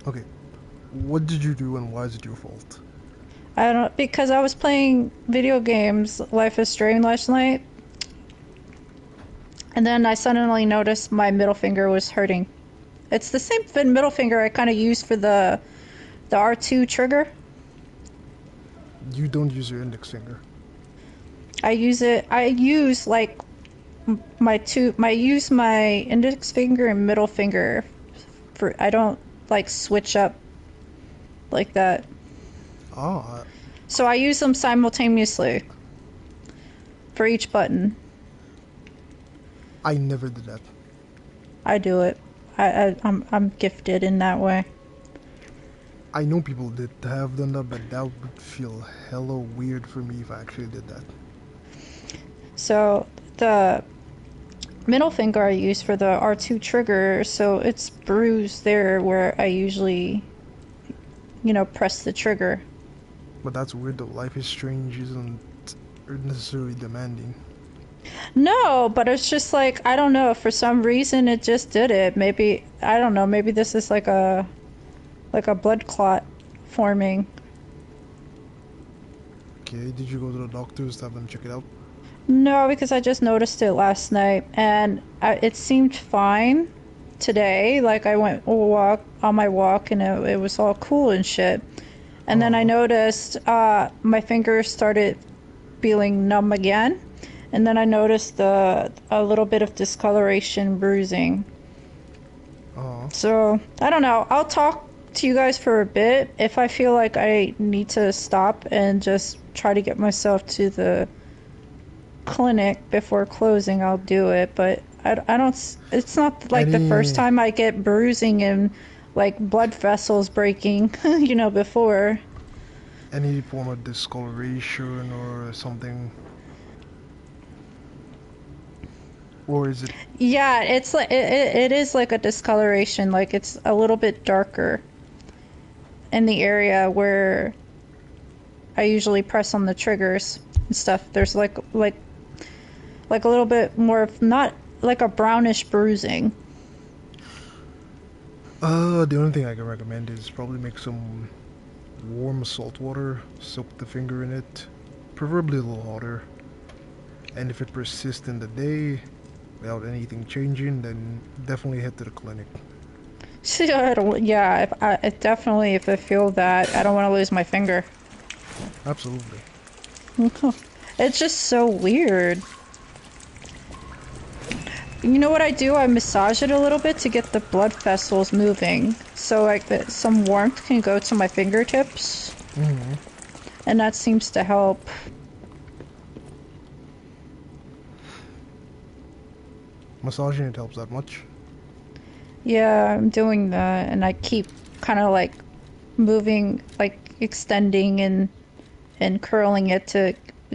Okay, what did you do and why is it your fault? I don't because I was playing video games Life is Strange last night, and then I suddenly noticed my middle finger was hurting. It's the same middle finger I kind of use for the R2 trigger. You don't use your index finger. I use like my use my index finger and middle finger for I don't like switch up like that. Ah, So I use them simultaneously for each button. I never did that. I do it. I'm gifted in that way. I know people did have done that, but that would feel hella weird for me if I actually did that. So the middle finger I use for the R2 trigger, so it's bruised there where I usually, press the trigger. But that's weird though. Life is Strange isn't necessarily demanding. No, but it's just like I don't know, for some reason it just did it. Maybe I don't know, maybe this is like a blood clot forming. Okay, did you go to the doctors to have them check it out? No, because I just noticed it last night and it seemed fine today. Like I went walk on my walk and it was all cool and shit. And then I Aw, noticed my fingers started feeling numb again. And then I noticed a little bit of discoloration, bruising. aw. So I don't know. I'll talk to you guys for a bit. If I feel like I need to stop and just try to get myself to the clinic before closing, I'll do it. But I don't. It's not like the first Any time I get bruising and like blood vessels breaking, before. any form of discoloration or something, or is it? Yeah, it's like it is like a discoloration. Like it's a little bit darker in the area where I usually press on the triggers and stuff. There's like a little bit more of not like a brownish bruising. The only thing I can recommend is probably make some warm salt water, soak the finger in it, preferably a little hotter. And if it persists in the day without anything changing, then definitely head to the clinic. Yeah, definitely if I feel that, I don't want to lose my finger. Absolutely. It's just so weird. You know what I do? I massage it a little bit to get the blood vessels moving, so like that some warmth can go to my fingertips, Mm-hmm. and that seems to help. Massaging it helps that much. Yeah, I'm doing that, and I keep kind of like moving, like extending and curling it to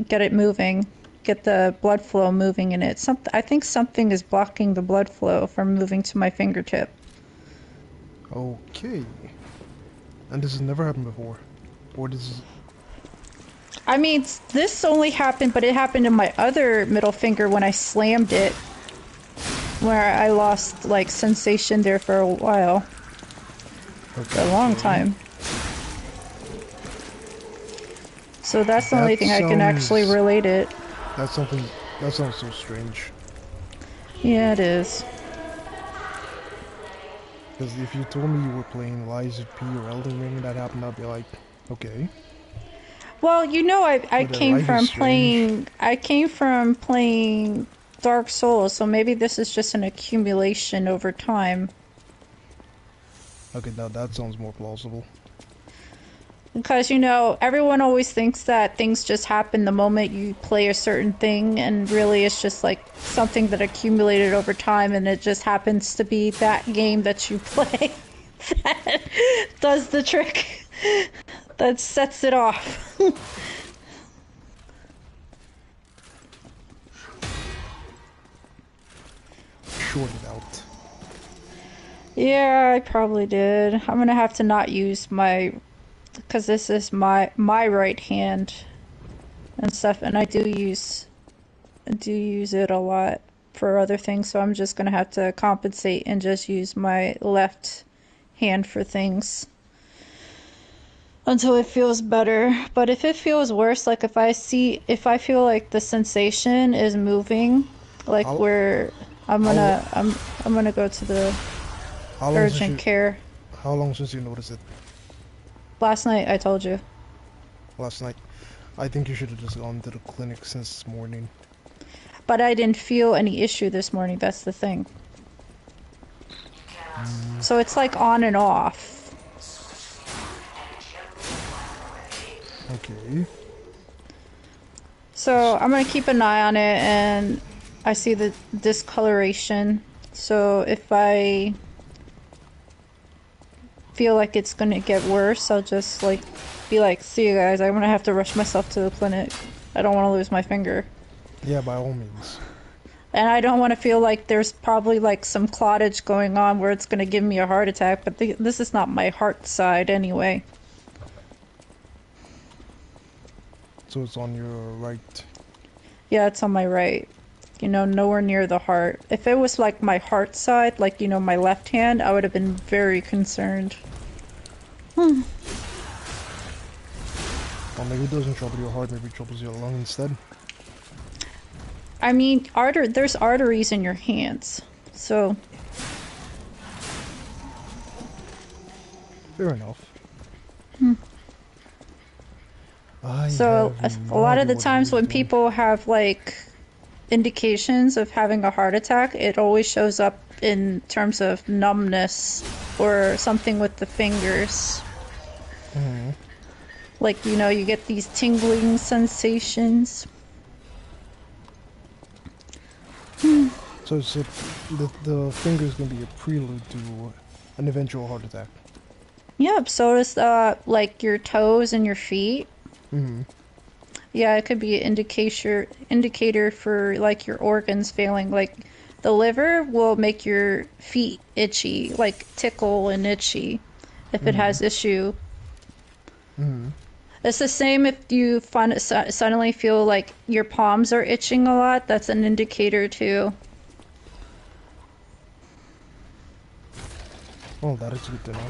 get it moving, get the blood flow moving in it. I think something is blocking the blood flow from moving to my fingertip. Okay. And this has never happened before. Or this is... I mean, this only happened, but it happened in my other middle finger when I slammed it, where I lost like sensation there for a while, for a long Okay. time. So that's the only That thing I can actually sounds... relate it. That's something... That sounds so strange. Yeah, it is. Because if you told me you were playing Lies P or Elden Ring and that happened, I'd be like, okay. Well, I But Life is Strange. I came from playing Dark Souls, so maybe this is just an accumulation over time. Okay, now that sounds more plausible. Because, everyone always thinks that things just happen the moment you play a certain thing, and really it's just like something that accumulated over time, and it just happens to be that game that you play that does the trick, that sets it off. Short it out. Yeah, I probably did. I'm gonna have to not use because this is my right hand and stuff, and I do use it a lot for other things, so I'm just gonna have to compensate and just use my left hand for things until it feels better. But if it feels worse, like if I feel like the sensation is moving, like How where I'm how gonna I'm gonna go to the how long since urgent you care. how long since you noticed it? Last night I told you. Last night. I think you should have just gone to the clinic since this morning. But I didn't feel any issue this morning, that's the thing. So it's like on and off. Okay. So I'm gonna keep an eye on it, and I see the discoloration. So if I feel like it's gonna get worse, I'll just like be like, see you guys, I'm gonna have to rush myself to the clinic. I don't want to lose my finger. Yeah, by all means. And I don't want to feel like there's probably like some clottage going on where it's gonna give me a heart attack, but this is not my heart side anyway. So it's on your right. Yeah, it's on my right. You know, nowhere near the heart. If it was like my heart side, like, you know, my left hand, I would have been very concerned. Well, maybe it doesn't trouble your heart, maybe it troubles your lung instead. I mean, there's arteries in your hands, so... Fair enough. So, a lot of the times when doing. people have, like, indications of having a heart attack, it always shows up in terms of numbness or something with the fingers. Mm-hmm. Like, you know, you get these tingling sensations. So the finger's gonna be a prelude to an eventual heart attack. Yep, so does, like, your toes and your feet. Mm-hmm. Yeah, it could be an indicator for, like, your organs failing. Like, the liver will make your feet itchy, like, tickle and itchy if it has issue. Mm-hmm. It's the same if you suddenly feel like your palms are itching a lot. That's an indicator, too. Well, that is good to know.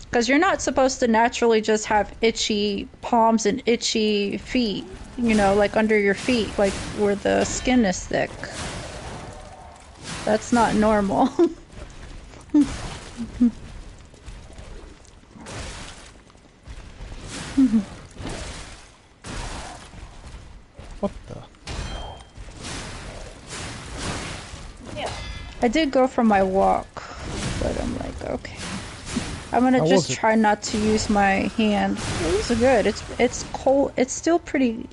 Because you're not supposed to naturally just have itchy palms and itchy feet, you know, like under your feet, like where the skin is thick. That's not normal. What the? Yeah. I did go for my walk, but I'm like, okay. I'm gonna How just was it? try not to use my hand. It was good. It's cold. It's still pretty.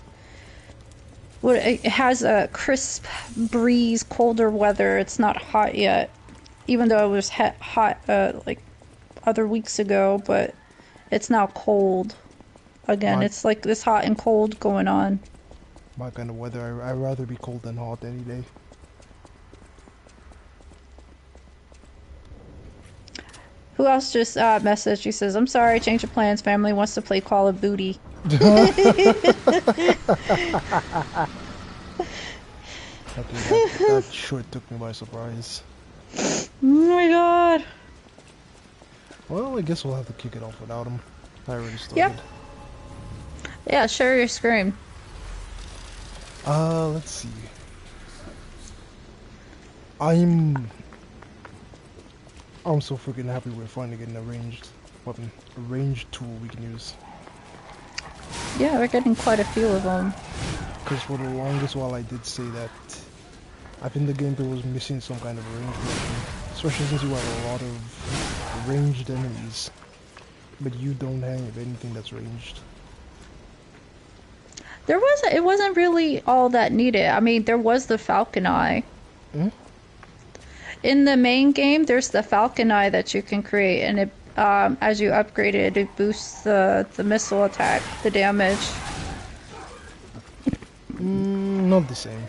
Well, it has a crisp breeze, colder weather. It's not hot yet, even though it was hot like other weeks ago. But it's now cold again. My- It's like this hot and cold going on. My kind of weather, I'd rather be cold than hot any day. Who else just messaged? She says, "I'm sorry, change of plans. Family wants to play Call of Booty." Okay, that sure took me by surprise. Oh my god. Well, I guess we'll have to kick it off without him. I already started. Yep. Yeah, share your screen. Let's see. I'm so freaking happy we're finally getting a ranged weapon, a ranged tool we can use. Yeah, we're getting quite a few of them. Because for the longest while I did say that I think the gameplay was missing some kind of ranged weapon, especially since you have a lot of ranged enemies, but you don't have anything that's ranged. It wasn't really all that needed. I mean, there was the Falcon Eye. Hmm? In the main game, there's the Falcon Eye that you can create, and it, as you upgrade it, it boosts the missile attack, the damage. Not the same.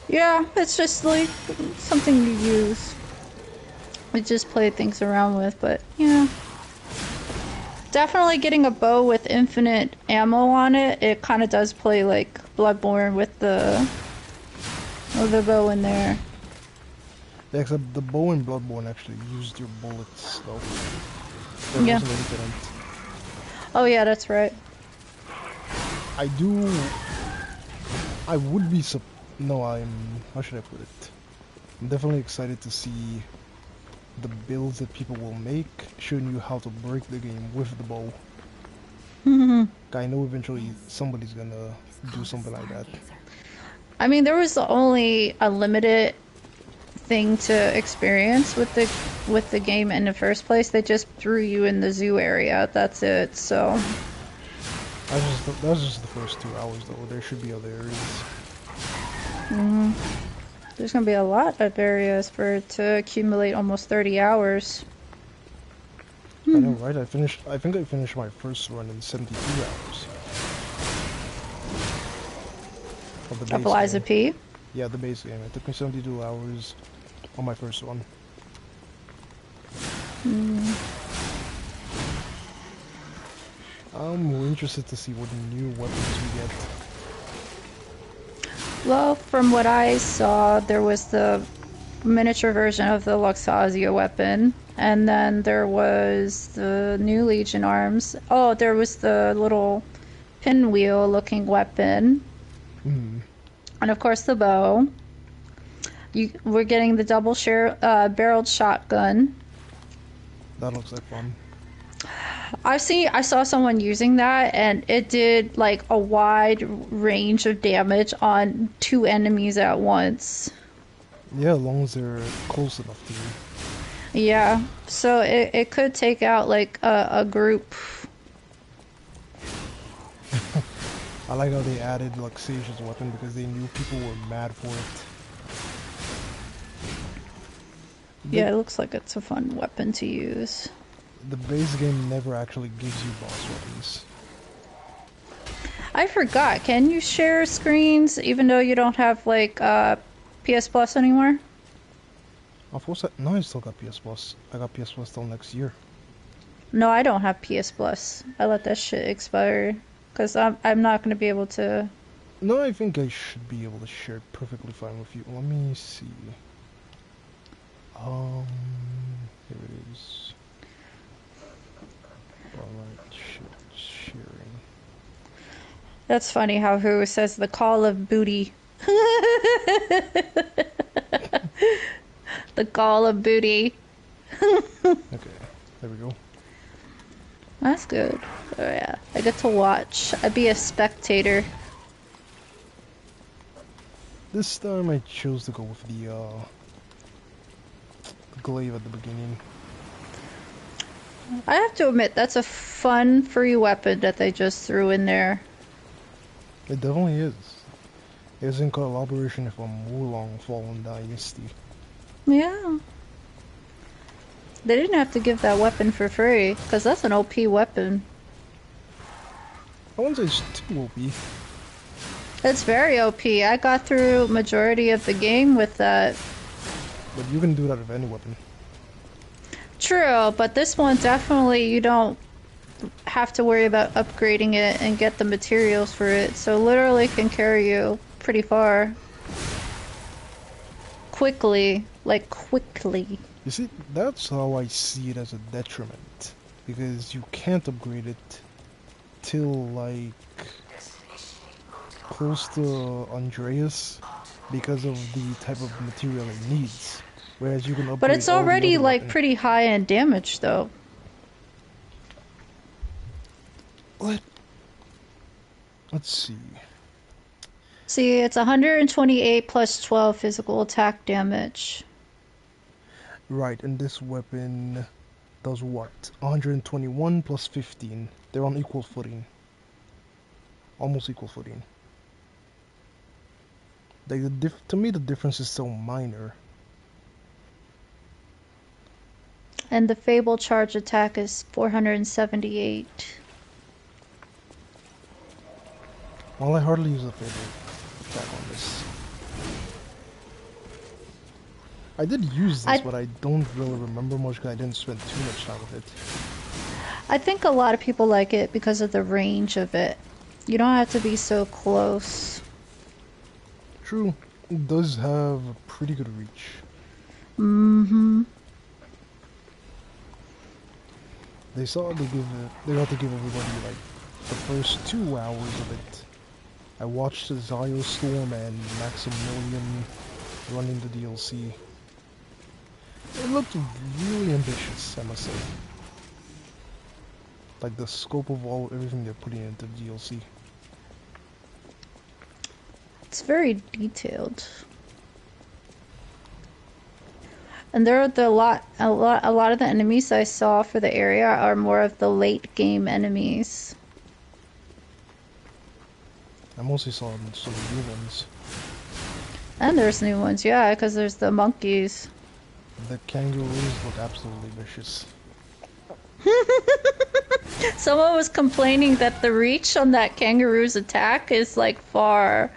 Yeah, it's just like something you use. We just play things around with, but yeah. Definitely getting a bow with infinite ammo on it. It kind of does play like Bloodborne with the bow in there. Yeah, except the bow in Bloodborne actually used your bullets, though. There Yeah. wasn't anything. Oh yeah, that's right. I do. I would be no, I'm. How should I put it? I'm definitely excited to see the builds that people will make, showing you how to break the game with the bow. I know eventually somebody's gonna do something like that. I mean, there was only a limited thing to experience with the game in the first place. They just threw you in the zoo area. That's it. So That was just the first 2 hours, though. There should be other areas. there's gonna be a lot of areas for it to accumulate almost 30 hours. I know, right? I think I finished my first run in 72 hours. Of the Of base Eliza game. P. Yeah, the base game. It took me 72 hours on my first one. I'm interested to see what new weapons we get. Well, from what I saw, there was the miniature version of the Luxasia weapon, and then there was the new Legion arms. Oh, there was the little pinwheel looking weapon, Hmm. and of course the bow. We're getting the double barreled shotgun. That looks like fun. I saw someone using that, and it did like a wide range of damage on 2 enemies at once. Yeah, as long as they're close enough to you. Yeah, so it could take out like a group. I like how they added Luxasia's weapon because they knew people were mad for it. Yeah, it looks like it's a fun weapon to use. The base game never actually gives you boss weapons. I forgot, can you share screens even though you don't have like PS Plus anymore? Of course, no, I still got PS Plus. I got PS Plus till next year. No, I don't have PS Plus. I let that shit expire because I'm not going to be able to. No, I think I should be able to share it perfectly fine with you. Let me see. Here it is. Alright, sharing. That's funny how who says the call of booty. The call of booty. Okay, there we go. That's good. Oh yeah, I get to watch. I'd be a spectator. This time I chose to go with the glaive at the beginning. I have to admit, that's a fun free weapon that they just threw in there. It definitely is. It's in collaboration with a Wulong Fallen Dynasty. Yeah. They didn't have to give that weapon for free, because that's an OP weapon. I wouldn't say it's too OP. It's very OP. I got through majority of the game with that. But you can do that with any weapon. True, but this one definitely you don't have to worry about upgrading it and get the materials for it. So literally can carry you pretty far. Quickly. Like quickly. You see, that's how I see it as a detriment. Because you can't upgrade it till, like, close to Andreas because of the type of material it needs. Whereas you can upgrade But it's all the already other like weapon. pretty high in damage though. Let's see. See, it's 128 plus 12 physical attack damage. Right, and this weapon does what? 121 plus 15. They're on equal footing. Almost equal footing. Like to me, the difference is so minor. And the Fable charge attack is 478. Well, I hardly use the favorite attack on this. I did use this, but I don't really remember much because I didn't spend too much time with it. I think a lot of people like it because of the range of it. You don't have to be so close. True, it does have a pretty good reach. Mm-hmm. They saw they got to give everybody like the first 2 hours of it. I watched the Zio Storm and Maximilian running the DLC. It looked really ambitious, I must say. Like the scope of everything they're putting into the DLC. It's very detailed. And there are a lot of the enemies I saw for the area are more of the late game enemies. I mostly saw some new ones. And there's new ones, yeah, because there's the monkeys. The kangaroos look absolutely vicious. Someone was complaining that the reach on that kangaroo's attack is like far.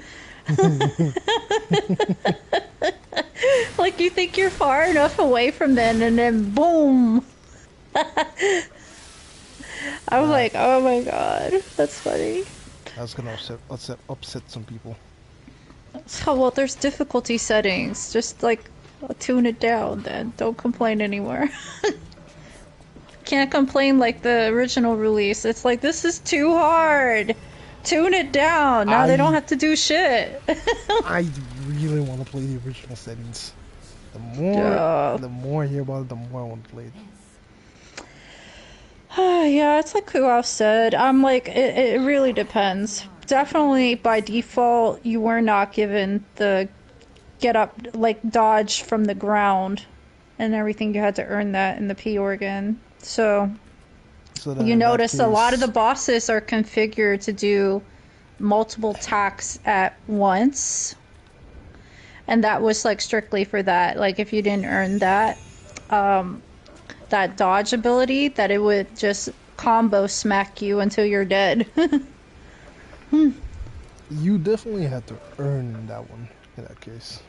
Like you think you're far enough away from them and then boom. I'm like, oh my god, that's funny. That's gonna upset some people. So, well, there's difficulty settings. Just like tune it down then. Don't complain anymore. Can't complain like the original release. It's like, this is too hard. Tune it down. Now they don't have to do shit. I really want to play the original settings. The more I hear about it, the more I want to play it. Yeah, it's like who else said. I'm like, it really depends. Definitely by default, you were not given the get up, like dodge from the ground and everything. You had to earn that in the P organ. So you notice a lot of the bosses are configured to do multiple attacks at once. And that was like strictly for that. Like if you didn't earn that, that dodge ability, that it would just combo smack you until you're dead. You definitely had to earn that one in that case.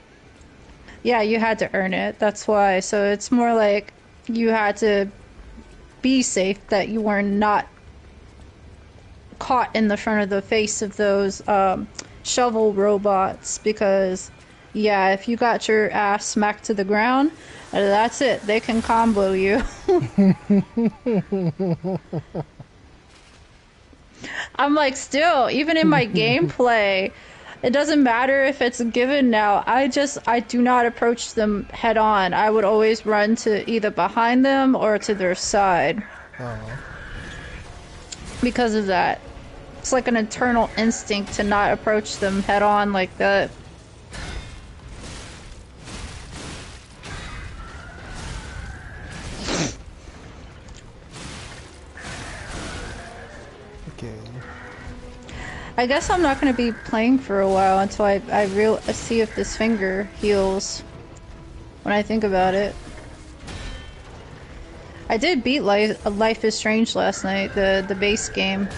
Yeah, you had to earn it. That's why. So it's more like you had to be safe that you were not caught in the front of the face of those shovel robots, because yeah, if you got your ass smacked to the ground, that's it. They can combo you. I'm like, still, even in my gameplay, it doesn't matter if it's given now. I do not approach them head on. I would always run to either behind them or to their side. Because of that. It's like an internal instinct to not approach them head on like that. Okay. I guess I'm not going to be playing for a while until I see if this finger heals. When I think about it. I did beat Life is Strange last night, the base game.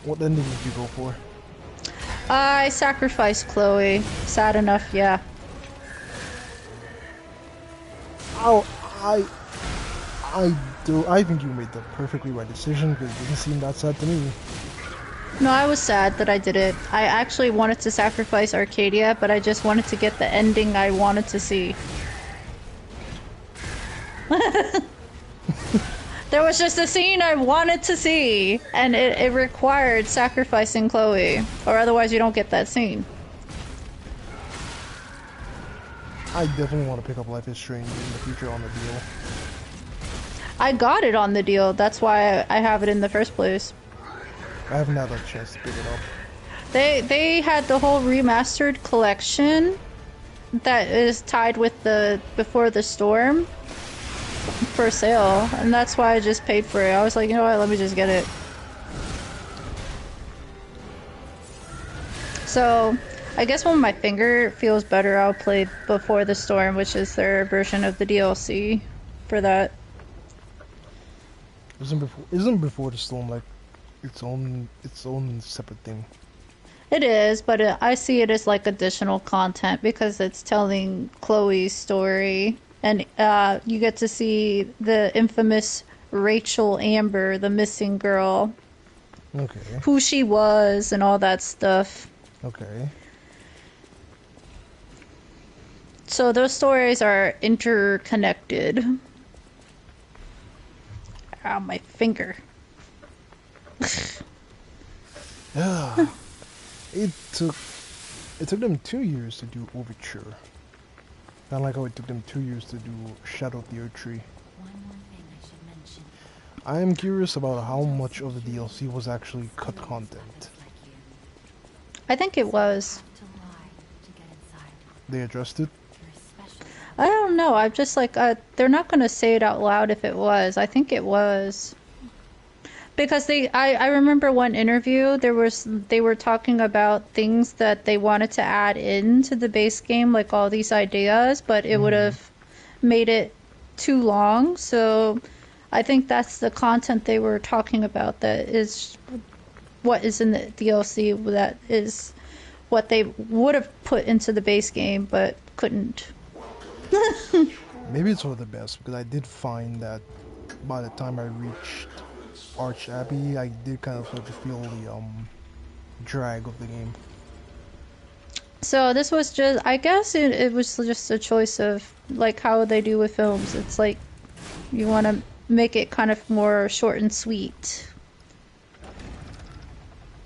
What ending did you go for? I sacrificed Chloe. Sad enough, yeah. Oh, I think you made the perfectly right decision, because it didn't seem that sad to me. No, I was sad that I did it. I actually wanted to sacrifice Arcadia, but I just wanted to get the ending I wanted to see. There was just a scene I wanted to see, and it required sacrificing Chloe, or otherwise you don't get that scene. I definitely want to pick up Life is Strange in the future on the deal. I got it on the deal, that's why I have it in the first place. I haven't had a chance to pick it up. They had the whole remastered collection that is tied with the Before the Storm for sale, and that's why I just paid for it. I was like, you know what, let me just get it. So, I guess when my finger feels better, I'll play Before the Storm, which is their version of the DLC for that. Isn't Before the Storm like its own separate thing? It is, but I see it as like additional content because it's telling Chloe's story. And you get to see the infamous Rachel Amber, the missing girl. Okay. Who she was and all that stuff. Okay. So those stories are interconnected. Ow, my finger. Yeah. It took them 2 years to do Overture. Not like how it took them 2 years to do Shadow of the Earth Tree. One more thing I should mention. I am curious about how much of the DLC was actually cut content. Like you. I think it was. Have to lie to get inside. They addressed it. You're special. I don't know. I'm just like, they're not going to say it out loud if it was. I think it was. Because I remember one interview, they were talking about things that they wanted to add into the base game, like all these ideas, but it would have made it too long. So I think that's the content they were talking about, that is what is in the DLC, that is what they would have put into the base game, but couldn't. Maybe it's for the best, because I did find that by the time I reached Arch Abbey, I did kind of start to feel the drag of the game. So this was just, I guess it was just a choice of like how they do with films. It's like you want to make it kind of more short and sweet,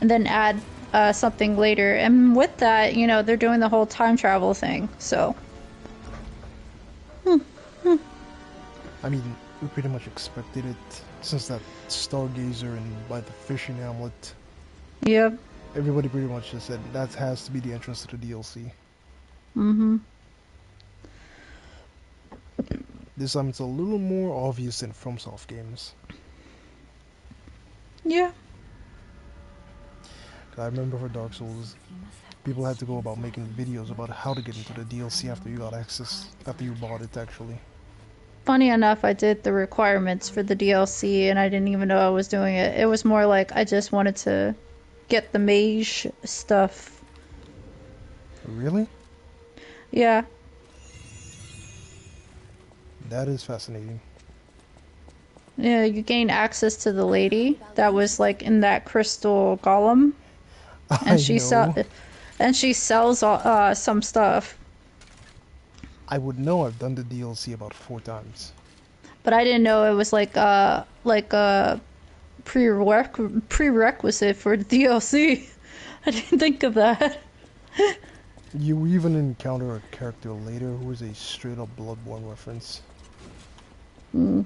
and then add something later. And with that, you know, they're doing the whole time travel thing. So, I mean, we pretty much expected it since that Stargazer and by the fishing hamlet. yep. Everybody pretty much just said that has to be the entrance to the DLC. Mm-hmm. This time it's a little more obvious than FromSoft games. Yeah. I remember for Dark Souls, people had to go about making videos about how to get into the DLC after you got access, after you bought it actually. Funny enough, I did the requirements for the DLC, and I didn't even know I was doing it. It was more like I just wanted to get the mage stuff. Really? Yeah. That is fascinating. Yeah, you gain access to the lady that was like in that crystal golem, and she sells some stuff. I would know. I've done the DLC about 4 times. But I didn't know it was like a prerequisite for the DLC. I didn't think of that. You even encounter a character later who is a straight up Bloodborne reference. Mm.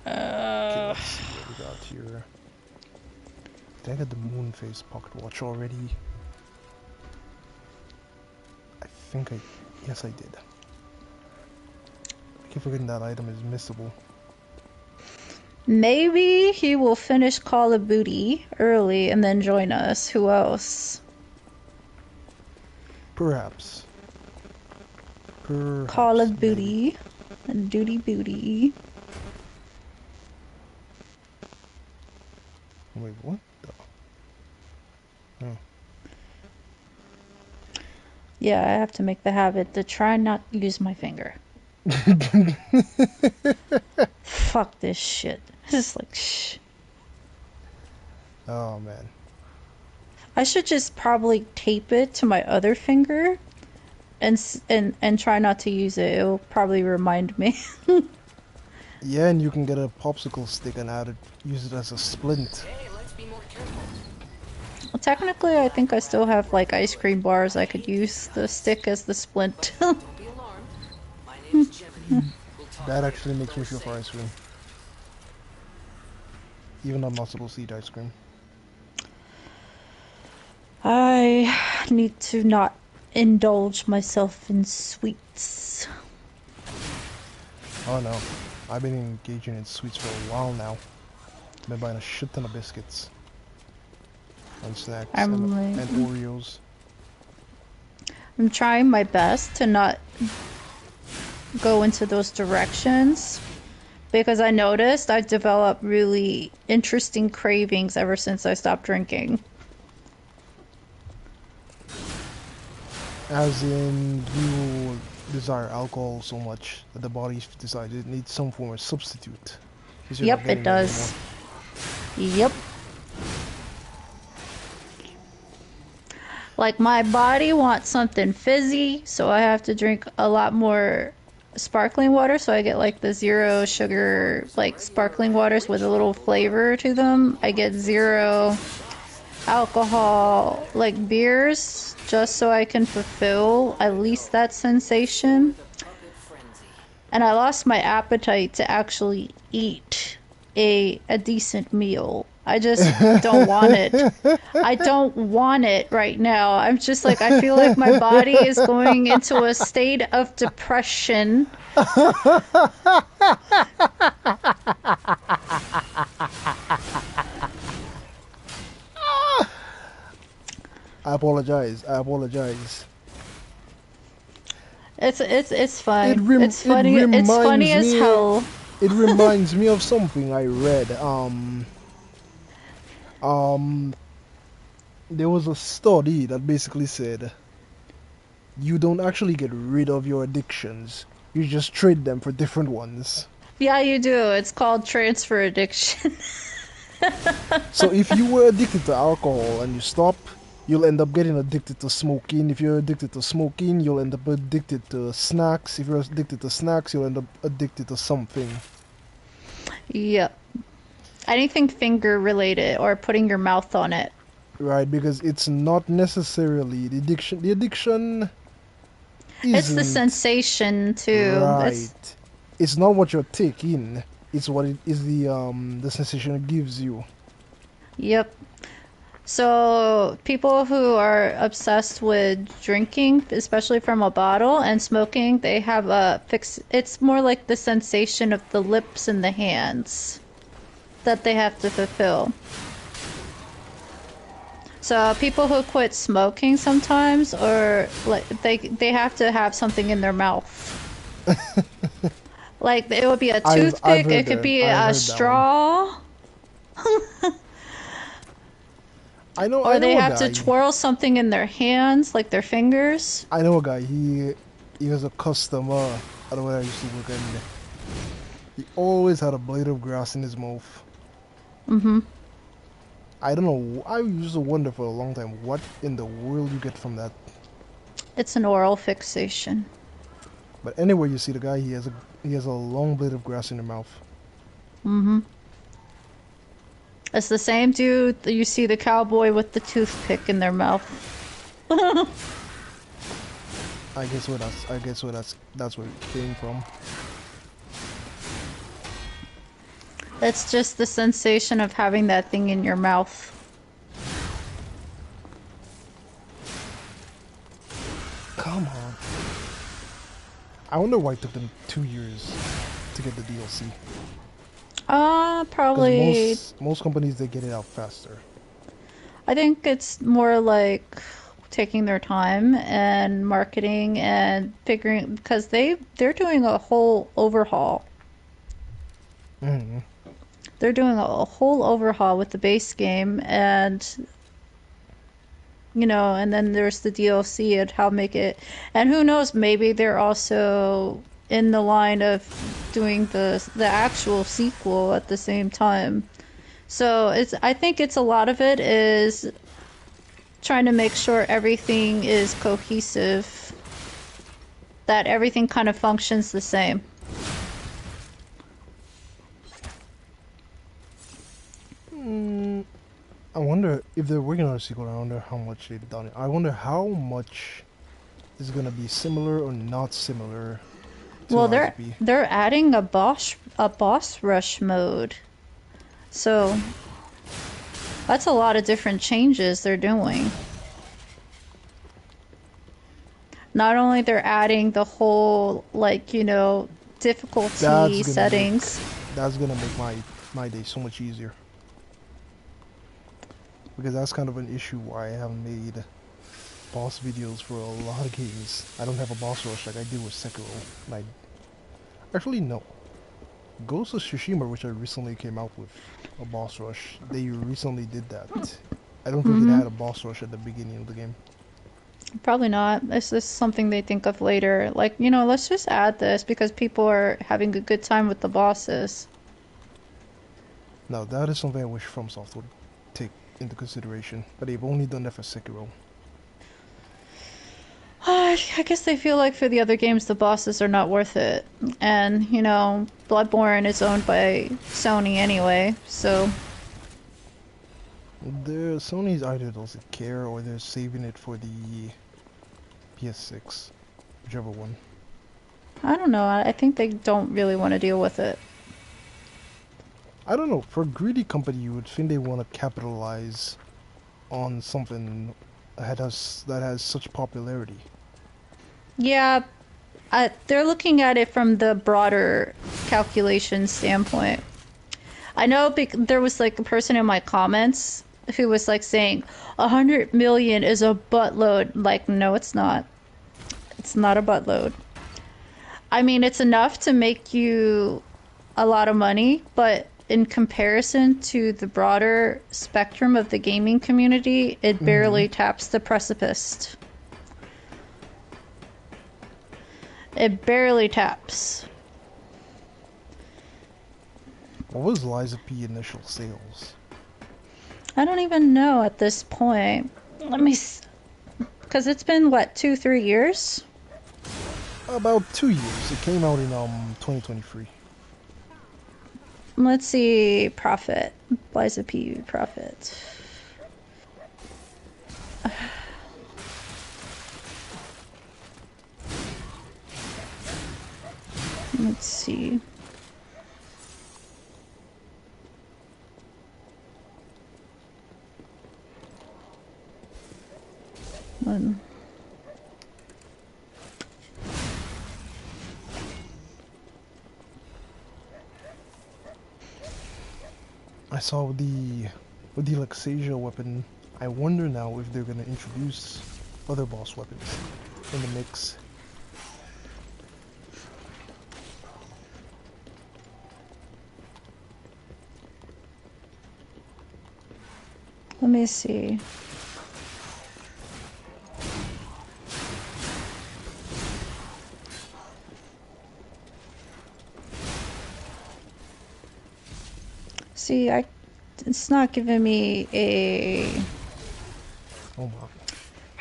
Okay, let's see what we got here. Did I get the Moonface pocket watch already? I think yes I did. I keep forgetting that item is missable. Maybe he will finish Call of Duty early and then join us. Who else? Perhaps. Call of Maybe. Duty. Duty booty. Wait, what the? Oh. Yeah, I have to make the habit to try not use my finger. Fuck this shit. It's like, shh. Oh man. I should just probably tape it to my other finger and try not to use it. It'll probably remind me. Yeah, and you can get a popsicle stick and use it as a splint. Hey, let's be more careful. Well, technically, I think I still have like ice cream bars. I could use the stick as the splint. Don't be alarmed. My name's Gemini. We'll talk That later. actually makes me feel for ice cream. Even though I'm not supposed to eat ice cream. I need to not indulge myself in sweets. Oh no. I've been engaging in sweets for a while now. I've been buying a shit ton of biscuits. And snacks and Oreos. I'm trying my best to not go into those directions because I noticed I've developed really interesting cravings ever since I stopped drinking. As in, you desire alcohol so much that the body decided it needs some form of substitute. 'Cause you're not Yep, getting it does. anymore. Yep. Like my body wants something fizzy, so I have to drink a lot more sparkling water. So I get like the zero sugar, like sparkling waters with a little flavor to them. I get zero alcohol, like beers, just so I can fulfill at least that sensation. And I lost my appetite to actually eat a decent meal. I just don't want it. I don't want it right now. I'm just like, I feel like my body is going into a state of depression. I apologize. I apologize. It's It fine. rem It's it funny. It's funny reminds as me. hell. It reminds me of something I read. Um, there was a study that basically said you don't actually get rid of your addictions. You just trade them for different ones. Yeah, you do. It's called transfer addiction. So if you were addicted to alcohol and you stop, you'll end up getting addicted to smoking. If you're addicted to smoking, you'll end up addicted to snacks. If you're addicted to snacks, you'll end up addicted to something. Yep. Anything finger related or putting your mouth on it. Right, because it's not necessarily the addiction. The addiction It's the isn't sensation too. right. It's not what you're taking. It's what it is the sensation it gives you. Yep. So people who are obsessed with drinking, especially from a bottle, and smoking, they have a fix. It's more like the sensation of the lips and the hands that they have to fulfill. So people who quit smoking sometimes, or like they have to have something in their mouth. Like it would be a I've toothpick, heard it could that. be I've a heard that one. straw, I or they know a have to guy. twirl something in their hands, like their fingers. I know a guy. He was a customer at where I used to work, and he always had a blade of grass in his mouth. Mm-hmm. I don't know. I used to wonder for a long time what in the world you get from that. It's an oral fixation. But anyway, you see the guy. He has a long blade of grass in his mouth. Mm-hmm. It's the same dude that you see the cowboy with the toothpick in their mouth. I guess that's where it came from. It's just the sensation of having that thing in your mouth. Come on. I wonder why it took them 2 years to get the DLC. Because Probably. most companies they get it out faster. I think it's more like taking their time and marketing and figuring because they're doing a whole overhaul. Hmm. They're doing a whole overhaul with the base game and and then there's the DLC and how make it and who knows, maybe they're also in the line of doing the actual sequel at the same time. So I think it's a lot of it is trying to make sure everything is cohesive, that everything kind of functions the same. I wonder if they're working on a sequel. I wonder how much they've done it. I wonder how much is gonna be similar or not similar to Well, ISB. they're adding a boss rush mode. So that's a lot of different changes they're doing. Not only they're adding the whole difficulty settings. That's gonna make my day so much easier. Because that's kind of an issue why I haven't made boss videos for a lot of games. I don't have a boss rush like I did with Sekiro. Actually, no. Ghost of Tsushima, which I recently came out with a boss rush, they recently did that. I don't think it had a boss rush at the beginning of the game. Probably not. It's just something they think of later. Like, let's just add this because people are having a good time with the bosses. Now, that is something I wish FromSoft would take into consideration, but they've only done that for Sekiro. I guess they feel like for the other games the bosses are not worth it. And, you know, Bloodborne is owned by Sony anyway, so Sony's either doesn't care or they're saving it for the PS6, whichever one. I don't know. I think they don't really want to deal with it. I don't know. For a greedy company, you would think they want to capitalize on something that has such popularity. Yeah, they're looking at it from the broader calculation standpoint. I know there was like a person in my comments who was like saying 100 million is a buttload. Like, no, it's not. It's not a buttload. I mean, it's enough to make you a lot of money, but in comparison to the broader spectrum of the gaming community, it barely taps the precipice. It barely taps. What was Liza P initial sales? I don't even know at this point. Let me... Because it's been, what, 2-3 years? About 2 years. It came out in 2023. Let's see. Profit. Liza P. Profit. Let's see. One. I saw with the Lexasia weapon, I wonder now if they're gonna introduce other boss weapons in the mix. Let me see. See, it's not giving me Oh my.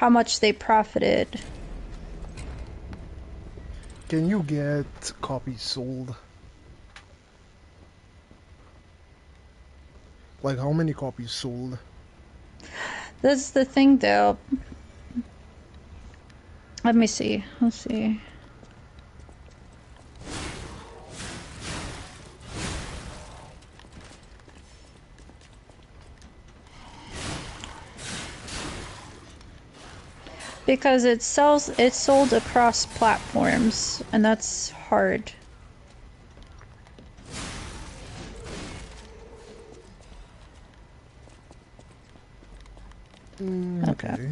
how much they profited. Can you get copies sold? Like how many copies sold? That's the thing, though. Let me see. Let's see. Because it's sold across platforms, and that's hard. Okay.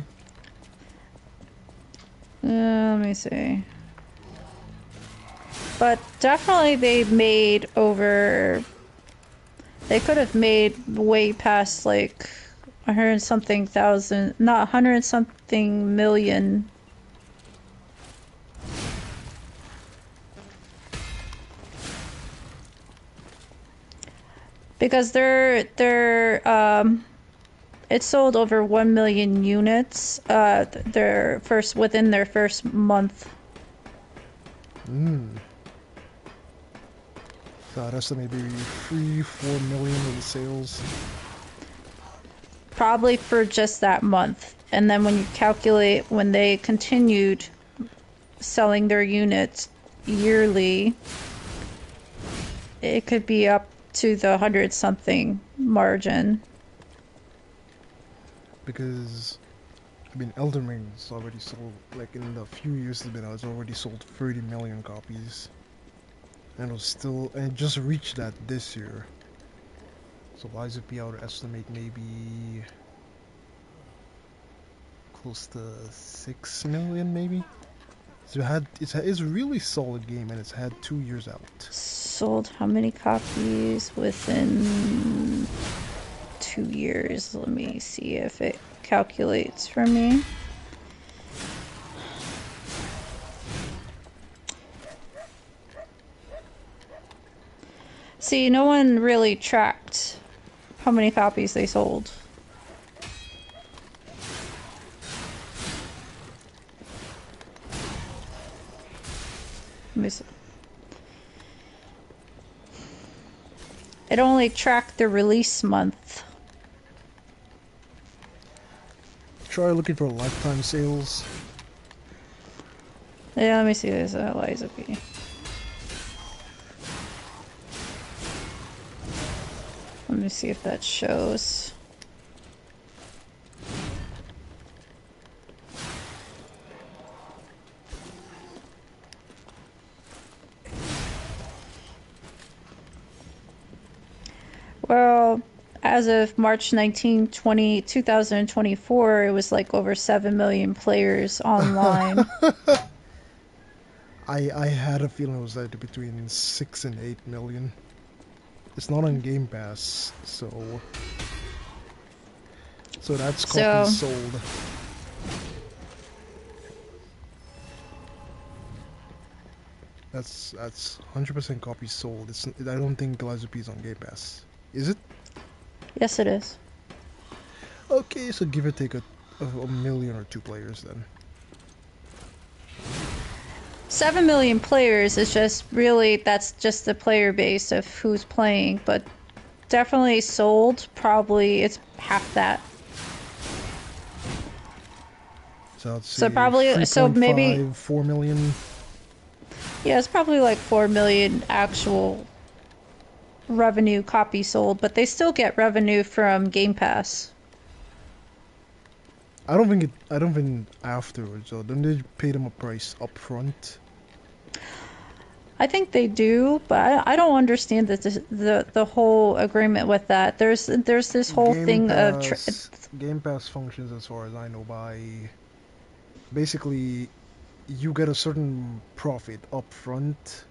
Let me see. But definitely they made over... They could have made way past like 100 something thousand, not 100 something million. Because it sold over 1 million units within their first month. So I'd estimate maybe 3-4 million in sales. Probably for just that month. And then when you calculate when they continued selling their units yearly, it could be up to the 100 something margin. Because I mean Elden Ring's already sold, like in the few years it's been out, it's already sold 30 million copies. And it just reached that this year. So Liza P I would estimate maybe close to 6 million maybe. So it's a really solid game and it's had 2 years out. Sold how many copies within 2 years? Let me see if it calculates for me. See, no one really tracked how many copies they sold. me see. It only tracked the release month. Try looking for lifetime sales. Yeah, let me see this. Eliza P. Let me see if that shows. Well, as of March 19, 2024, it was like over 7 million players online. I had a feeling it was like between 6 and 8 million. It's not on Game Pass, so that's So- copies sold. That's 100% copies sold. I don't think Eliza P is on Game Pass. Is it? Yes, it is. Okay, so give or take a million or two players then. 7 million players is just really, that's just the player base of who's playing, but definitely sold, probably it's half that. So let's see. So probably, so maybe, 3.5, 4 million. yeah, it's probably like 4 million actual revenue copies sold, but they still get revenue from Game Pass. I don't think afterwards. So don't they pay them a price up front? I think they do, but I don't understand the whole agreement with that. There's this whole thing of Game Pass functions, as far as I know, by basically you get a certain profit up front,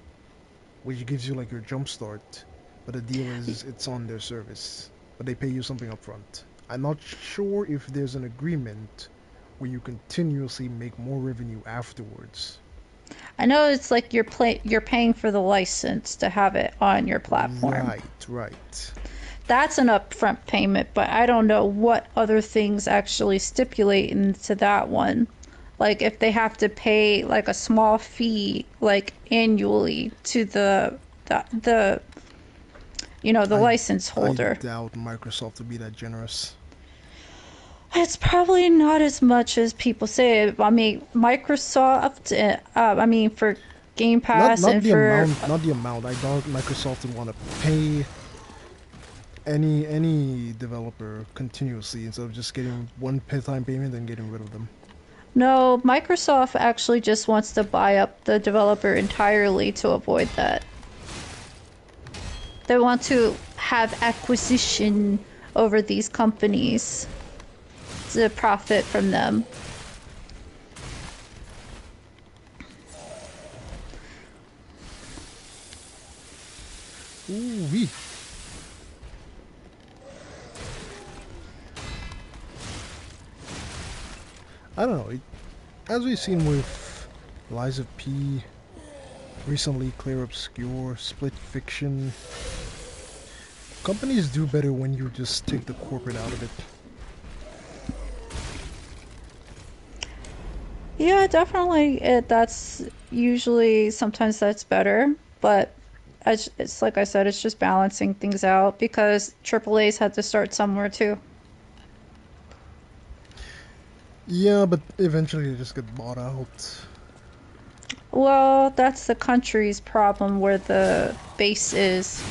which gives you like your jump start. But the deal is it's on their service, but they pay you something up front. I'm not sure if there's an agreement where you continuously make more revenue afterwards. I know it's like you're paying for the license to have it on your platform. Right. That's an upfront payment, but I don't know what other things actually stipulate into that one. Like if they have to pay like a small fee like annually to the license holder. I doubt Microsoft would be that generous. It's probably not as much as people say. I mean, Microsoft, for Game Pass Not and the for... amount. Not the amount. I doubt Microsoft would want to pay any developer continuously instead of just getting one time payment and getting rid of them. No, Microsoft actually just wants to buy up the developer entirely to avoid that. They want to have acquisition over these companies to profit from them. Ooh-wee. I don't know. As we've seen with Liza P, recently Clear Obscure, Split Fiction, companies do better when you just take the corporate out of it. Yeah, definitely. That's usually, sometimes that's better, but it's like I said, it's just balancing things out because AAA's had to start somewhere too. Yeah, but eventually they just get bought out. Well, that's the country's problem where the base is.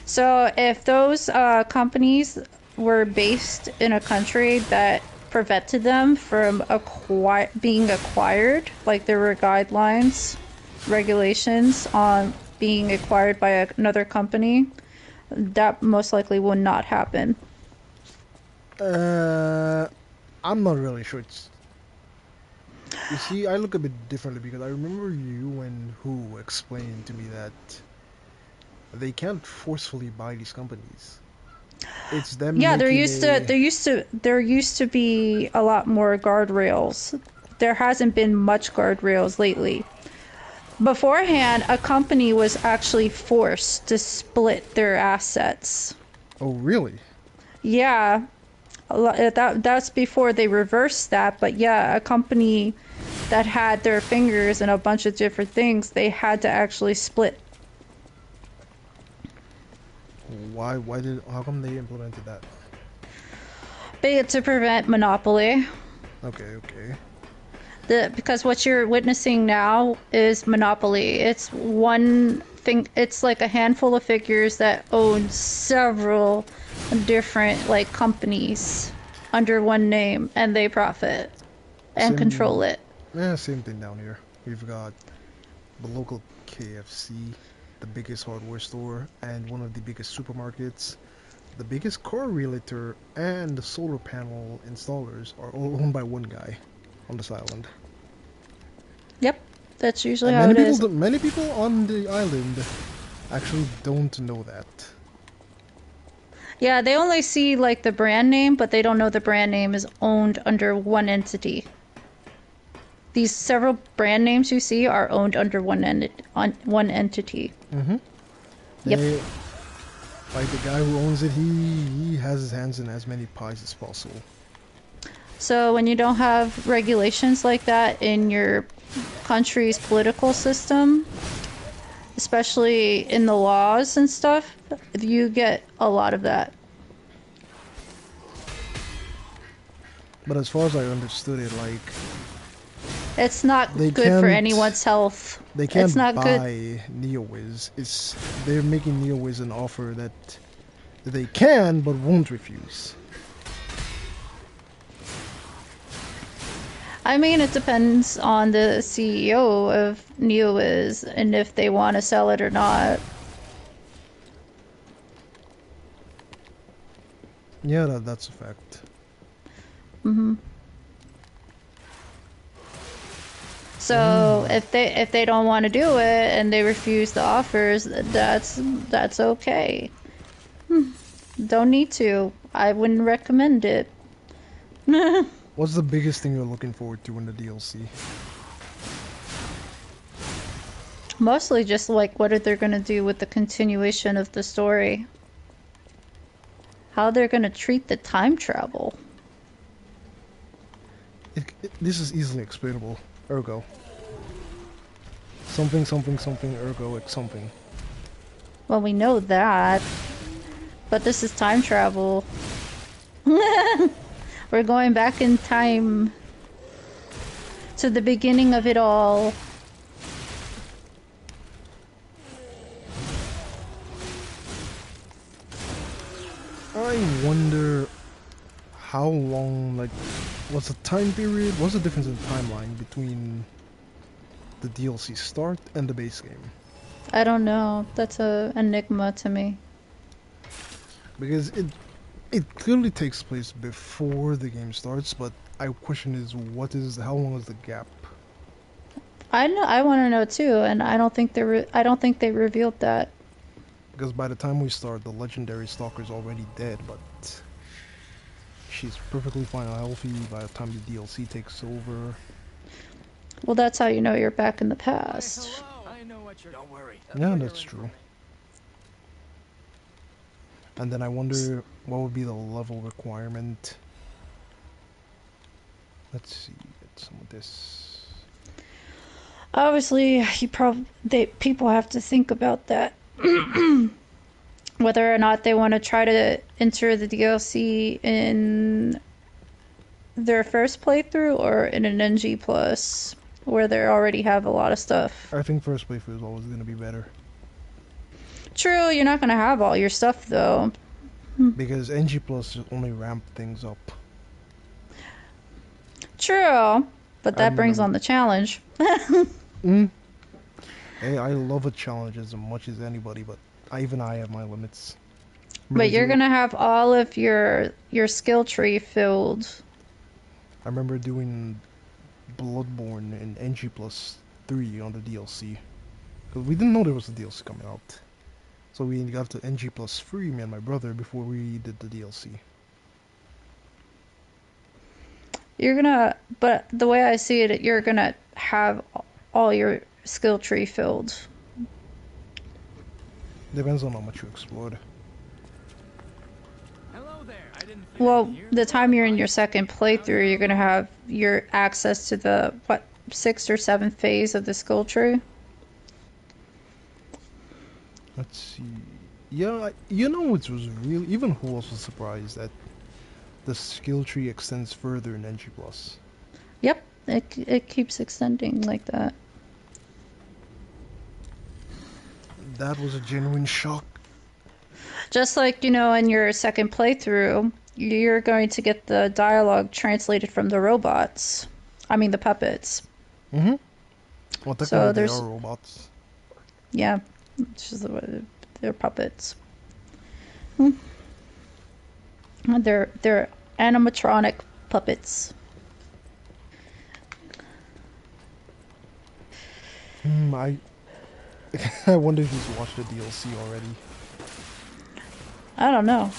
So if those companies were based in a country that prevented them from being acquired, like there were guidelines, regulations on being acquired by another company, that most likely would not happen. I'm not really sure. You see, I look a bit differently because I remember you and Who explained to me that they can't forcefully buy these companies. It's them. Yeah, there making used to be a lot more guardrails. There hasn't been much guardrails lately. Beforehand, a company was actually forced to split their assets. Oh, really? Yeah, that's before they reversed that. But yeah, a company that had their fingers and a bunch of different things, they had to actually split. Why? How come they implemented that? To prevent monopoly. Okay, okay. Because what you're witnessing now is monopoly. It's one thing. It's like a handful of figures that own several different like companies under one name, and they profit and control it. Yeah, same thing down here. We've got the local KFC, the biggest hardware store, and one of the biggest supermarkets. The biggest car realtor and the solar panel installers are all owned by one guy on this island. Yep, that's usually And how it is. many people on the island actually don't know that. Yeah, they only see like the brand name, but they don't know the brand name is owned under one entity. These several brand names you see are owned under one entity. Mm-hmm. Yep. Like the guy who owns it, he has his hands in as many pies as possible. So when you don't have regulations like that in your country's political system, especially in the laws and stuff, you get a lot of that. But as far as I understood it, like It's not They good for can't- anyone's health. they can't It's not good. buy NeoWiz. They're making NeoWiz an offer that they can but won't refuse. I mean, it depends on the CEO of NeoWiz and if they want to sell it or not. Yeah, that's a fact. So if they don't want to do it and they refuse the offers, that's okay. Don't need to. I wouldn't recommend it. What's the biggest thing you're looking forward to in the DLC? Mostly just like what are they gonna do with the continuation of the story? How they're gonna treat the time travel. This is easily explainable. Ergo. Something, something, something, ergo, something. Well, we know that. But this is time travel. We're going back in time to the beginning of it all. I wonder how long, like, what's the time period? What's the difference in timeline between the DLC start and the base game? I don't know. That's a enigma to me. Because it clearly takes place before the game starts, but I question is how long is the gap? I know. I want to know too, and I don't think they revealed that. Because by the time we start, the legendary stalker's already dead, but she's perfectly fine and healthy by the time the DLC takes over. Well, that's how you know you're back in the past. Hello. I know what you're. Don't worry. Yeah, that's true. And then I wonder what would be the level requirement. Let's see, get some of this. Obviously, people have to think about that. Whether or not they want to try to enter the DLC in their first playthrough or in an NG plus, where they already have a lot of stuff. I think first playthrough is always going to be better. True, you're not going to have all your stuff though. Because NG plus only ramp things up. True, but that brings on the challenge. Hey, I love a challenge as much as anybody, but even I have my limits. But you're going to have all of your skill tree filled. I remember doing Bloodborne in NG plus 3 on the DLC. Because we didn't know there was a DLC coming out. So we got to NG plus 3, me and my brother, before we did the DLC. But the way I see it, you're gonna have all your skill tree filled. Depends on how much you explored. Hello there. I didn't think Well, I'd hear the time you're in your second playthrough, you're gonna have your access to the sixth or seventh phase of the skill tree. Let's see. Yeah, you know, it was really even who else was surprised that the skill tree extends further in NG Plus. Yep, it keeps extending like that. That was a genuine shock. Just like, in your second playthrough, you're going to get the dialogue translated from the robots. I mean, the puppets. Mm-hmm. Well, So technically they there's, are robots. yeah, it's just they're puppets. Hmm. They're animatronic puppets. I I wonder if he's watched the DLC already. I don't know.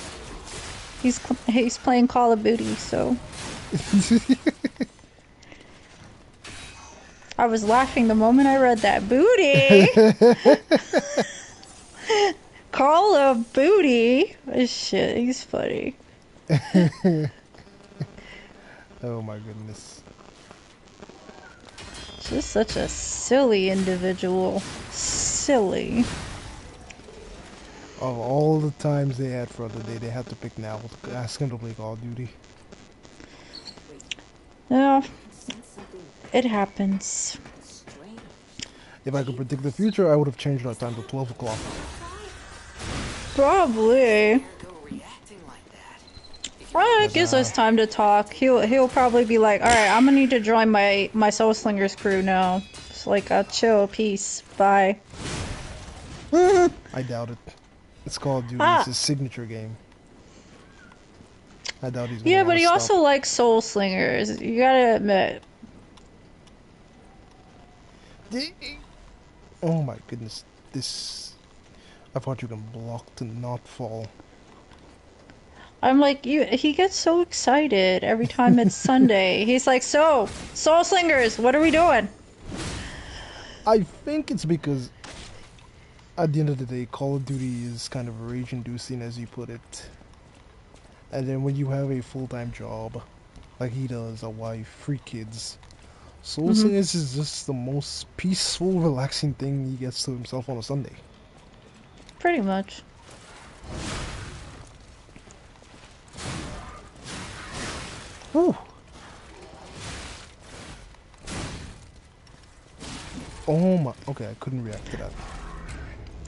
He's playing Call of Duty, so I was laughing the moment I read that. Booty! Call of Booty! Oh, shit, he's funny. Oh my goodness. Just such a silly individual. Silly. Of all the times they had for the day, they had to pick now to ask him to play Call of Duty. Yeah, it happens. If I could predict the future, I would have changed our time to 12 o'clock. Probably. Go reacting like that. Well, it gives us time to talk. He'll probably be like, all right, I'm gonna need to join my Soul Slingers crew now. It's like, chill, peace, bye. I doubt it. It's Call of Duty. It's his signature game. I doubt he's gonna Yeah, but wanna he stop. also likes Soul Slingers. You gotta admit. Oh my goodness. This... I thought you can block to not fall. I'm like, he gets so excited every time it's Sunday. He's like, so, Soul Slingers, what are we doing? I think it's because at the end of the day, Call of Duty is kind of rage-inducing, as you put it. And then when you have a full-time job, like he does, a wife, 3 kids, Soul Slingers is just the most peaceful, relaxing thing he gets to himself on a Sunday. Pretty much. Whew. Oh my... Okay, I couldn't react to that.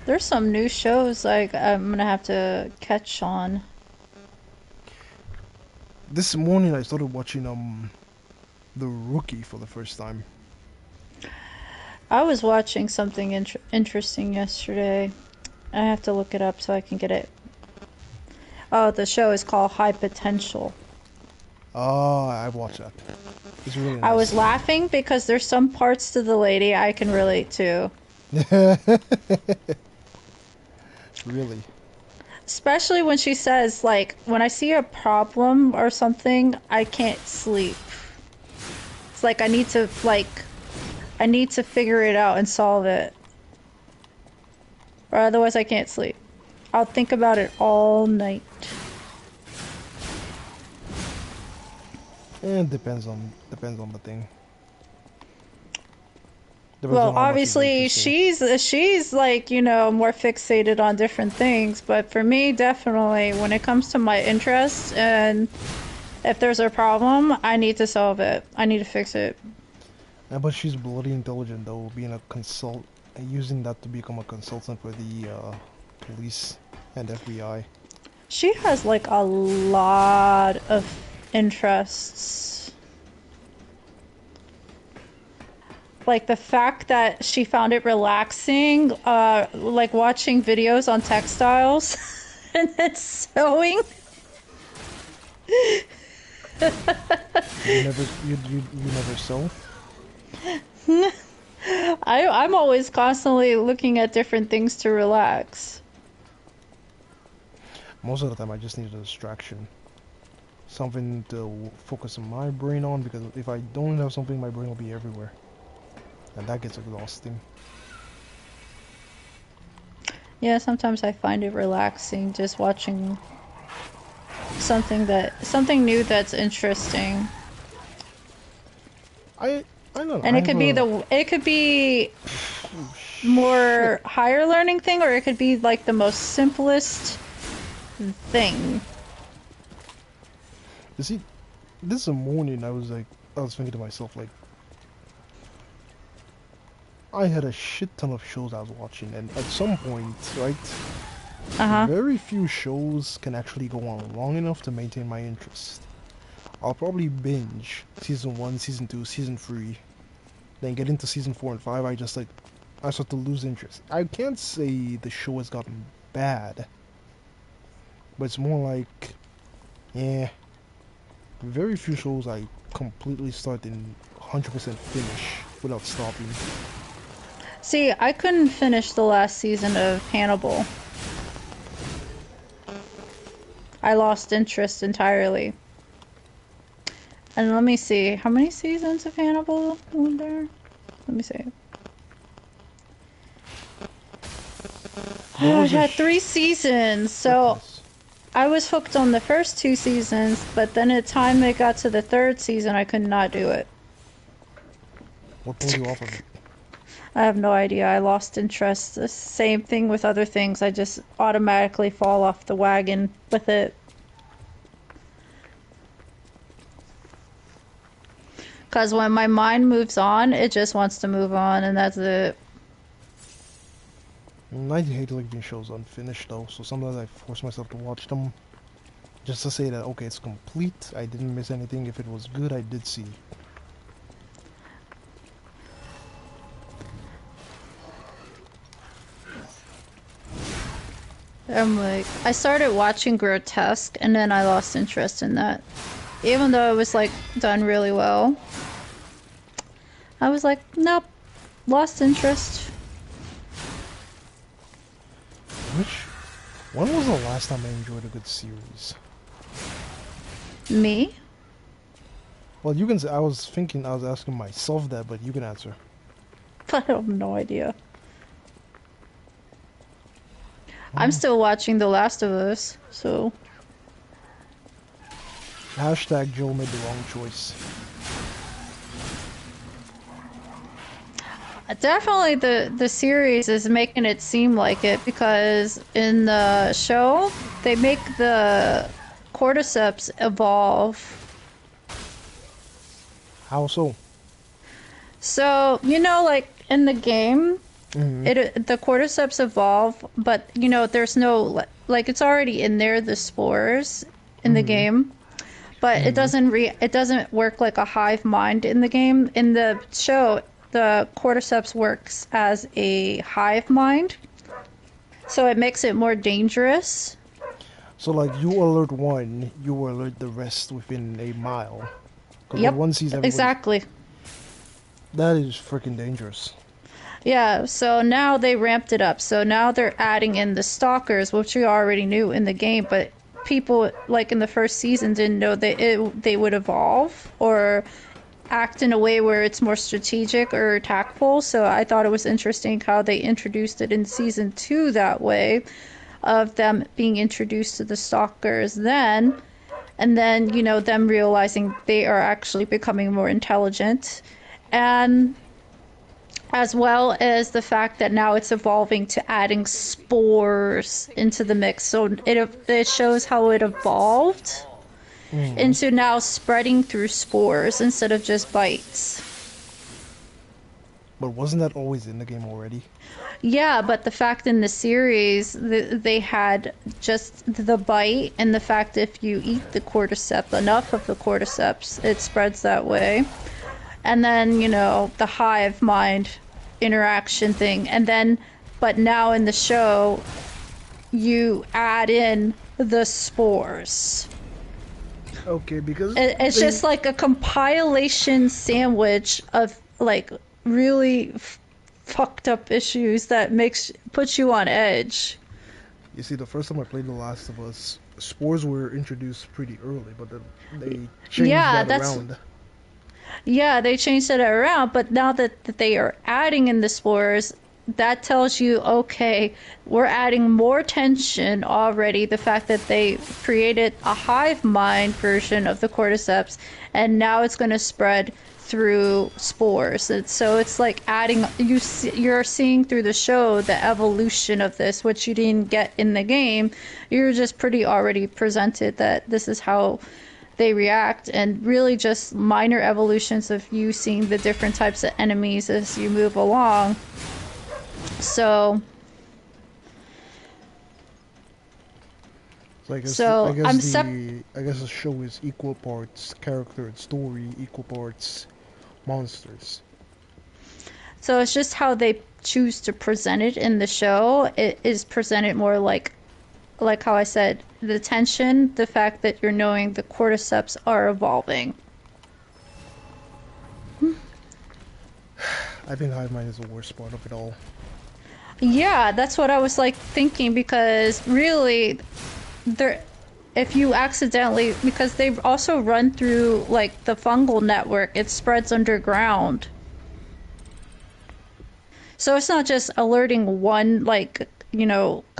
There's some new shows like I'm gonna have to catch on. This morning I started watching The Rookie for the first time. I was watching something interesting yesterday. I have to look it up so I can get it. Oh, the show is called High Potential. Oh, I watched that. It's really nice. I was laughing because there's some parts to the lady I can relate to. Really? Especially when she says, like, when I see a problem or something, I can't sleep. It's like I need to figure it out and solve it. Or otherwise I can't sleep. I'll think about it all night. It depends on the thing. Depends Well, on how much it's obviously interesting. she's like, more fixated on different things, but for me, definitely when it comes to my interests and if there's a problem, I need to solve it. I need to fix it. Yeah, but she's bloody intelligent though, being a using that to become a consultant for the police and FBI. She has like a lot of interests. Like the fact that she found it relaxing, like watching videos on textiles and then sewing. You never sew? I'm always constantly looking at different things to relax. Most of the time I just need a distraction. Something to focus my brain on, because if I don't have something, my brain will be everywhere. And that gets exhausting. Yeah, sometimes I find it relaxing just watching something new that's interesting. I I don't know. And I it have could be it could be more higher learning thing, or it could be like the most simplest thing. You see, this morning I was thinking to myself, like, I had a shit ton of shows I was watching, and at some point, right, Uh-huh. very few shows can actually go on long enough to maintain my interest. I'll probably binge season 1, season 2, season 3, then get into season 4 and 5. I start to lose interest. I can't say the show has gotten bad, but it's more like, yeah, very few shows I completely start and 100% finish without stopping. See, I couldn't finish the last season of Hannibal. I lost interest entirely. And let me see, how many seasons of Hannibal were there? Let me see. There Oh, was it a had 3 seasons, so goodness. I was hooked on the first 2 seasons, but then at the time it got to the 3rd season, I could not do it. What pulled you off of it? I have no idea. I lost interest. The same thing with other things. I just automatically fall off the wagon with it. Because when my mind moves on, it just wants to move on, and that's it. I hate leaving shows unfinished though, so sometimes I force myself to watch them just to say that, okay, it's complete, I didn't miss anything. If it was good, I did see. I'm like, I started watching Grotesque, and then I lost interest in that. Even though it was, like, done really well. I was like, nope, lost interest. When was the last time I enjoyed a good series? Me? Well, you can say, I was asking myself that, but you can answer. I have no idea. I'm still watching The Last of Us, so... Hashtag Joe made the wrong choice. Definitely the series is making it seem like it, because in the show, they make the cordyceps evolve. How so? So, you know, like in the game, the cordyceps evolve, but you know, there's no, like, it's already in there, the spores in the game, but it doesn't work like a hive mind in the game. In the show, the cordyceps works as a hive mind, so it makes it more dangerous. So, like, you alert one, you alert the rest within a mile. Because Yep, one sees everybody. exactly. That is freaking dangerous. Yeah, so now they ramped it up. So now they're adding in the stalkers, which we already knew in the game, but people, like in the first season, didn't know that they would evolve or act in a way where it's more strategic or tactful. So I thought it was interesting how they introduced it in season 2 that way, of them being introduced to the stalkers then, and then, you know, them realizing they are actually becoming more intelligent, and as well as the fact that now it's evolving to adding spores into the mix. So it shows how it evolved into now spreading through spores instead of just bites. But wasn't that always in the game already? Yeah, but the fact in the series, they had just the bite, and the fact if you eat the cordyceps, enough of the cordyceps, it spreads that way. And then, you know, the hive mind interaction thing. And then, but now in the show, you add in the spores. Okay, because It's just like a compilation sandwich of, like, really fucked up issues that puts you on edge. You see, the first time I played The Last of Us, spores were introduced pretty early, but then they changed that around. Yeah, they changed it around, but now that they are adding in the spores, that tells you, okay, we're adding more tension already. The fact that they created a hive mind version of the cordyceps, and now it's going to spread through spores. And so it's like adding, you're seeing through the show the evolution of this, which you didn't get in the game. You're just pretty already presented that this is how they react, and really just minor evolutions of you seeing the different types of enemies as you move along. So So I guess So, I guess I'm I guess the show is equal parts character and story, equal parts monsters. so it's just how they choose to present it in the show. It is presented more like how I said, the tension, the fact that you're knowing the cordyceps are evolving. I think hive mind is the worst part of it all. Yeah, that's what I was like thinking, because really there, if you accidentally, because they also run through like the fungal network, it spreads underground. So it's not just alerting one, like,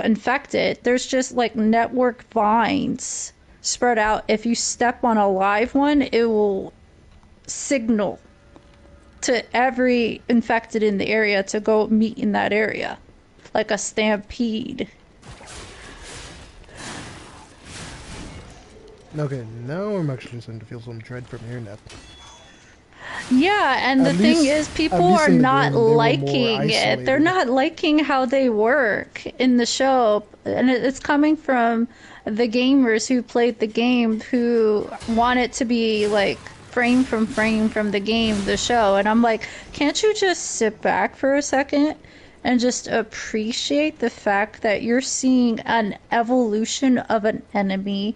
infected. There's just like network vines spread out. If you step on a live one, it will signal to every infected in the area to go meet in that area, like a stampede. Okay, now I'm actually starting to feel some dread from hearing that. Yeah, and the thing is, At people least are in the not game, they were more liking it. They're isolated. not liking how they work in the show. And it's coming from the gamers who played the game, who want it to be like frame from the game, the show. And I'm like, can't you just sit back for a second and just appreciate the fact that you're seeing an evolution of an enemy?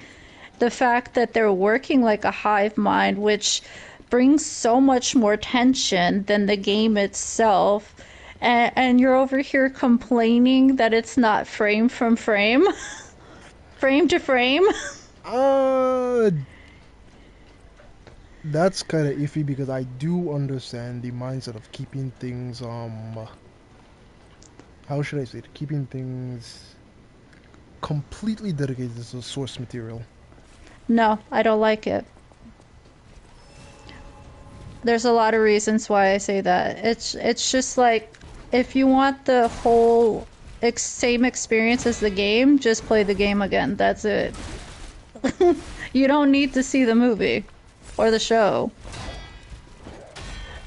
The fact that they're working like a hive mind, which brings so much more tension than the game itself. And you're over here complaining that it's not frame from frame, frame to frame. Uh, that's kind of iffy because I do understand the mindset of keeping things how should I say it? Keeping things completely dedicated to the source material. No, I don't like it. There's a lot of reasons why I say that. It's just like, if you want the whole same experience as the game, just play the game again. That's it. You don't need to see the movie or the show.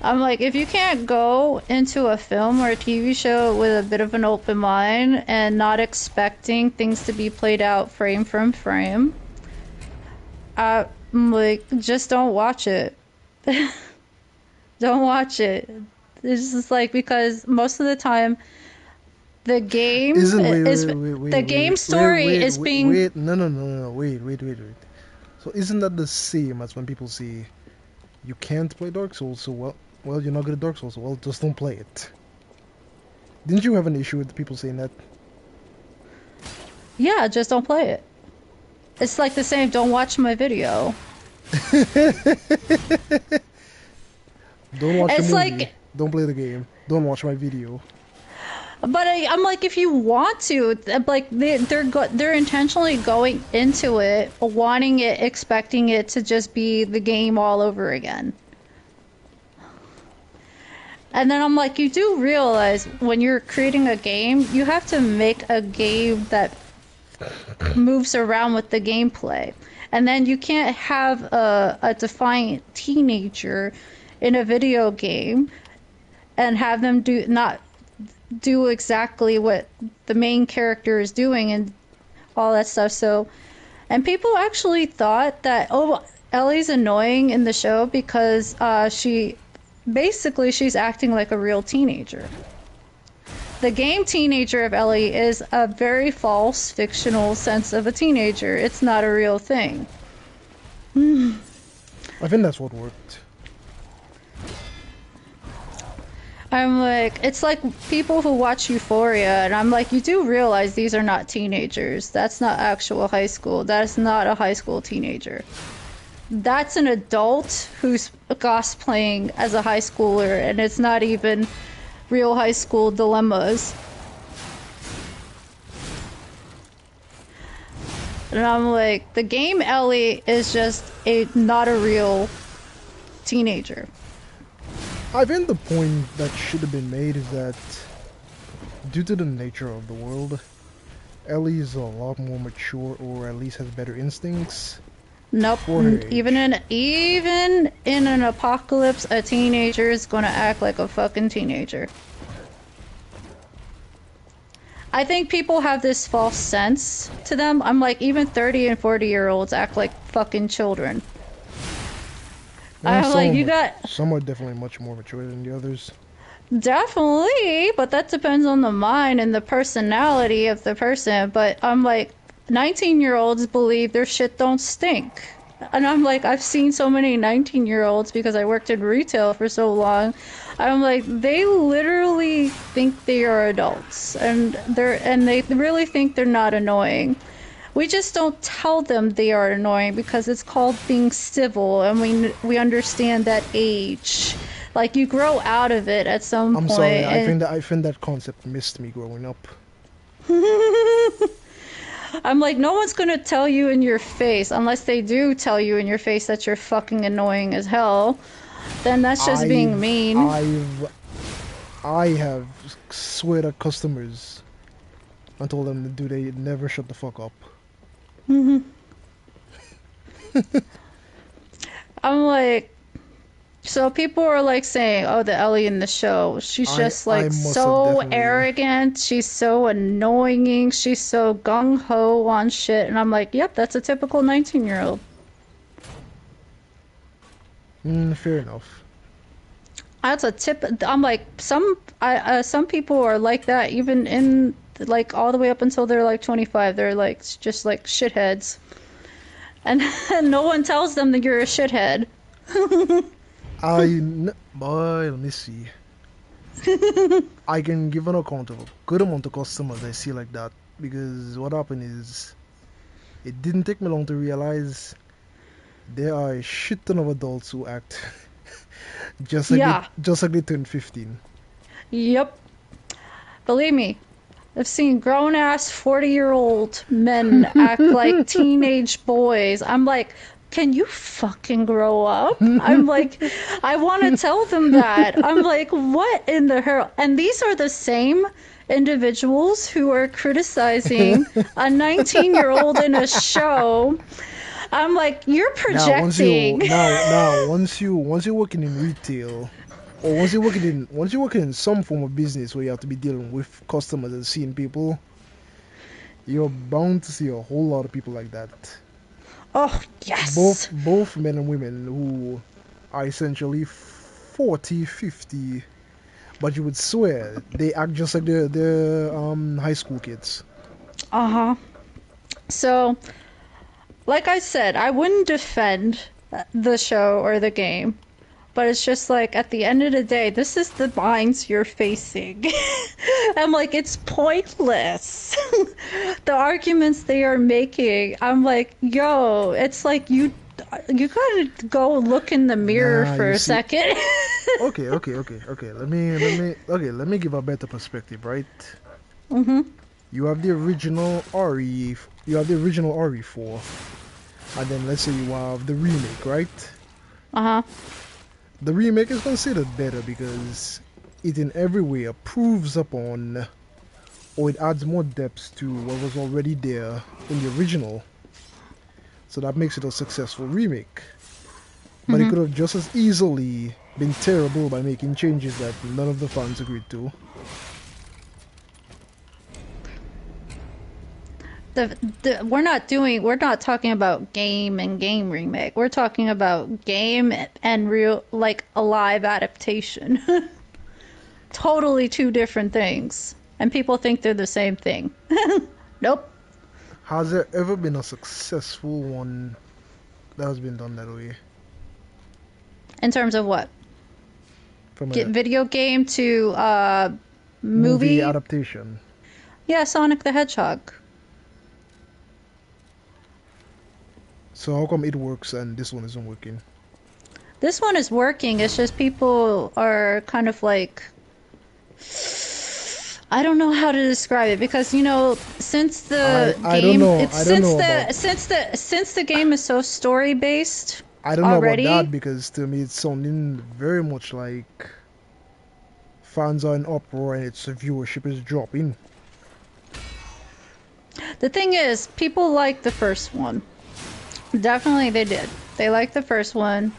I'm like, if you can't go into a film or a TV show with a bit of an open mind and not expecting things to be played out frame from frame, I'm like, just don't watch it. Don't watch it. It's just like, because most of the time the game Isn't is the game story is being wait no wait. So isn't that the same as when people say you can't play Dark Souls, so well you're not good at Dark Souls, so well just don't play it. Didn't you have an issue with people saying that? yeah, just don't play it. It's like the same, don't watch my video. Don't watch It's the movie. like, Don't play the game. Don't watch my video. but I'm like, if you want to, like, they're intentionally going into it, wanting it, expecting it to just be the game all over again. And then I'm like, you do realize when you're creating a game, you have to make a game that moves around with the gameplay. And then you can't have a defiant teenager in a video game and have them not do exactly what the main character is doing and all that stuff. So, and people actually thought that, oh, Ellie's annoying in the show because she's acting like a real teenager. The game teenager of Ellie is a very false, fictional sense of a teenager. It's not a real thing. I think that's what worked. I'm like, it's like people who watch Euphoria, and I'm like, you do realize these are not teenagers. That's not actual high school. That's not a high school teenager. That's an adult who's cosplaying as a high schooler, and it's not even real high school dilemmas. And I'm like, the game Ellie is just not a real teenager. I think the point that should have been made is that due to the nature of the world, Ellie is a lot more mature, or at least has better instincts. Nope. For her age. Even in an apocalypse, a teenager is gonna act like a fucking teenager. I think people have this false sense to them. I'm like, even 30 and 40-year-olds act like fucking children. I'm like, you got... Some are definitely much more mature than the others. Definitely, but that depends on the mind and the personality of the person. But I'm like, 19-year-olds believe their shit don't stink. And I'm like, I've seen so many 19-year-olds because I worked in retail for so long. I'm like, they literally think they are adults, and they really think they're not annoying. We just don't tell them they are annoying because it's called being civil, and we understand that age. Like, you grow out of it at some I'm point. sorry, I think that concept missed me growing up. I'm like, no one's gonna tell you in your face, unless they do tell you in your face that you're fucking annoying as hell. Then that's just being mean. I have swear at customers and told them they never shut the fuck up. I'm like, so people are like saying, oh, the Ellie in the show, she's just I like must so have definitely- arrogant, she's so annoying, she's so gung-ho on shit, and I'm like, yep, that's a typical 19-year-old. Fair enough. That's a tip. I'm like, some people are like that, even in like all the way up until they're like 25. They're like just like shitheads, and no one tells them that you're a shithead. Boy, let me see. I can give an account of a good amount of customers I see like that, because what happened is, it didn't take me long to realize there are a shit ton of adults who act just like they turned 15. Yep. Believe me, I've seen grown-ass 40-year-old men act like teenage boys. I'm like, can you fucking grow up? I'm like, I want to tell them that. I'm like, what in the hell? And these are the same individuals who are criticizing a 19-year-old in a show. I'm like, you're projecting. Once you're working in retail, or once you're working in some form of business where you have to be dealing with customers and seeing people, you're bound to see a whole lot of people like that. Oh, yes. Both men and women who are essentially 40, 50, but you would swear they act just like they're high school kids. Uh-huh. So, like I said, I wouldn't defend the show or the game, but it's just like, at the end of the day, this is the minds you're facing. I'm like, it's pointless. The arguments they are making, I'm like, yo, it's like you gotta go look in the mirror for a second. Okay. Let me give a better perspective, right? You have the original RE4, and then let's say you have the remake, right? The remake is considered better because it in every way improves upon, or it adds more depth to what was already there in the original. So that makes it a successful remake. But it could have just as easily been terrible by making changes that none of the fans agreed to. We're not talking about game and game remake. We're talking about game and real, like, a live adaptation. Totally two different things. And people think they're the same thing. Nope. Has there ever been a successful one that has been done that way? In terms of what? From Get a video game to movie adaptation? Yeah, Sonic the Hedgehog. So how come it works and this one isn't working? This one is working. It's just people are kind of like I don't know how to describe it because since the I don't game know. it's I don't know about. since the game is so story based I don't know about that already. because to me it's sounding very much like fans are in uproar and its viewership is dropping. The thing is, people like the first one. Definitely they did. They liked the first one.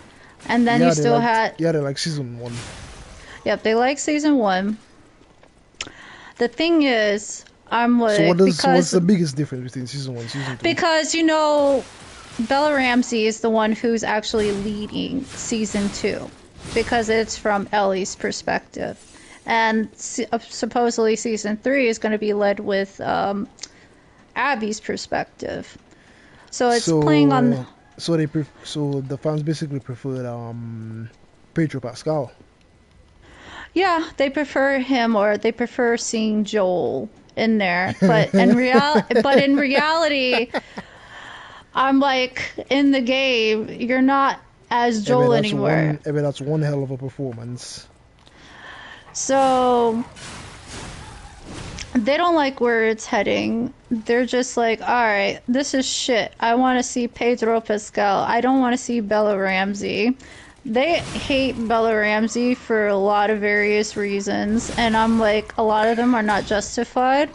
And then you still had, they like season one. yep, they like season 1. The thing is, I'm So like, what's the biggest difference between season one and season two? because Bella Ramsey is the one who's actually leading season 2 because it's from Ellie's perspective. And supposedly season 3 is going to be led with Abby's perspective. So it's playing on. So the fans basically preferred Pedro Pascal. Yeah, they prefer him or they prefer seeing Joel in there. But in reality, I'm like, in the game, you're not as Joel anymore. That's one hell of a performance. So they don't like where it's heading. They're just like, all right, this is shit. I want to see Pedro Pascal. I don't want to see Bella Ramsey. They hate Bella Ramsey for a lot of various reasons, and I'm like, a lot of them are not justified.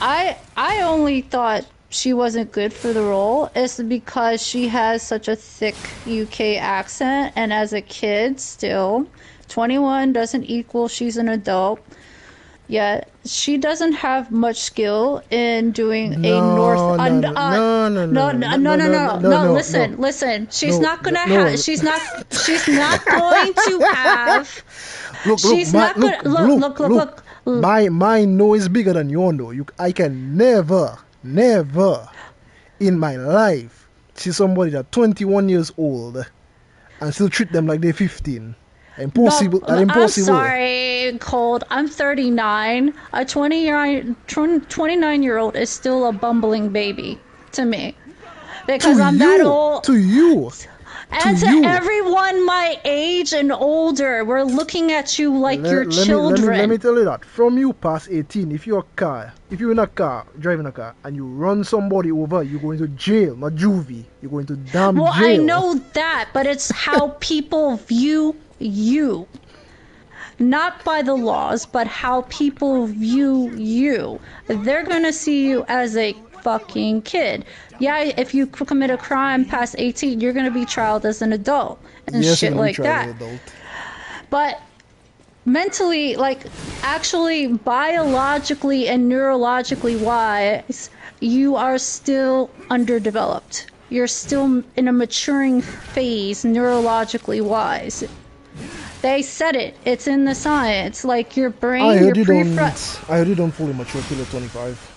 I only thought she wasn't good for the role is because she has such a thick UK accent, and as a kid, still, 21 doesn't equal she's an adult. Yet she doesn't have much skill in doing a north. No. Listen. She's not gonna have. She's not. She's not going to have. She's not gonna look. My no is bigger than your no. I can never in my life see somebody that 21 years old and still treat them like they're 15. Impossible. No, Impossible. I'm sorry, Cold. I'm 39. A 29-year-old is still a bumbling baby to me. Because I'm that old. To you. And to everyone my age and older, we're looking at you like you're children. Let me tell you that. From you past 18, if you're in a car, driving a car, and you run somebody over, you're going to jail, not juvie. You're going to damn jail. Well, I know that, but it's how people view you. Not by the laws, but how people view you. They're gonna see you as a fucking kid. Yeah, if you commit a crime past 18, you're gonna be trialed as an adult and shit like that. But mentally, like, actually, biologically and neurologically wise, you are still underdeveloped. You're still in a maturing phase, neurologically wise. They said it. It's in the science. Like, your brain, I heard you don't fully mature till you're 25.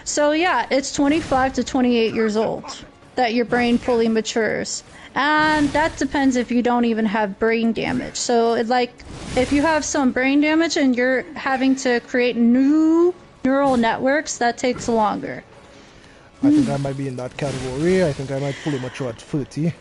So yeah, it's 25 to 28 years old that your brain fully matures. And that depends if you don't even have brain damage. So if you have some brain damage and you're having to create new neural networks, that takes longer. I think I might be in that category. I think I might fully mature at 30.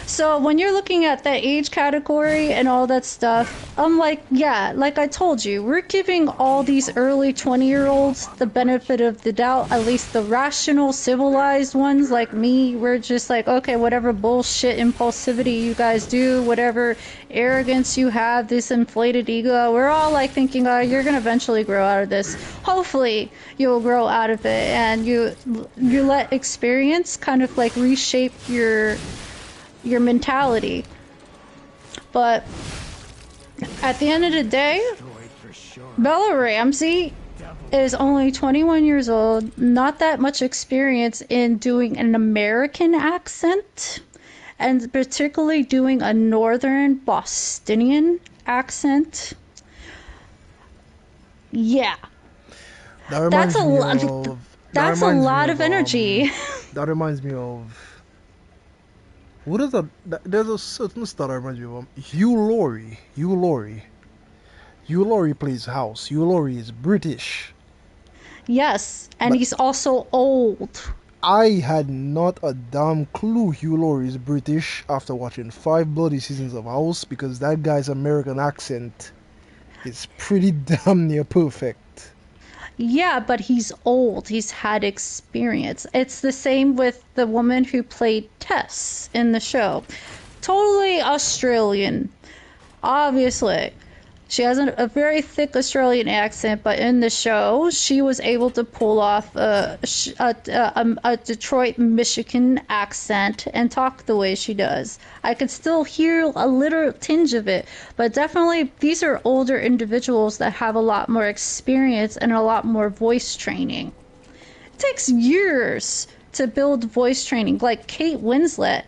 So when you're looking at that age category and all that stuff, I'm like, yeah, like I told you, we're giving all these early 20-year-olds the benefit of the doubt, at least the rational, civilized ones like me. We're just like, okay, whatever bullshit impulsivity you guys do, whatever arrogance you have, this inflated ego, we're all like thinking, oh, you're going to eventually grow out of this. Hopefully you'll grow out of it, and you let experience kind of like reshape your mentality. But at the end of the day, Bella Ramsey is only 21 years old, not that much experience in doing an American accent, and particularly doing a northern Bostonian accent. Yeah. That's a lot of energy. That reminds me of what is that? There's a certain star that reminds me of Hugh Laurie. Hugh Laurie plays House. Hugh Laurie is British. Yes, and he's also old. I had not a damn clue Hugh Laurie is British after watching 5 bloody seasons of House, because that guy's American accent It's pretty damn near perfect. Yeah, but he's old. He's had experience. It's the same with the woman who played Tess in the show. Totally Australian, obviously. She has a very thick Australian accent, but in the show, she was able to pull off a Detroit, Michigan accent and talk the way she does. I could still hear a little tinge of it, but definitely these are older individuals that have a lot more experience and a lot more voice training. It takes years to build voice training, like Kate Winslet.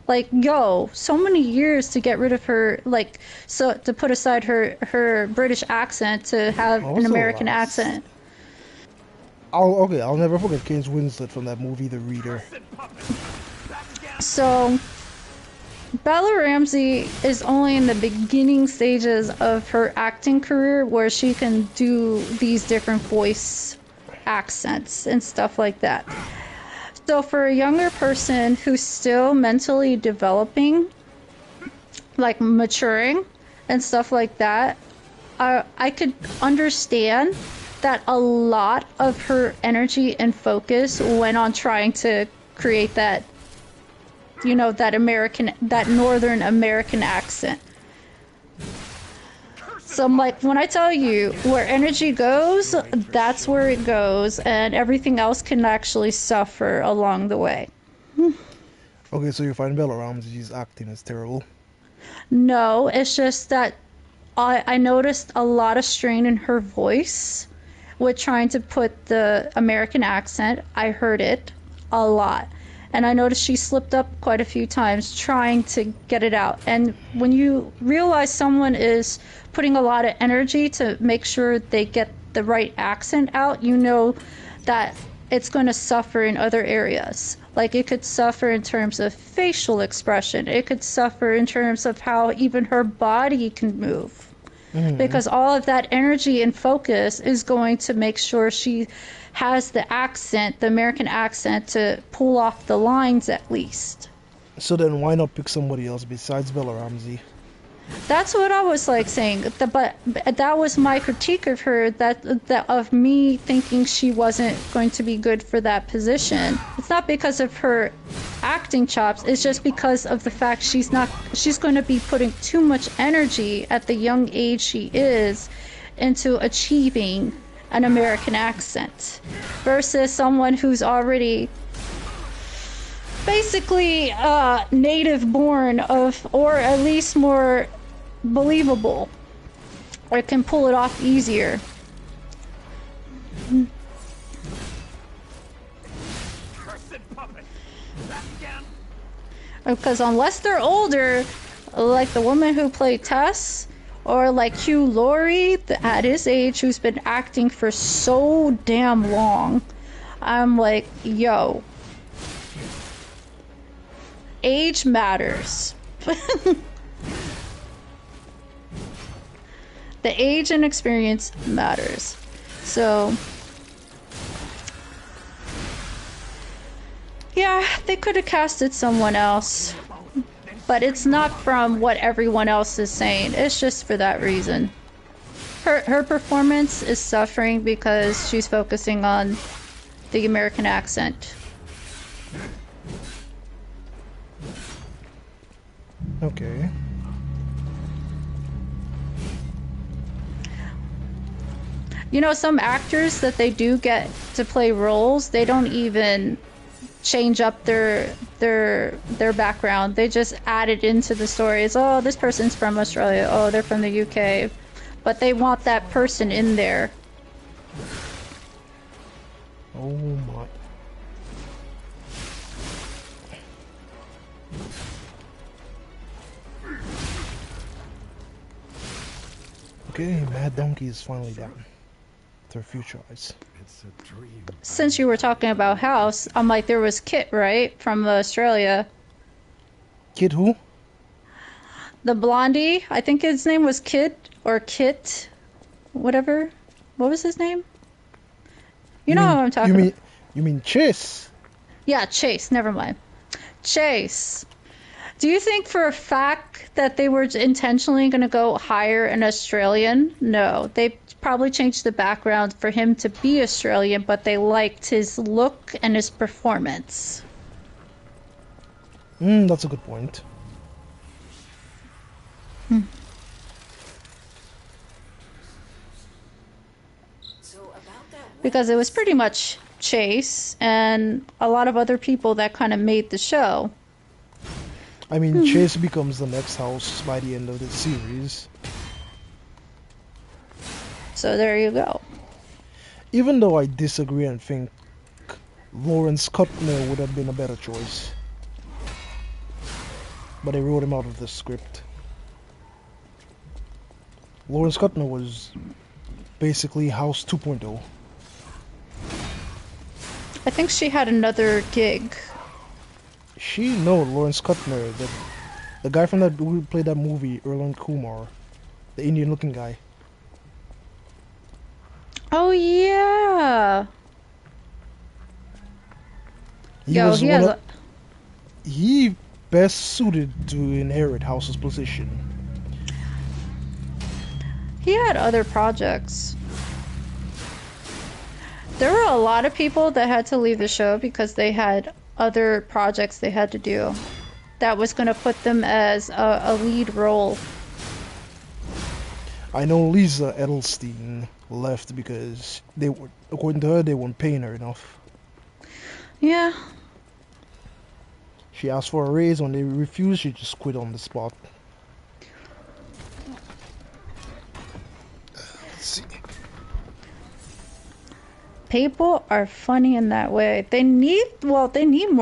Like, yo, so many years to get rid of her, like, so to put aside her British accent to have Oh, an so American last. accent. I'll never forget Kate Winslet from that movie, The Reader. So Bella Ramsey is only in the beginning stages of her acting career where she can do these different voice accents and stuff like that. So for a younger person who's still mentally developing, like maturing and stuff like that, I could understand that a lot of her energy and focus went on trying to create that, that Northern American accent. So I'm like, when I tell you where energy goes, that's where it goes, and everything else can actually suffer along the way. Okay, so you find Bella Ramsey's acting is terrible. No, it's just that I noticed a lot of strain in her voice with trying to put the American accent. I heard it a lot. And I noticed she slipped up quite a few times trying to get it out. And when you realize someone is putting a lot of energy to make sure they get the right accent out, you know that it's going to suffer in other areas. Like it could suffer in terms of facial expression, it could suffer in terms of how even her body can move. Because all of that energy and focus is going to make sure she has the accent, the American accent, to pull off the lines at least. So then why not pick somebody else besides Bella Ramsey? That's what I was like saying. But that was my critique of her. That of me thinking she wasn't going to be good for that position. It's not because of her acting chops. It's just because of the fact she's going to be putting too much energy at the young age she is into achieving an American accent versus someone who's already basically native born of, or at least more believable, or can pull it off easier. Because unless they're older, like the woman who played Tess, or like Hugh Laurie at his age who's been acting for so damn long, I'm like, yo, age matters. The age and experience matters. So, yeah, they could have casted someone else. But it's not from what everyone else is saying. It's just for that reason. Her performance is suffering because she's focusing on the American accent. Okay. You know, some actors that they do get to play roles, they don't even change up their background. They just add it into the stories. Oh, this person's from Australia. Oh, they're from the UK. But they want that person in there. Oh my. Okay, Mad Donkey is finally down. Their future eyes. Since you were talking about House, I'm like, there was Kit, right? From Australia. Kid who? The blondie, I think his name was Kid or Kit, whatever. What was his name? You know what I'm talking about. You mean Chase? Yeah, Chase, never mind. Chase. Do you think for a fact that they were intentionally going to go hire an Australian? No, they probably changed the background for him to be Australian, but they liked his look and his performance. That's a good point. So about that Because it was witness, pretty much Chase and a lot of other people that kind of made the show. I mean, Chase becomes the next house by the end of the series. So there you go. Even though I disagree and think Lawrence Kuttner would have been a better choice. But they wrote him out of the script. Lawrence Kuttner was basically House 2.0. I think she had another gig. Lawrence Kuttner, the guy from that who played that movie, Erland Kumar, the Indian looking guy. Oh yeah. He Yo, was he one has of, he best suited to inherit House's position. he had other projects. There were a lot of people that had to leave the show because they had other projects they had to do. That was going to put them as a lead role. I know Lisa Edelstein left because according to her, they weren't paying her enough. Yeah. She asked for a raise. When they refused, she just quit on the spot. Let's see. People are funny in that way. They need more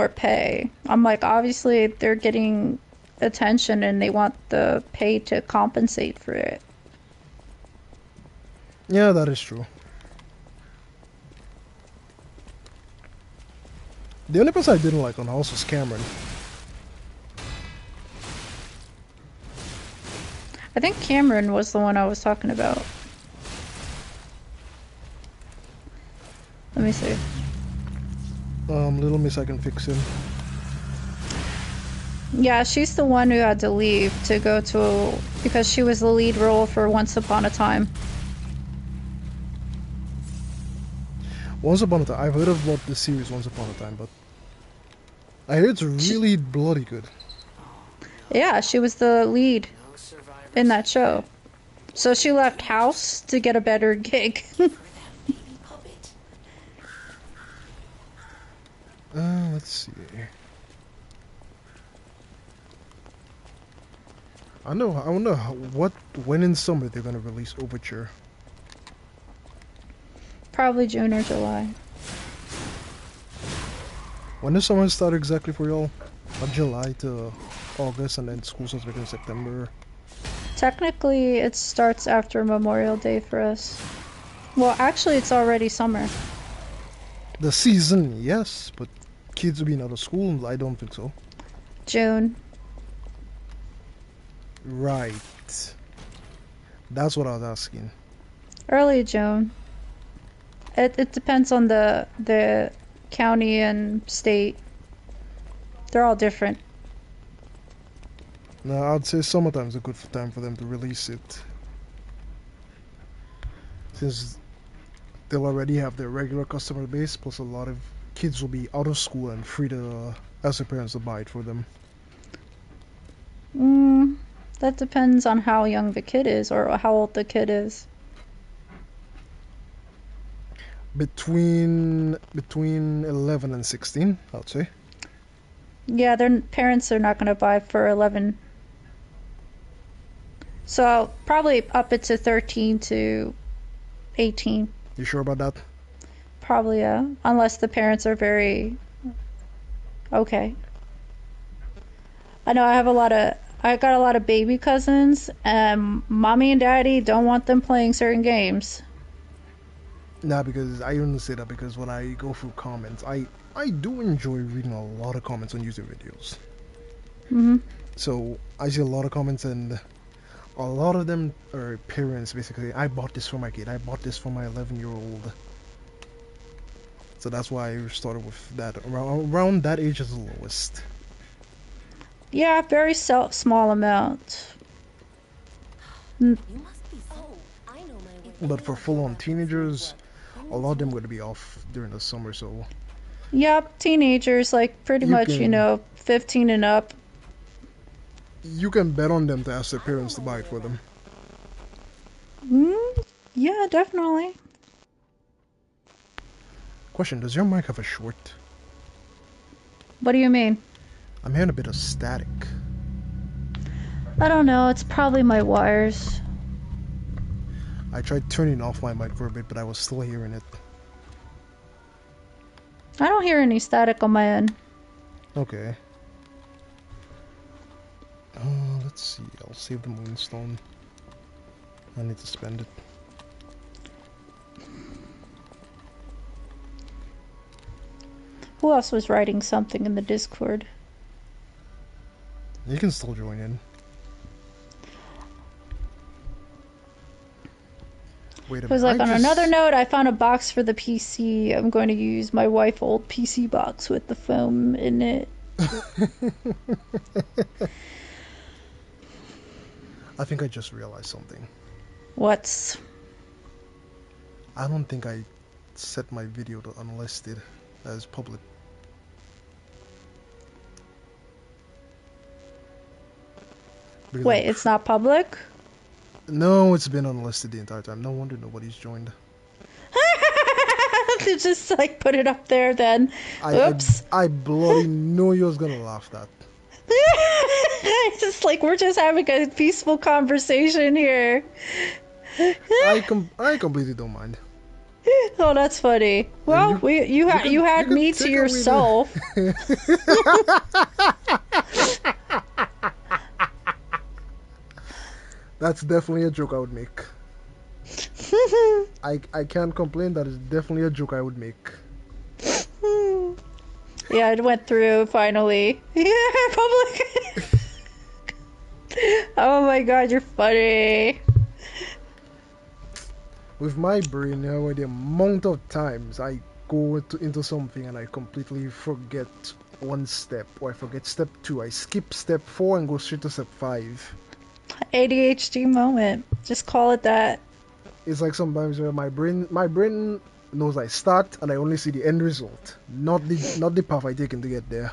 pay. I'm like, obviously they're getting attention and they want the pay to compensate for it. Yeah, that is true. The only person I didn't like on House was Cameron. I think Cameron was the one I was talking about. Let me see. Little Miss, I can fix him. Yeah, she's the one who had to leave to go to because she was the lead role for Once Upon a Time. Once Upon a Time. I've heard about the series Once Upon a Time, but I heard it's really bloody good. Yeah, she was the lead no survivors. in that show. So she left House to get a better gig. For that baby puppet. Let's see. I wonder when in summer they're gonna release Overture. Probably June or July. When does summer start exactly for y'all? July to August, and then school starts back in September. Technically, it starts after Memorial Day for us. Well, actually, it's already summer. The season, yes, but kids being out of school, I don't think so. June. Right. That's what I was asking. Early June. It depends on the county and state. They're all different. No, I'd say summertime's a good time for them to release it. Since they'll already have their regular customer base, plus a lot of kids will be out of school and free to ask their parents to buy it for them. That depends on how young the kid is or how old the kid is. Between 11 and 16, I'd say. Yeah, their parents are not going to buy for 11. So probably up it to 13 to 18. You sure about that? Probably, yeah. Unless the parents are very okay. I know I got a lot of baby cousins, and mommy and daddy don't want them playing certain games. Nah, because I only say that because when I go through comments, I do enjoy reading a lot of comments on YouTube videos. So I see a lot of comments, and a lot of them are parents basically. I bought this for my kid. I bought this for my 11-year-old. So that's why I started with that. Around that age is the lowest. Yeah, very small amount. You must be so. I know my way. But for full-on teenagers, a lot of them going to be off during the summer, so Yep, teenagers, like pretty you much, can 15 and up. you can bet on them to ask their parents to buy it for them. Yeah, definitely. Question: does your mic have a short? What do you mean? I'm hearing a bit of static. I don't know, it's probably my wires. I tried turning off my mic for a bit, but I was still hearing it. I don't hear any static on my end. Okay. Let's see. I'll save the moonstone. I need to spend it. Who else was writing something in the Discord? You can still join in. Wait a It was minute. like, on another note, I found a box for the PC. I'm going to use my wife's old PC box with the foam in it. I think I just realized something. What's... I don't think I set my video to unlisted as public. Because Wait, it's not public? no, it's been unlisted the entire time. No wonder nobody's joined. Just like put it up there then. Oops. I bloody knew you was gonna laugh that. Just like, we're just having a peaceful conversation here. I completely don't mind. Oh, that's funny. Well, you had me to yourself. That's definitely a joke I would make. I can't complain. That is definitely a joke I would make. Yeah, it went through finally. Yeah, public. Oh my god, you're funny. With my brain, the amount of times I go into something and I completely forget one step, or I forget step 2, I skip step 4 and go straight to step 5. ADHD moment. Just call it that. It's like sometimes where my brain knows I start and I only see the end result, not the path I taken to get there.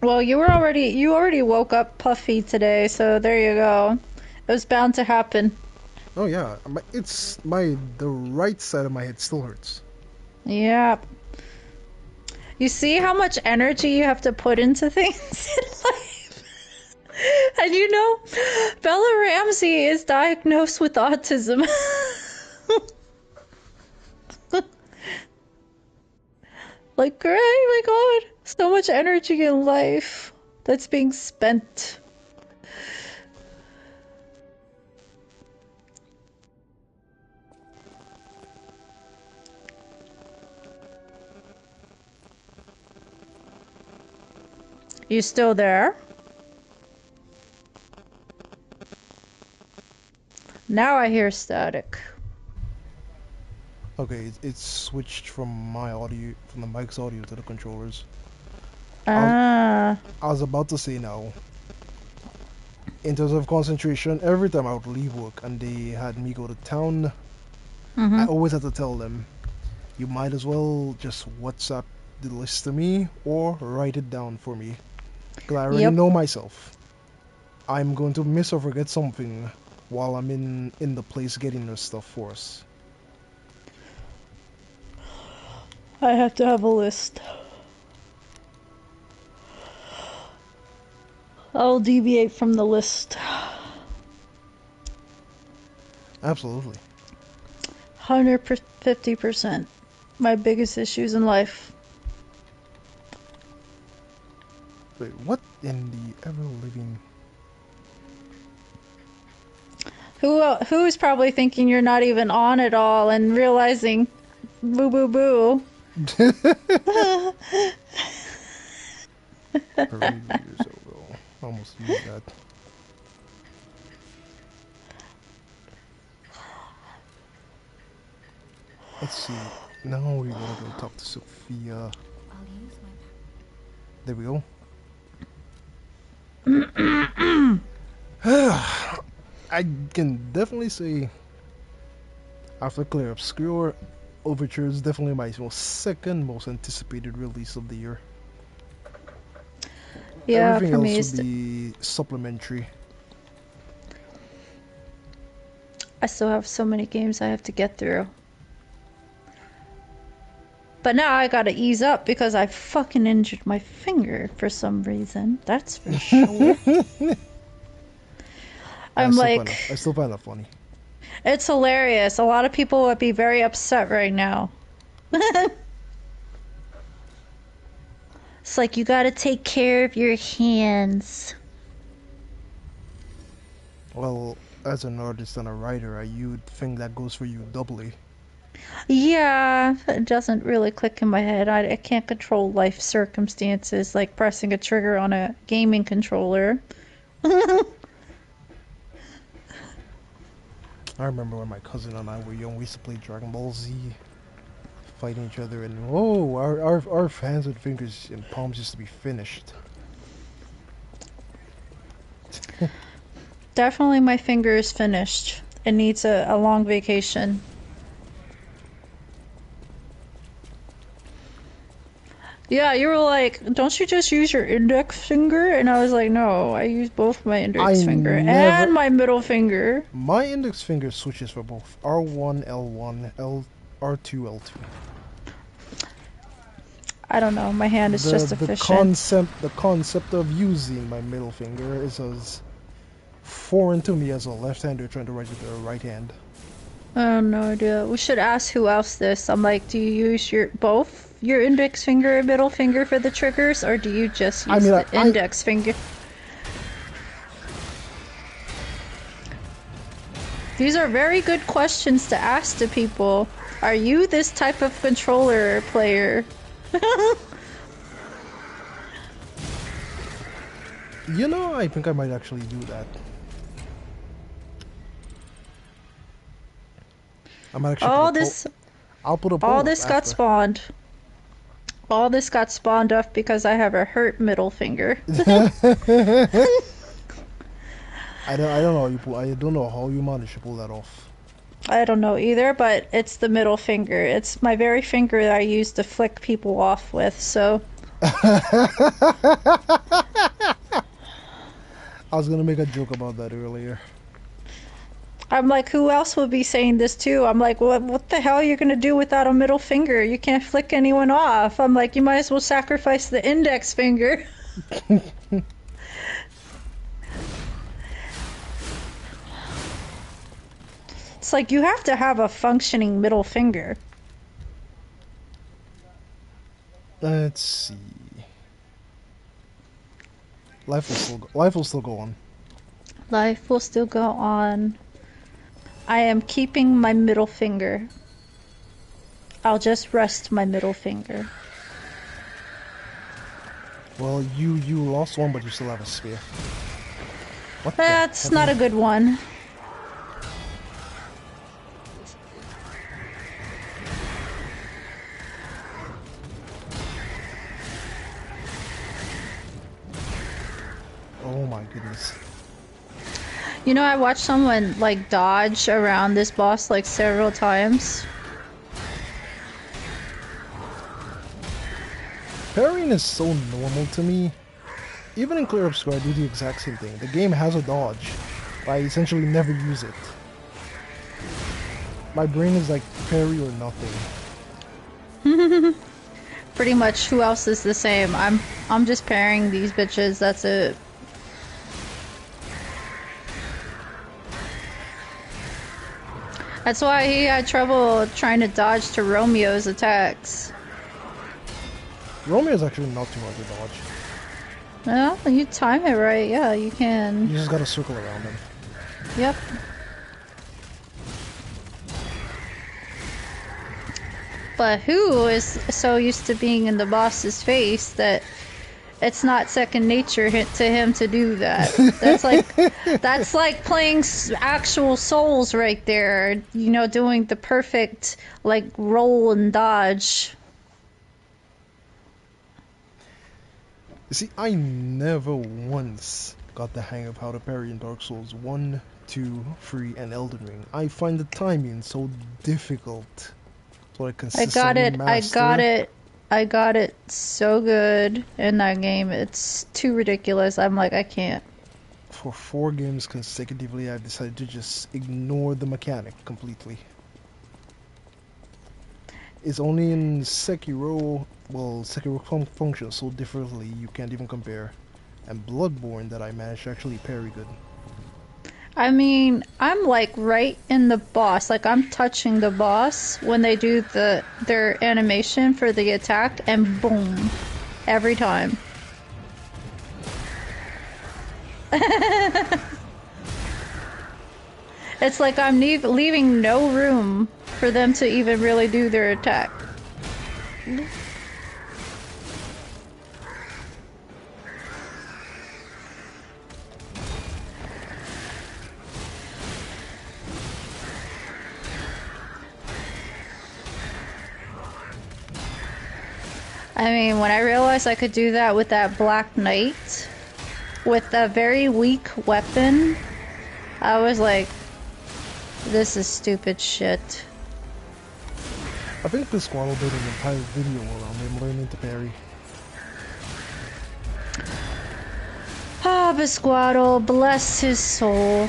Well, you already woke up puffy today, so there you go. It was bound to happen. Oh yeah, the right side of my head still hurts. Yeah. You see how much energy you have to put into things in life? And Bella Ramsey is diagnosed with autism. Like, oh my god, so much energy in life that's being spent. You still there? Now I hear static. Okay, it's switched from the mic's audio to the controllers. Ah. I was about to say now, in terms of concentration, every time I would leave work and they had me go to town, I always had to tell them, you might as well just WhatsApp the list to me or write it down for me. Because I already know myself. I'm going to miss or forget something while I'm in the place getting the stuff for us. I have to have a list. I'll deviate from the list. Absolutely. 150%. My biggest issues in life. Wait, what in the ever-living... Who's probably thinking you're not even on at all and realizing, boo boo boo. 30 years ago. Almost used that. Let's see. Now we gotta go talk to Sophia. I'll use my There we go. I can definitely say after Clear Obscure, Overture is definitely my second most anticipated release of the year. Yeah, Everything for me, else would be supplementary. I still have so many games I have to get through. But now I gotta ease up because I fucking injured my finger for some reason. That's for sure. I'm I like, still find that funny. it's hilarious. A lot of people would be very upset right now. It's like you gotta take care of your hands. Well, as an artist and a writer, you'd think that goes for you doubly. Yeah, it doesn't really click in my head. I can't control life circumstances like pressing a trigger on a gaming controller. I remember when my cousin and I were young, we used to play Dragon Ball Z, fighting each other, and oh, our hands and fingers and palms used to be finished. Definitely my finger is finished. It needs a long vacation. Yeah, you were like, don't you just use your index finger? And I was like, no, I use both my index I finger never. and my middle finger. My index finger switches for both R1, L1, R2, L2. I don't know, my hand is just efficient. The concept of using my middle finger is as foreign to me as a left-hander trying to write with their right hand. I have no idea. We should ask who else this. I'm like, do you use your index finger and middle finger for the triggers, or do you just use the index finger? These are very good questions to ask to people. Are you this type of controller player? You know, I think I might actually do that. I might actually I'll put a poll all up this got after. spawned. All this got spawned up because I have a hurt middle finger. I don't know how you managed to pull that off. I don't know either, but it's the middle finger. It's my very finger that I use to flick people off with, so. I was gonna make a joke about that earlier. I'm like, who else would be saying this too? I'm like, what the hell are you gonna do without a middle finger? You can't flick anyone off. I'm like, you might as well sacrifice the index finger. It's like you have to have a functioning middle finger. Let's see. Life will still go on. Life will still go on. I am keeping my middle finger. I'll just rest my middle finger. Well, you lost one, but you still have a spear. That's not a good one. Oh my goodness. You know, I watched someone like dodge around this boss like several times. Parrying is so normal to me. Even in Clear Obscure, I do the exact same thing. The game has a dodge, but I essentially never use it. My brain is like parry or nothing. Pretty much, who else is the same? I'm just parrying these bitches, that's it. That's why he had trouble trying to dodge to Romeo's attacks. Romeo's actually not too hard to dodge. Well, you time it right, yeah, you can. You just gotta circle around him. Yep. But who is so used to being in the boss's face that it's not second nature to him to do that? That's like playing actual Souls right there. You know, doing the perfect like roll and dodge. You see, I never once got the hang of how to parry in Dark Souls 1, 2, 3, and Elden Ring. I find the timing so difficult. So I I got consistently it. I got master. it. I got it so good in that game. It's too ridiculous. I'm like, I can't. For 4 games consecutively, I've decided to just ignore the mechanic completely. It's only in Sekiro, well, Sekiro functions so differently you can't even compare. And Bloodborne that I managed to actually parry good. I mean, I'm like right in the boss. Like I'm touching the boss when they do their animation for the attack, and boom, every time. It's like I'm leaving no room for them to even really do their attack. I mean, when I realized I could do that with that Black Knight, with a very weak weapon, I was like, this is stupid shit. I think this squad did an entire video around him learning to parry. Ah, Bisquaddle, bless his soul.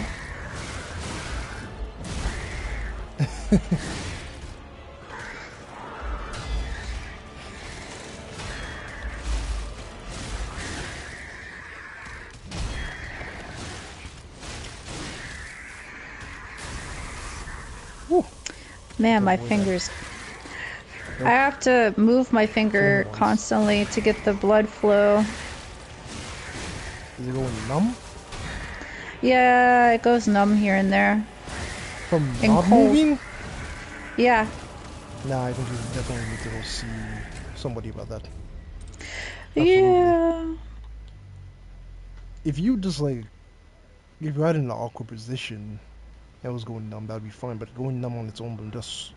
Man, my fingers. I have to move my finger constantly to get the blood flow. Is it going numb? Yeah, it goes numb here and there. From And not cold. moving? Yeah. Nah, I think you definitely need to go see somebody about that. Yeah. If you just like, if you had an awkward position and was going numb, that'd be fine. But going numb on its own, but just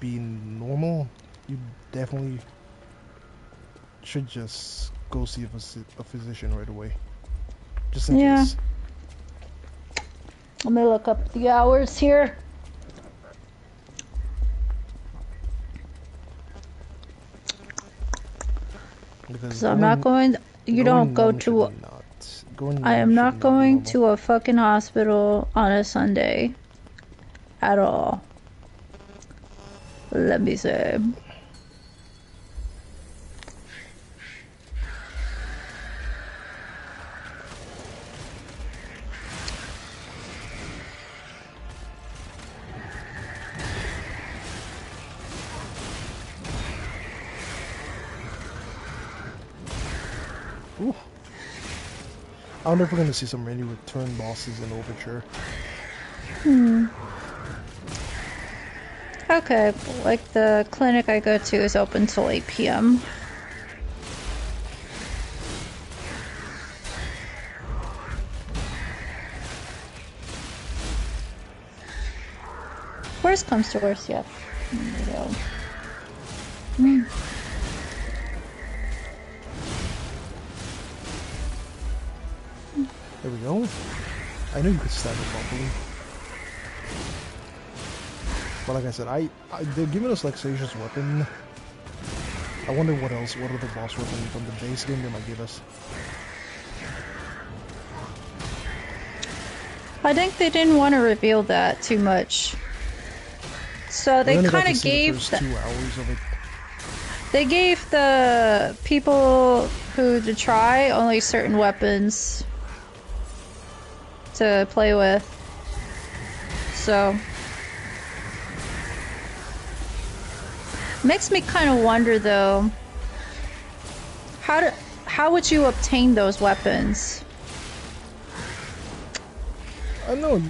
being normal, you definitely should just go see a physician right away. Just in case. Let me look up the hours here. Because So I'm not going. You don't go numb to. should not. Going I numb am should not be going normal. to a fucking hospital on a Sunday. At all. Let me say. Ooh. I wonder if we're gonna see some really return bosses in Overture. Okay, like the clinic I go to is open till 8 p.m. Worst comes to worst, yeah. There we go. There we go. I knew you could stab it properly. But like I said, they're giving us like Sage's weapon. I wonder what else, what other boss weapon from the base game they might give us. I think they didn't want to reveal that too much. So they kind of gave the first 2 hours of it. They gave the people who to try only certain weapons to play with. So makes me kind of wonder though, how would you obtain those weapons? I know.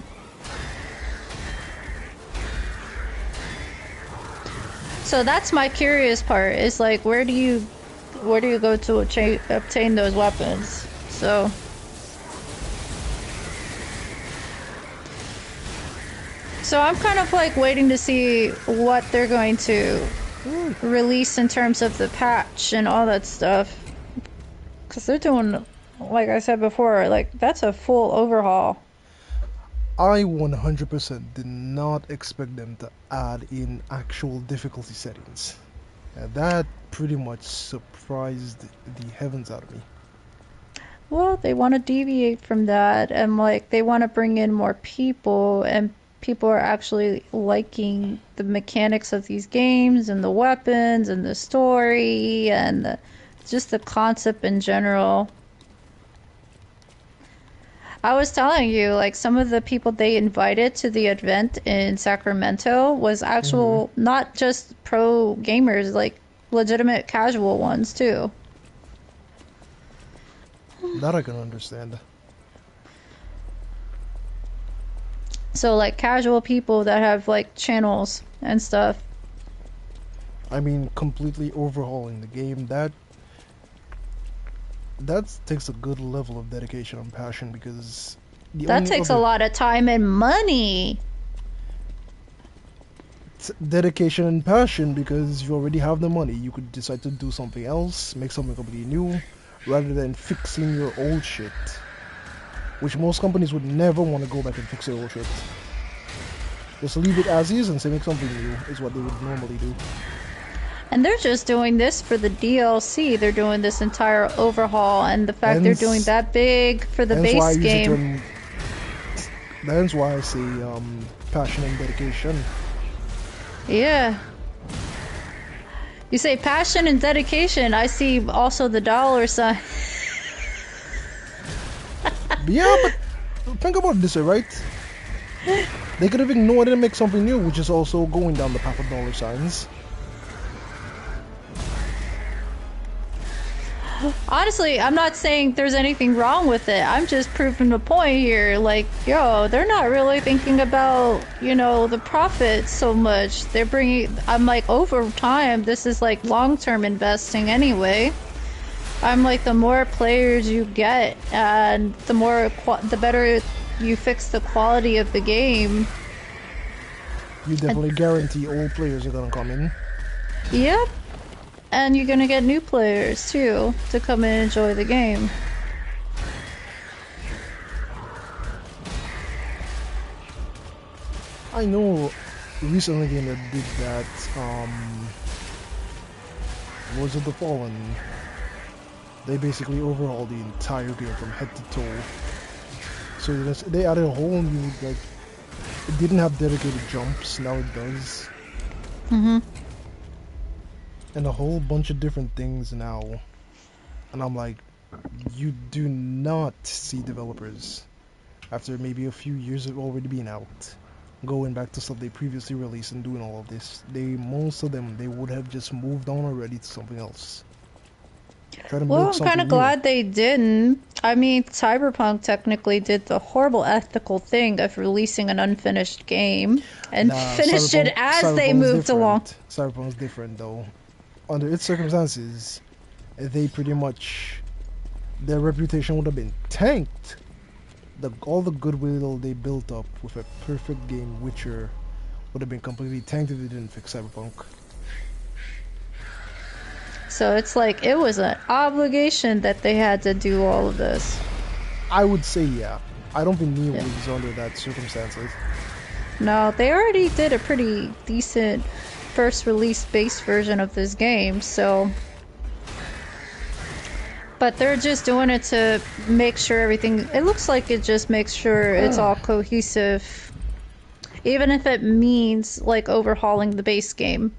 So that's my curious part, is like where do you go to obtain those weapons? So I'm kind of like waiting to see what they're going to release in terms of the patch and all that stuff, because they're doing like I said before, like that's a full overhaul. I 100% did not expect them to add in actual difficulty settings. That pretty much surprised the heavens out of me. Well, they want to deviate from that and like they want to bring in more people and people are actually liking the mechanics of these games and the weapons and the story and just the concept in general. I was telling you, like some of the people they invited to the event in Sacramento was Hmm. actual, not just pro gamers, like legitimate casual ones too. That I can understand. So like casual people that have like channels and stuff. I mean, completely overhauling the game, that takes a good level of dedication and passion because the That only takes a other lot of time and money. dedication and passion because you already have the money. You could decide to do something else, make something completely new, rather than fixing your old shit, which most companies would never want to go back and fix their old shit. Just leave it as is and say make something new is what they would normally do. And they're just doing this for the DLC. They're doing this entire overhaul, and the fact they're doing Hence, that big for the hence why I base use the game. term. Hence why I say passion and dedication. Yeah. You say passion and dedication. I see also the dollar sign. Yeah, but think about it this way, right? They could have ignored it and make something new, which is also going down the path of dollar signs. Honestly, I'm not saying there's anything wrong with it. I'm just proving the point here. Like, yo, they're not really thinking about, the profit so much. They're bringing, I'm like, over time, this is like long-term investing anyway. I'm like, the more players you get and the better you fix the quality of the game. You definitely guarantee all players are gonna come in. Yep. And you're gonna get new players too to come and enjoy the game. I know recently game that did that, Lords of the Fallen. They basically overhauled the entire game from head to toe. So they added a whole new, like, it didn't have dedicated jumps, now it does. Mm-hmm. And a whole bunch of different things now. And I'm like, you do not see developers, after maybe a few years of already being out, going back to stuff they previously released and doing all of this. Most of them, they would have just moved on already to something else. Try to Well, milk I'm kind something of new. glad they didn't. I mean, Cyberpunk technically did the horrible ethical thing of releasing an unfinished game and Nah, finished it as they Cyberpunk's moved along. different. Cyberpunk's different though. Under its circumstances, they pretty much, their reputation would have been tanked. All the goodwill they built up with a perfect game, Witcher, would have been completely tanked if they didn't fix Cyberpunk. So it's like it was an obligation that they had to do all of this. I would say yeah. I don't think Neo Yeah. was under that circumstances. No, they already did a pretty decent first release base version of this game, so. But they're just doing it to make sure everything. It looks like it just makes sure it's all cohesive. Even if it means like overhauling the base game.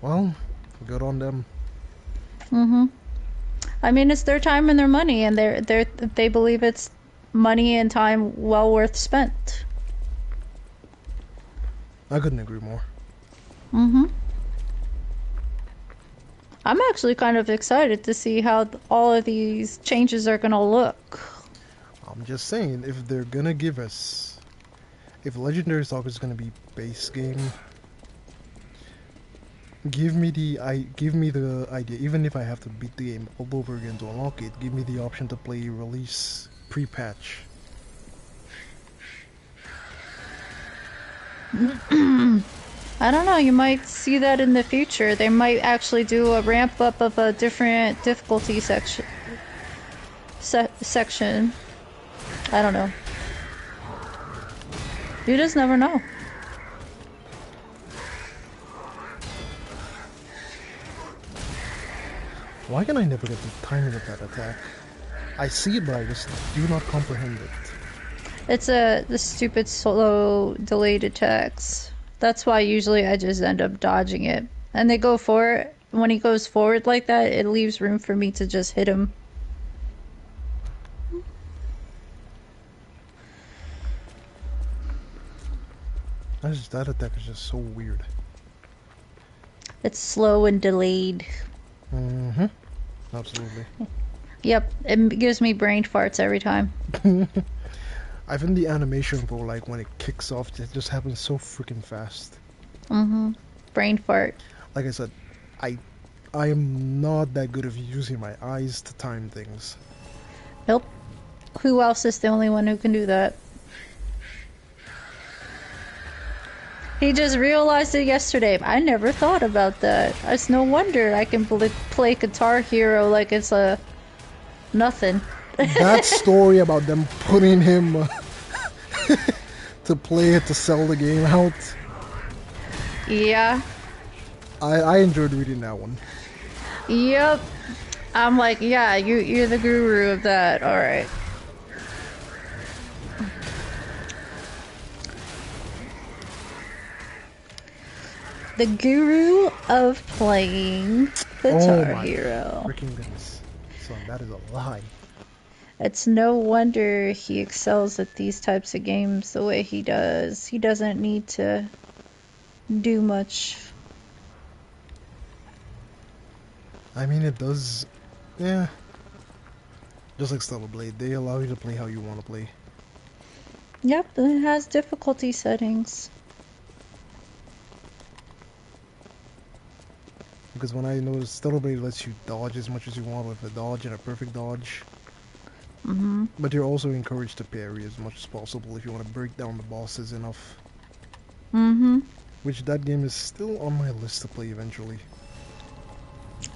Well, good on them. Mm-hmm. I mean, it's their time and their money, and they believe it's money and time well worth spent. I couldn't agree more. Mm-hmm. I'm actually kind of excited to see how all of these changes are gonna look. I'm just saying, if they're gonna give us, if Legendary Stalker is gonna be base game, give me the idea. Even if I have to beat the game all over again to unlock it, give me the option to play release pre-patch. I don't know, you might see that in the future. They might actually do a ramp up of a different difficulty section. I don't know. You just never know. Why can I never get the timing of that attack? I see it, but I just do not comprehend it. It's the stupid slow delayed attacks. That's why usually I just end up dodging it. And they go for it. When he goes forward like that, it leaves room for me to just hit him. That attack is just so weird. It's slow and delayed. Mm-hmm. Absolutely. Yep, it gives me brain farts every time. I think the animation for like when it kicks off, it just happens so freaking fast. Mm-hmm. Brain fart. Like I said, I am not that good at using my eyes to time things. Nope. Who else is the only one who can do that? He just realized it yesterday. I never thought about that. It's no wonder I can play Guitar Hero like it's a nothing. That story about them putting him to play it to sell the game out. Yeah. I enjoyed reading that one. Yep. I'm like, yeah, you're the guru of that. All right. The guru of playing Guitar Hero. Freaking goodness. Son, that is a lie. It's no wonder he excels at these types of games the way he does. He doesn't need to do much. I mean, it does. Yeah. Just like Stellar Blade, they allow you to play how you want to play. Yep, it has difficulty settings. Because when I noticed Stellar Blade lets you dodge as much as you want with a dodge and a perfect dodge. Mm-hmm. But you're also encouraged to parry as much as possible if you want to break down the bosses enough. Mm-hmm. Which that game is still on my list to play eventually.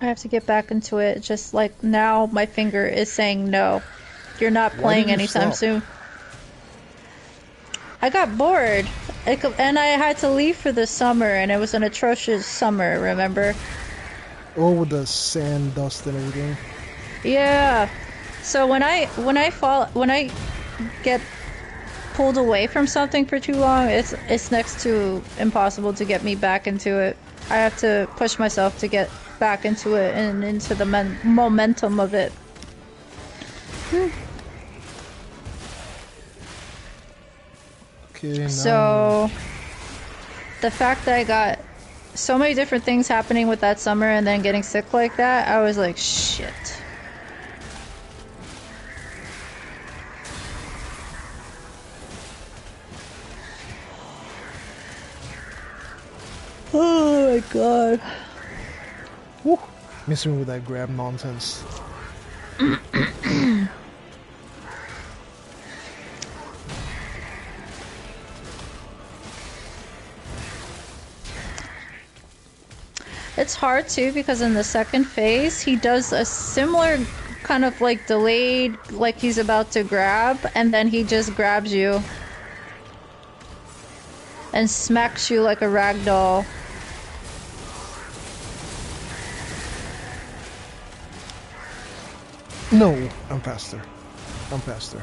I have to get back into it. Just like now my finger is saying no. You're not playing anytime soon. I got bored. And I had to leave for the summer, and it was an atrocious summer, remember? Oh, with the sand, dust, and everything. Yeah. So when I get pulled away from something for too long, it's next to impossible to get me back into it. I have to push myself to get back into it and into the momentum of it. Okay, so the fact that I got so many different things happening with that summer and then getting sick like that, I was like, shit. Oh my god. Woo. Missing with that grab nonsense. It's hard too because in the second phase he does a similar kind of like delayed, like he's about to grab, and then he just grabs you and smacks you like a rag doll. No, I'm faster. I'm faster.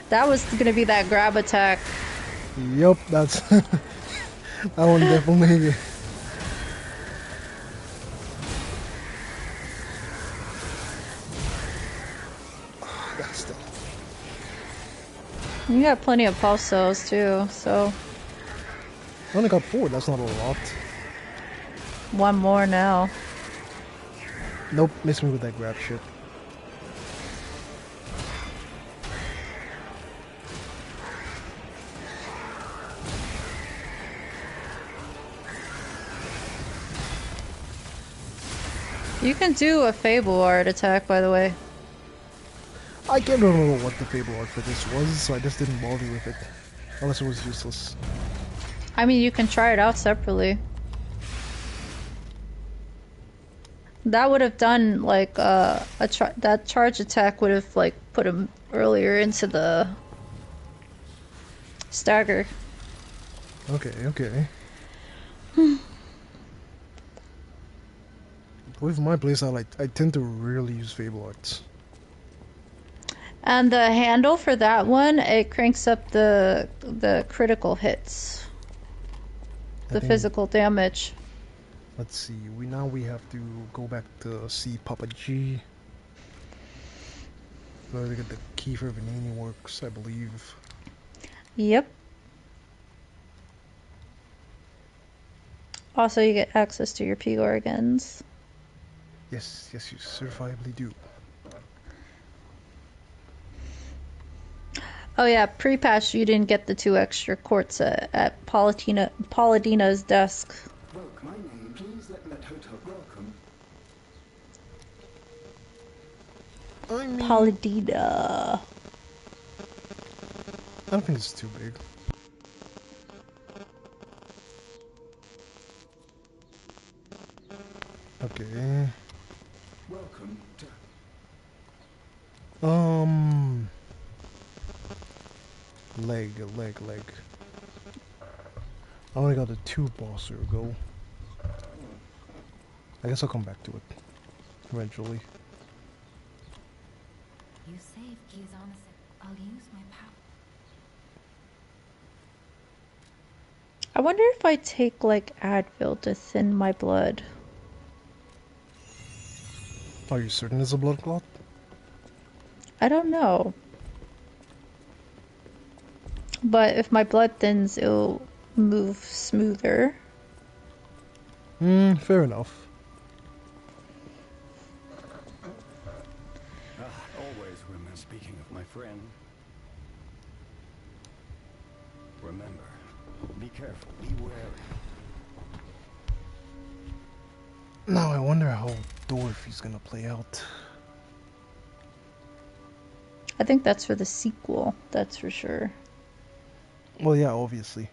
That was gonna be that grab attack. Yup, that's that one definitely. That's still. You got plenty of pulse cells too, so I only got 4. That's not a lot. one more now. Nope, miss me with that grab shit. You can do a Fable Art attack, by the way. I can't remember what the Fable art for this was, so I just didn't bother with it. Unless it was useless. I mean, you can try it out separately. That would have done like that charge attack would have like put him earlier into the stagger. Okay, okay. With my playstyle, I tend to rarely use Fable Arts. And the handle for that one, it cranks up the critical hits, the physical damage. Let's see. We have to go back to see Papa G. So to get the key for Vanini works, I believe. Yep. Also, you get access to your P organs. Yes, yes, you certifiably do. Oh yeah, pre-patch you didn't get the 2 extra quartz at Paladina's desk. Welcome, my name, please let Hotel welcome. I mean, Paladina. I don't think it's too big. Okay. Welcome to... Leg. I only got the 2 boss go. I guess I'll come back to it eventually. You save keys on a sec. I'll use my power. I wonder if I take like Advil to thin my blood. Are you certain it's a blood clot? I don't know. But if my blood thins, it'll move smoother. Fair enough. Always when speaking of my friend. Remember, be careful, be wary. Now I wonder how Dorothy's gonna play out. I think that's for the sequel, that's for sure. Well, yeah, obviously.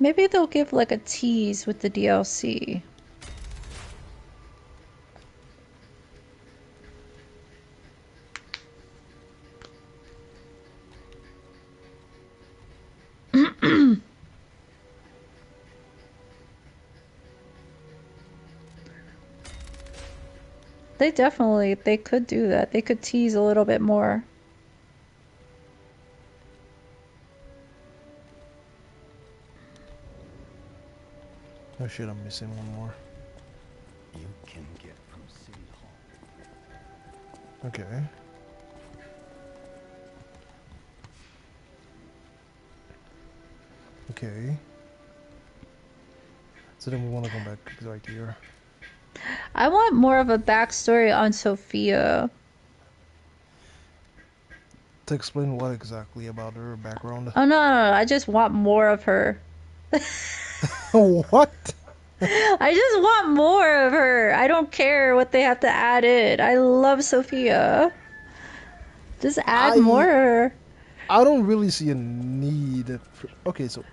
Maybe they'll give like a tease with the DLC. They could do that. They could tease a little bit more. Oh shit, I'm missing one more. You can get from City Hall. Okay. Okay. So then we want to go back right here. I want more of a backstory on Sophia. To explain what exactly about her background. Oh no, I just want more of her. What? I just want more of her. I don't care what they have to add in. I love Sophia. Just add more. I don't really see a need for... Okay, so...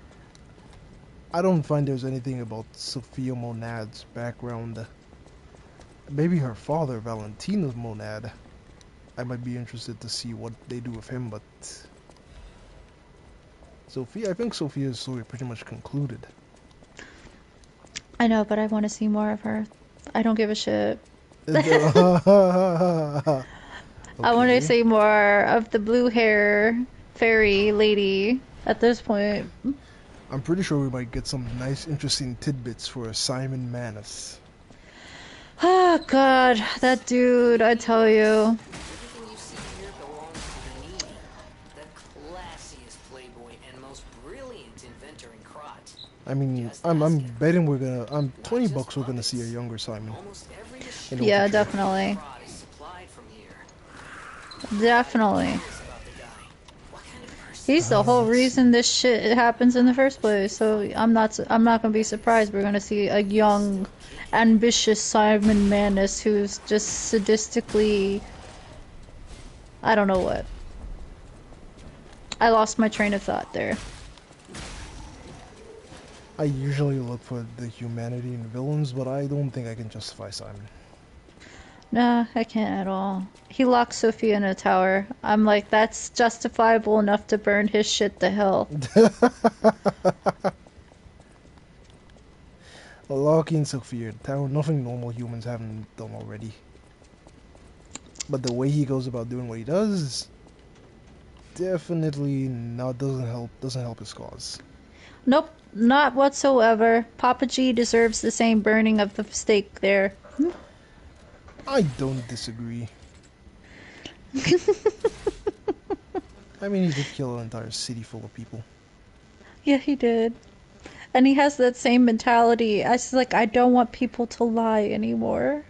I don't find there's anything about Sophia Monad's background. Maybe her father, Valentino's Monad. I might be interested to see what they do with him, but... Sophia, I think Sophia's story pretty much concluded. I know, but I want to see more of her. I don't give a shit. Okay. I want to see more of the blue hair fairy lady at this point. I'm pretty sure we might get some nice, interesting tidbits for Simon Manus. Oh god, that dude, I tell you. Everything you see here belongs to the needy, the classiest playboy and most brilliant inventor in Krot. I mean, I'm betting we're gonna... I'm $20 we're gonna see a younger Simon. Almost every machine Yeah, Overture. definitely. Krot is supplied from here. Definitely. About the guy. What kind of person? He's the whole reason this shit happens in the first place. So I'm not gonna be surprised we're gonna see a young, ambitious Simon Manus who's just sadistically, I don't know what. I lost my train of thought there. I usually look for the humanity in villains, but I don't think I can justify Simon. Nah, I can't at all. He locked Sophia in a tower. I'm like, that's justifiable enough to burn his shit to hell. Locking Sophia in tower, nothing normal humans haven't done already. But the way he goes about doing what he does, definitely not doesn't help his cause. Nope, not whatsoever. Papa G deserves the same burning of the stake there. I don't disagree. I mean, he did kill an entire city full of people. Yeah, he did. And he has that same mentality. I was like, I don't want people to lie anymore.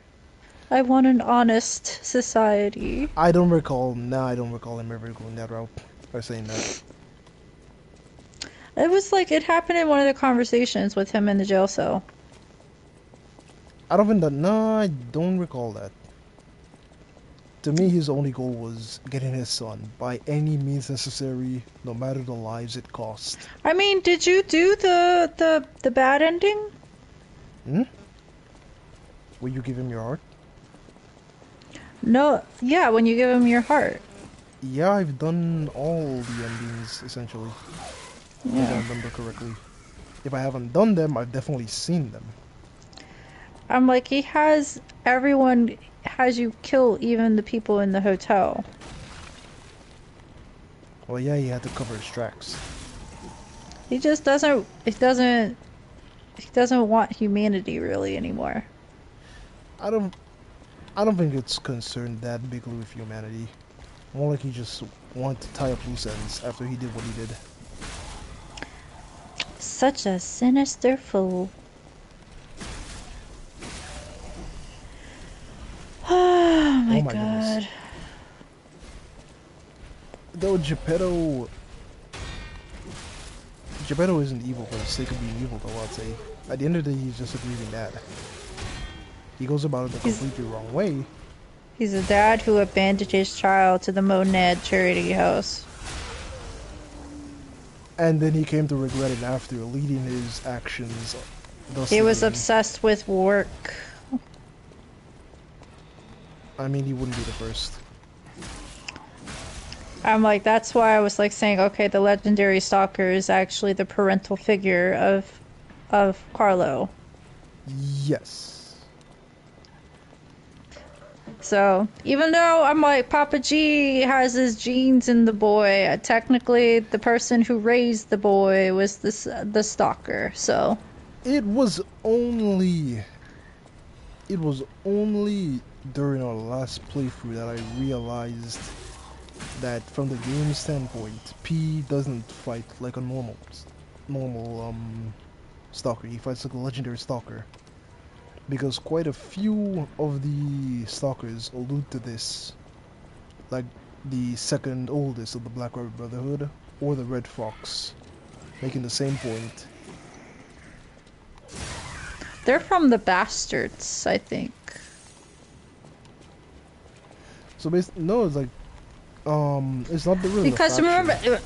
I want an honest society. I don't recall him ever going that route or saying that. It was like, it happened in one of the conversations with him in the jail cell. I don't recall that. To me, his only goal was getting his son by any means necessary, no matter the lives it cost. I mean, did you do the bad ending? Hmm? Will you give him your heart? No, yeah, when you give him your heart. Yeah, I've done all the endings, essentially. If I Yeah. remember correctly. If I haven't done them, I've definitely seen them. I'm like, everyone has you kill even the people in the hotel. Well, yeah, he had to cover his tracks. He just he doesn't want humanity really anymore. I don't think it's concerned that bigly with humanity. More like he just wanted to tie up loose ends after he did what he did. Such a sinister fool. Oh my, my god. goodness. Though Geppetto isn't evil for the sake of being evil, though, I'd say. At the end of the day, he's just a grieving dad. He goes about it the completely wrong way. He's a dad who abandoned his child to the Monad charity house. And then he came to regret it after, leading his actions. He was obsessed with work. I mean, he wouldn't be the first. I'm like, that's why I was like saying, okay, the legendary stalker is actually the parental figure of Carlo. Yes. So, even though I'm like, Papa G has his genes in the boy, technically the person who raised the boy was the stalker, so. It was only during our last playthrough that I realized that from the game standpoint, P doesn't fight like a normal stalker. He fights like a legendary stalker. Because quite a few of the stalkers allude to this. Like the second oldest of the Black Rabbit Brotherhood, or the Red Fox, making the same point. They're from the Bastards, I think. So no, it's like, it's not really Because the faction. remember,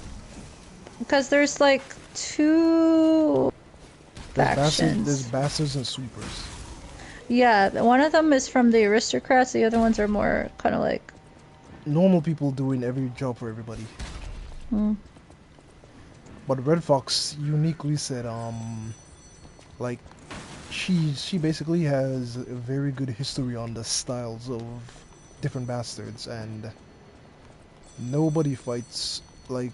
because there's like two factions. There's bastards and sweepers. Yeah, one of them is from the aristocrats, the other ones are more kind of like... Normal people doing every job for everybody. But Red Fox uniquely said, like, she basically has a very good history on the styles of different bastards, and nobody fights like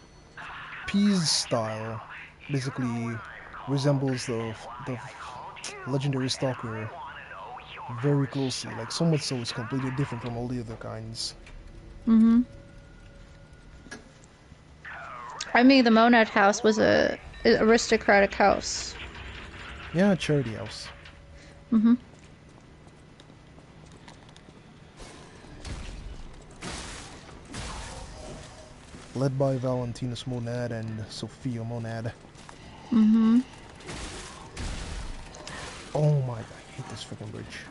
P's style. Basically resembles the legendary stalker very closely, like so much so it's completely different from all the other kinds. I mean, the Monad house was a aristocratic house. Yeah, charity house. Led by Valentinus Monad and Sophia Monad. Oh my, I hate this freaking bridge.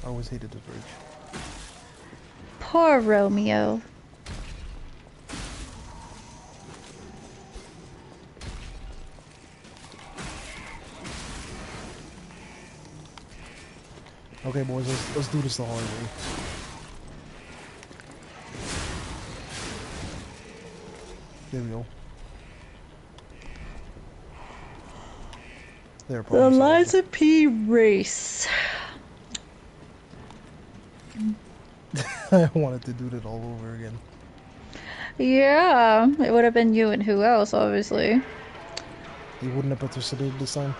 I always hated this bridge. Poor Romeo. Okay, boys, let's do this the hard way. There we go. There, The problem solved. Liza P race. I wanted to do that all over again. Yeah, it would have been you and who else, obviously. You wouldn't have participated this time?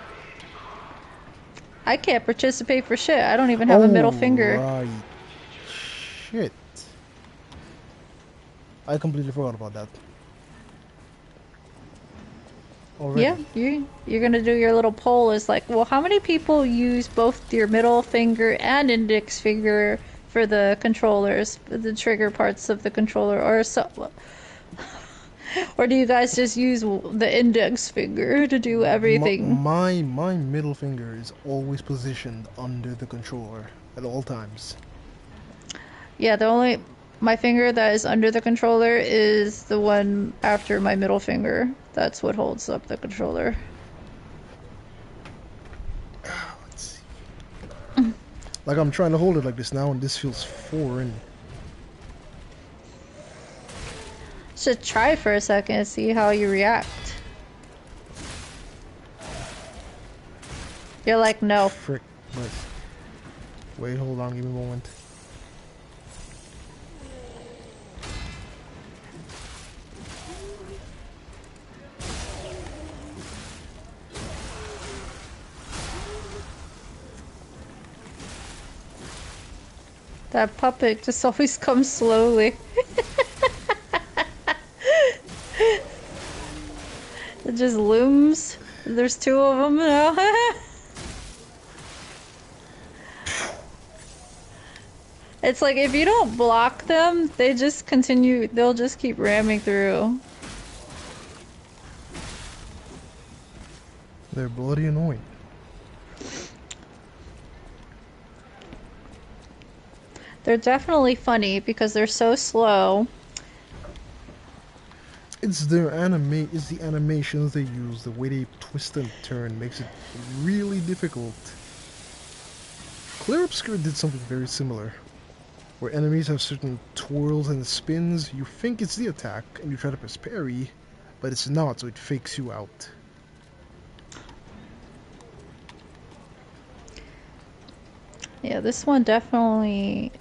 I can't participate for shit. I don't even have a middle finger. Right. Shit. I completely forgot about that. Already. Yeah, you're gonna do your little poll is like, well, how many people use both your middle finger and index finger for the controllers, the trigger parts of the controller, or so, or do you guys just use the index finger to do everything? My middle finger is always positioned under the controller at all times. Yeah, my finger that is under the controller is the one after my middle finger. That's what holds up the controller. Let's see. Like I'm trying to hold it like this now, and this feels foreign. Should try for a second and see how you react. You're like, no. Frick. But wait, hold on, give me a moment. That puppet just always comes slowly. It just looms. There's two of them now. It's like if you don't block them, they just continue, they'll just keep ramming through. They're bloody annoying. They're definitely funny because they're so slow. It's the animations they use, the way they twist and turn makes it really difficult. Clear Obscure did something very similar, where enemies have certain twirls and spins. You think it's the attack, and you try to press parry, but it's not, so it fakes you out. Yeah, this one definitely...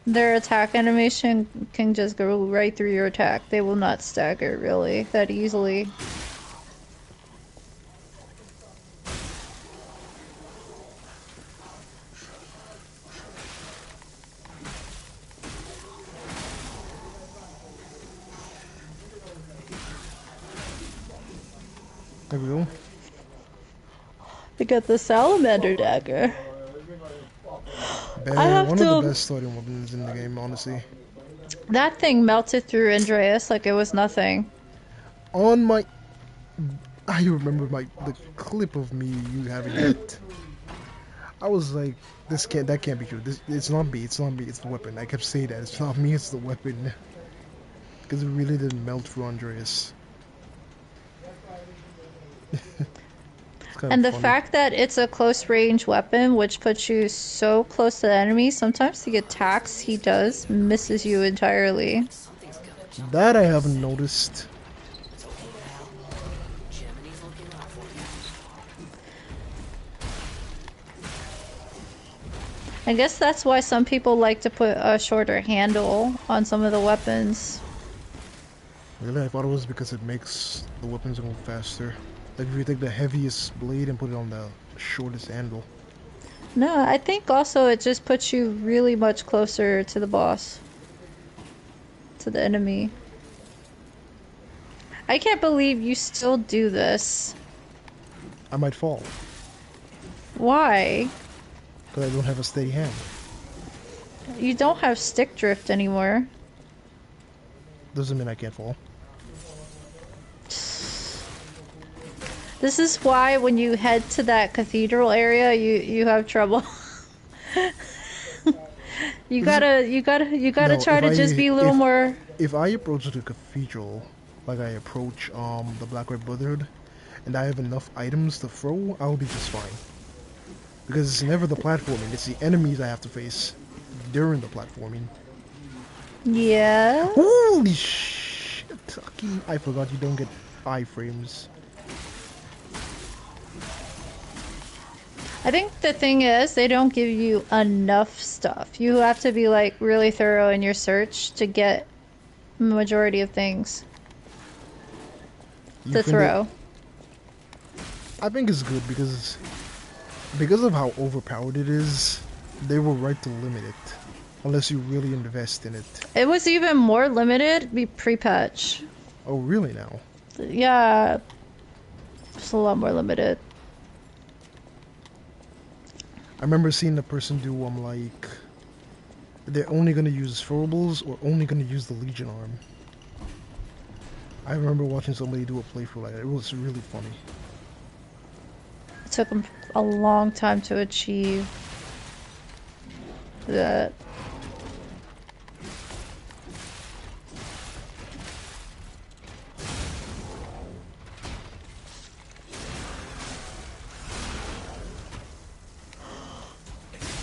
Their attack animation can just go right through your attack. They will not stagger, really, that easily. There we go. They got the salamander dagger. One of the best starting weapons in the game, honestly. That thing melted through Andreas like it was nothing. On my... I remember the clip of me you having it. I was like, that can't be true. It's not me, it's the weapon. I kept saying that, it's not me, it's the weapon. Because it really didn't melt through Andreas. And the fact that it's a close range weapon, which puts you so close to the enemy, sometimes the attacks he does misses you entirely. That I haven't noticed. I guess that's why some people like to put a shorter handle on some of the weapons. Really, I thought it was because it makes the weapons go faster. Like if you take the heaviest blade and put it on the shortest handle. No, I think also it just puts you really much closer to the boss. To the enemy. I can't believe you still do this. I might fall. Why? Because I don't have a steady hand. You don't have stick drift anymore. Doesn't mean I can't fall. This is why when you head to that cathedral area, you have trouble. you gotta try to just be a little more. If I approach the cathedral, like I approach the Black Red Brotherhood, and I have enough items to throw, I'll be just fine. Because it's never the platforming, it's the enemies I have to face during the platforming. Yeah. Holy shit! I forgot you don't get iframes. I think the thing is, they don't give you enough stuff. You have to be like really thorough in your search to get majority of things You to think that- throw. I think it's good because of how overpowered it is. They were right to limit it, unless you really invest in it. It was even more limited pre-patch. Oh, really now? Yeah, it's a lot more limited. I remember seeing a person do like they're only gonna use throwables or only gonna use the Legion arm. I remember watching somebody do a playthrough like that. It was really funny. It took them a long time to achieve that.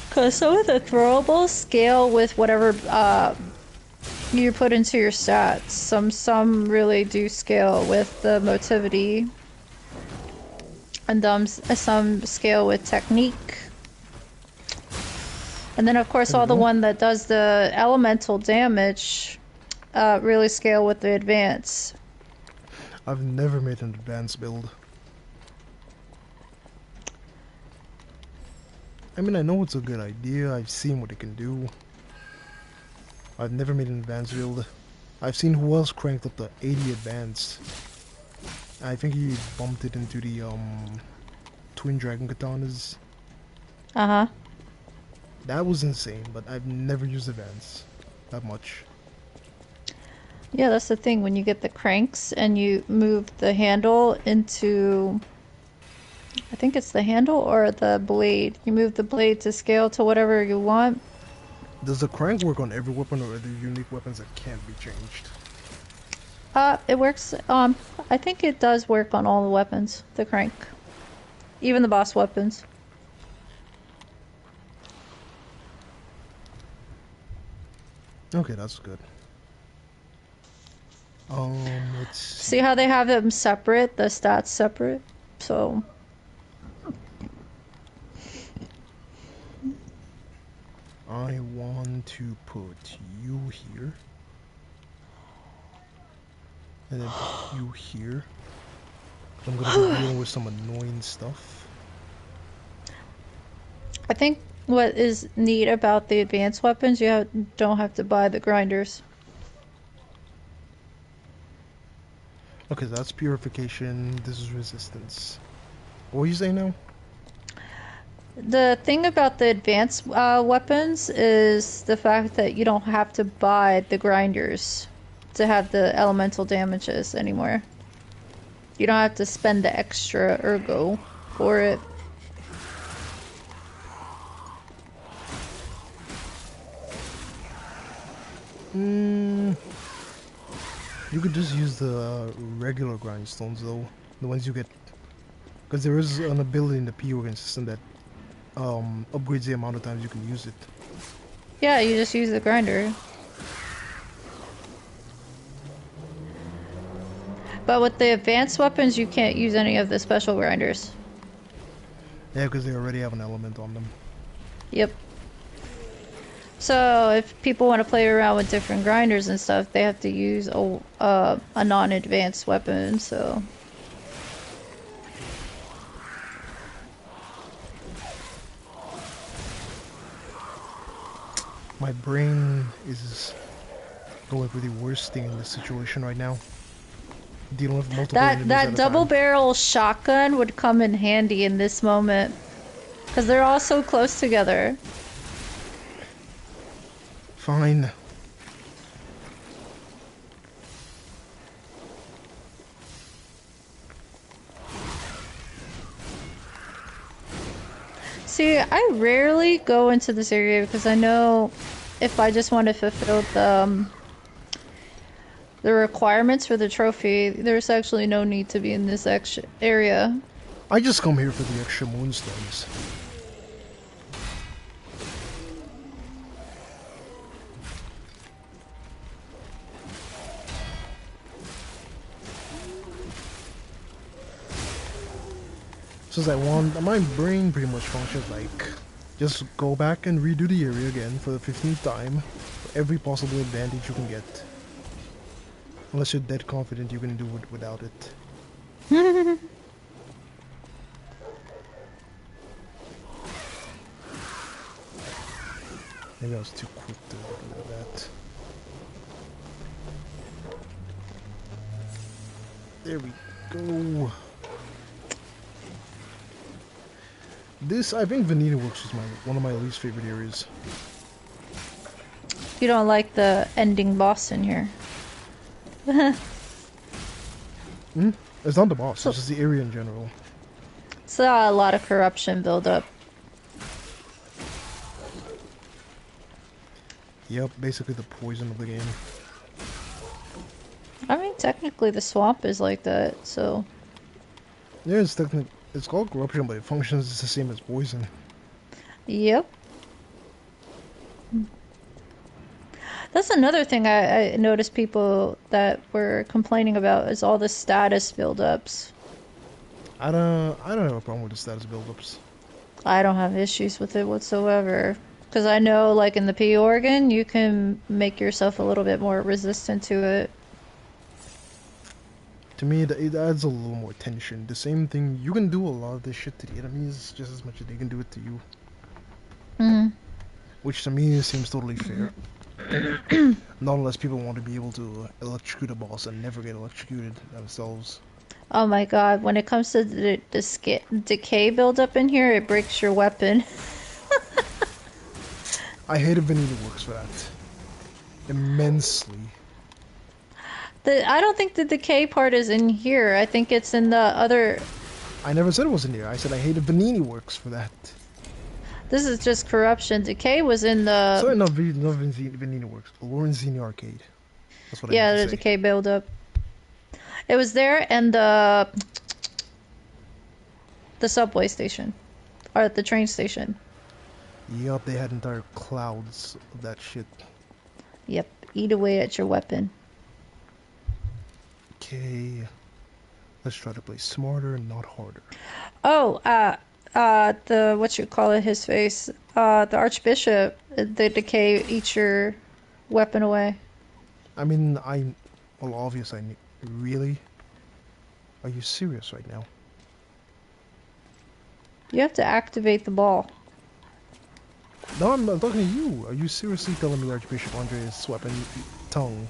Because some of the throwables scale with whatever you put into your stats. Some really do scale with the motivity. And some scale with technique. And then of course all the one that does the elemental damage really scale with the advance. I've never made an advanced build. I mean, I know it's a good idea. I've seen what it can do. I've never made an advanced build. I've seen who else cranked up to 80 advanced. I think he bumped it into the twin dragon katanas. Uh-huh. That was insane, but I've never used advanced that much. Yeah, that's the thing. When you get the cranks and you move the handle into... I think it's the handle or the blade. You move the blade to scale to whatever you want. Does the crank work on every weapon, or are there unique weapons that can't be changed? It works, I think it does work on all the weapons, the crank. Even the boss weapons. Okay, that's good. Let's See how they have them separate, the stats separate? So... I want to put you here. And then put you here. I'm gonna be dealing with some annoying stuff. I think what is neat about the advanced weapons, don't have to buy the grinders. Okay, that's purification. This is resistance. What are you saying now? The thing about the advanced weapons is the fact that you don't have to buy the grinders to have the elemental damages anymore. You don't have to spend the extra ergo for it. You could just use the regular grindstones though. The ones you get. Because there is an ability in the P organ system that upgrades the amount of times you can use it. Yeah, you just use the grinder. But with the advanced weapons, you can't use any of the special grinders. Yeah, because they already have an element on them. Yep. So if people want to play around with different grinders and stuff, they have to use a non-advanced weapon, so... My brain is going for the worst thing in this situation right now. Dealing with multiple enemies at That a double time. barrel shotgun would come in handy in this moment. Because they're all so close together. Fine. See, I rarely go into this area because I know if I just want to fulfill the requirements for the trophy, there's actually no need to be in this area. I just come here for the extra moonstones. So it's like my brain pretty much functions like just go back and redo the area again for the 15th time for every possible advantage you can get. Unless you're dead confident you can do it without it. Maybe I was too quick to do that. There we go. This, I think Vanilla Works is one of my least favorite areas. You don't like the ending boss in here. It's not the boss, it's just the area in general. It's a lot of corruption buildup. Yep, basically the poison of the game. I mean, technically the swamp is like that, so... Yeah, it's called corruption, but it functions the same as poison. Yep. That's another thing I noticed people that were complaining about is all the status buildups. I don't have a problem with the status buildups. I don't have issues with it whatsoever. Because I know, like, in the P organ, you can make yourself a little bit more resistant to it. To me, it adds a little more tension. The same thing, you can do a lot of this shit to the enemies just as much as they can do it to you. Mm-hmm. Which to me seems totally fair. Not unless people want to be able to electrocute a boss and never get electrocuted themselves. Oh my god, when it comes to the decay buildup in here, it breaks your weapon. I hated Vanilla Works for that. Immensely. I don't think the decay part is in here. I think it's in the other... I never said it was in here. I said I hated Vanilla Works for that. This is just corruption. Decay was in the... Sorry, not Vanilla Works. Lorenzini Arcade. That's what I Yeah, meant the to say. decay buildup. It was there and the subway station. Or the train station. Yup, they had entire clouds of that shit. Yep, eat away at your weapon. Okay. Let's try to play smarter, not harder. Oh, the, what you call it, his face, the Archbishop, the decay eats your weapon away. I mean, well, obvious, really? Are you serious right now? You have to activate the ball. No, I'm talking to you. Are you seriously telling me Archbishop Andre's weapon, tongue,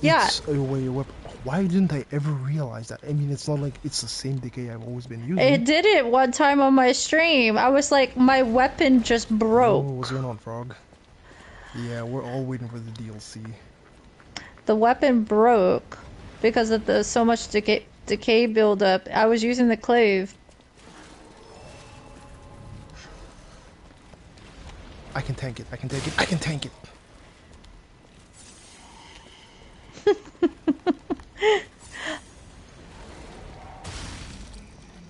Yeah. eats away your weapon? Why didn't I ever realize that? I mean, it's not like it's the same decay I've always been using. It did it one time on my stream. I was like, my weapon just broke. Oh, what's going on, Frog? Yeah, we're all waiting for the DLC. The weapon broke because of the so much decay buildup. I was using the clave. I can tank it. I can tank it. I can tank it.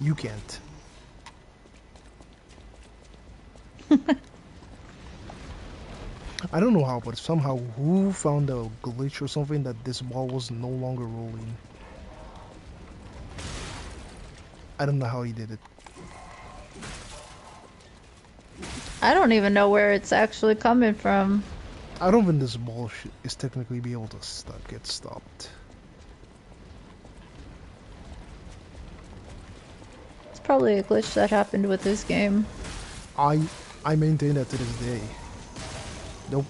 You can't. I don't know how, but somehow who found a glitch or something that this ball was no longer rolling. I don't know how he did it. I don't even know where it's actually coming from. I don't think this ball is technically be able to get stopped. It's probably a glitch that happened with this game. I maintain that to this day. Nope.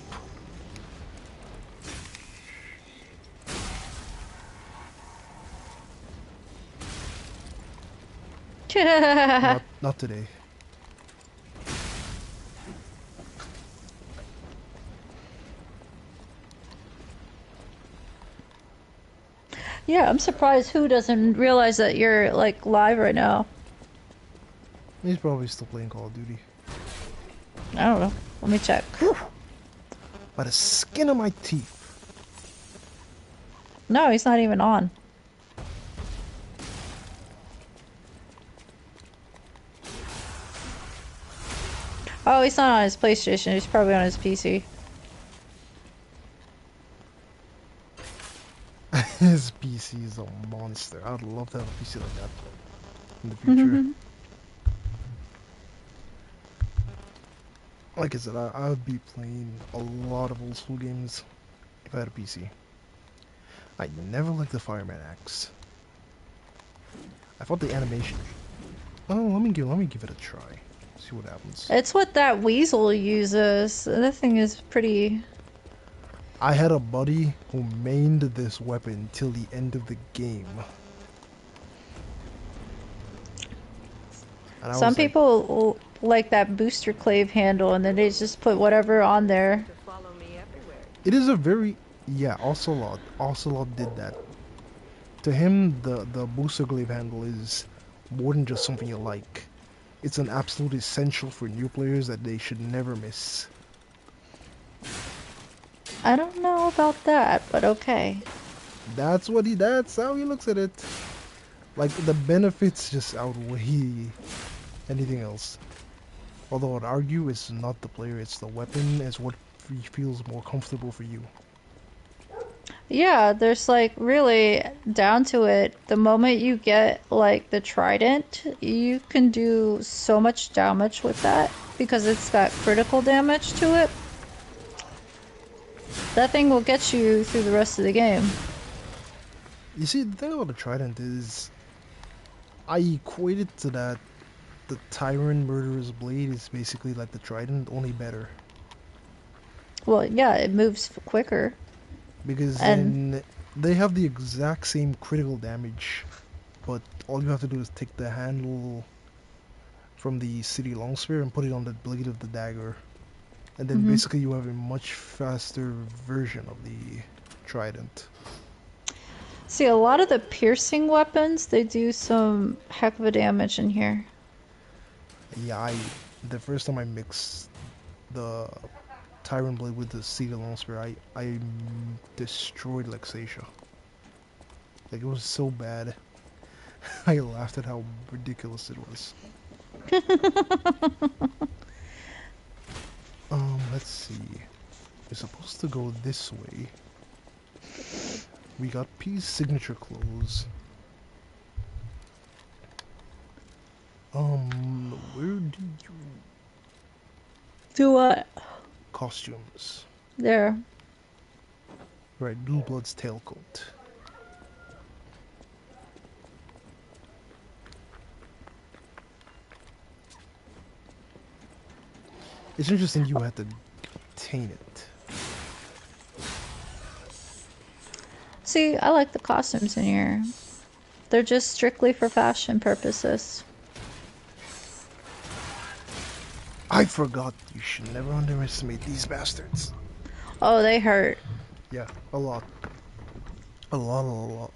Not today. Yeah, I'm surprised who doesn't realize that you're like live right now. He's probably still playing Call of Duty. I don't know. Let me check. By the skin of my teeth. No, he's not even on. Oh, he's not on his PlayStation. He's probably on his PC. His PC is a monster. I'd love to have a PC like that in the future. Like I said, I would be playing a lot of old school games if I had a PC. I never liked the Fireman axe. I thought the animation. Oh, let me give it a try. See what happens. It's what that weasel uses. That thing is pretty. I had a buddy who mained this weapon till the end of the game. And I Some was like, people like that booster clave handle, and then they just put whatever on there. To follow me everywhere. it is a very yeah. Ocelot did that. To him, the booster glaive handle is more than just something you like. It's an absolute essential for new players that they should never miss. I don't know about that, but okay. That's how he looks at it. Like, the benefits just outweigh anything else. Although I'd argue it's not the player, it's the weapon, it's what feels more comfortable for you. Yeah, there's like really down to it. The moment you get like the trident, you can do so much damage with that because it's got critical damage to it. That thing will get you through the rest of the game. You see, the thing about the trident is, I equate it to that the Tyrant Murderer's Blade is basically like the trident, only better. Well, yeah, it moves quicker. Because And then they have the exact same critical damage, but all you have to do is take the handle from the city longspear and put it on the blade of the dagger. And then basically you have a much faster version of the trident. see, a lot of the piercing weapons, they do some heck of a damage in here. Yeah, the first time I mixed the Tyrant Blade with the city longspear, I destroyed Lexatia. Like, it was so bad. I laughed at how ridiculous it was. Let's see. We're supposed to go this way. We got P's signature clothes. Where do you... Do what? Costumes. There. Right, Blue Blood's tailcoat. It's interesting you had to obtain it. See, I like the costumes in here. They're just strictly for fashion purposes. I forgot. You should never underestimate these bastards. Oh, they hurt. Yeah, a lot. A lot.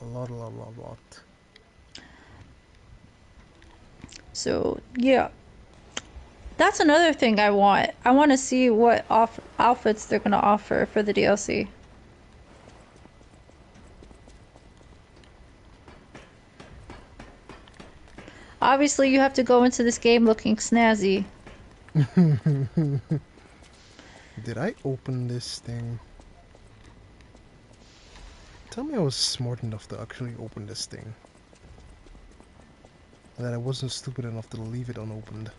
So, yeah. That's another thing I want. I want to see what outfits they're going to offer for the DLC. Obviously, you have to go into this game looking snazzy. Did I open this thing? Tell me I was smart enough to actually open this thing. And that I wasn't stupid enough to leave it unopened.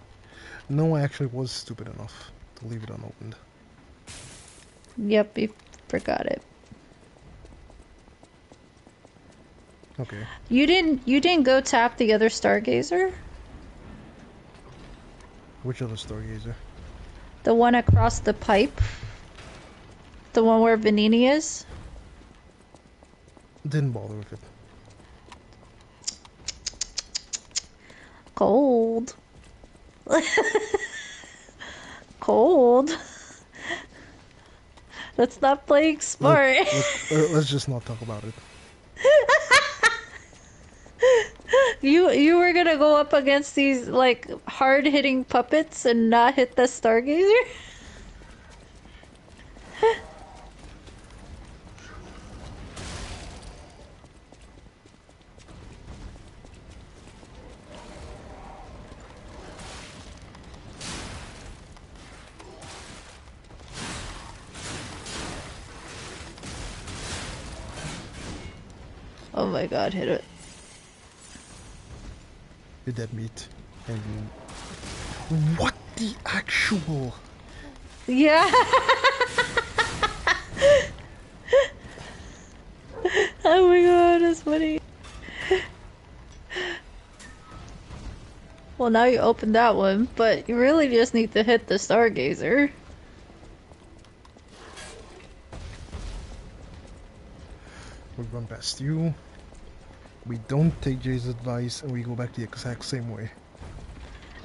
No, I actually was stupid enough to leave it unopened. Yep, you forgot it. Okay. You didn't go tap the other Stargazer? Which other Stargazer? The one across the pipe? The one where Vanini is? Didn't bother with it. Cold. Cold. That's not playing smart. Let's just not talk about it. You were gonna go up against these like hard hitting puppets and not hit the Stargazer? Oh my god, hit it. Did that meet? And what the actual? Yeah. Oh my god, that's funny. Well, now you opened that one, but you really just need to hit the Stargazer. We run past you. We don't take Jay's advice, and we go back the exact same way.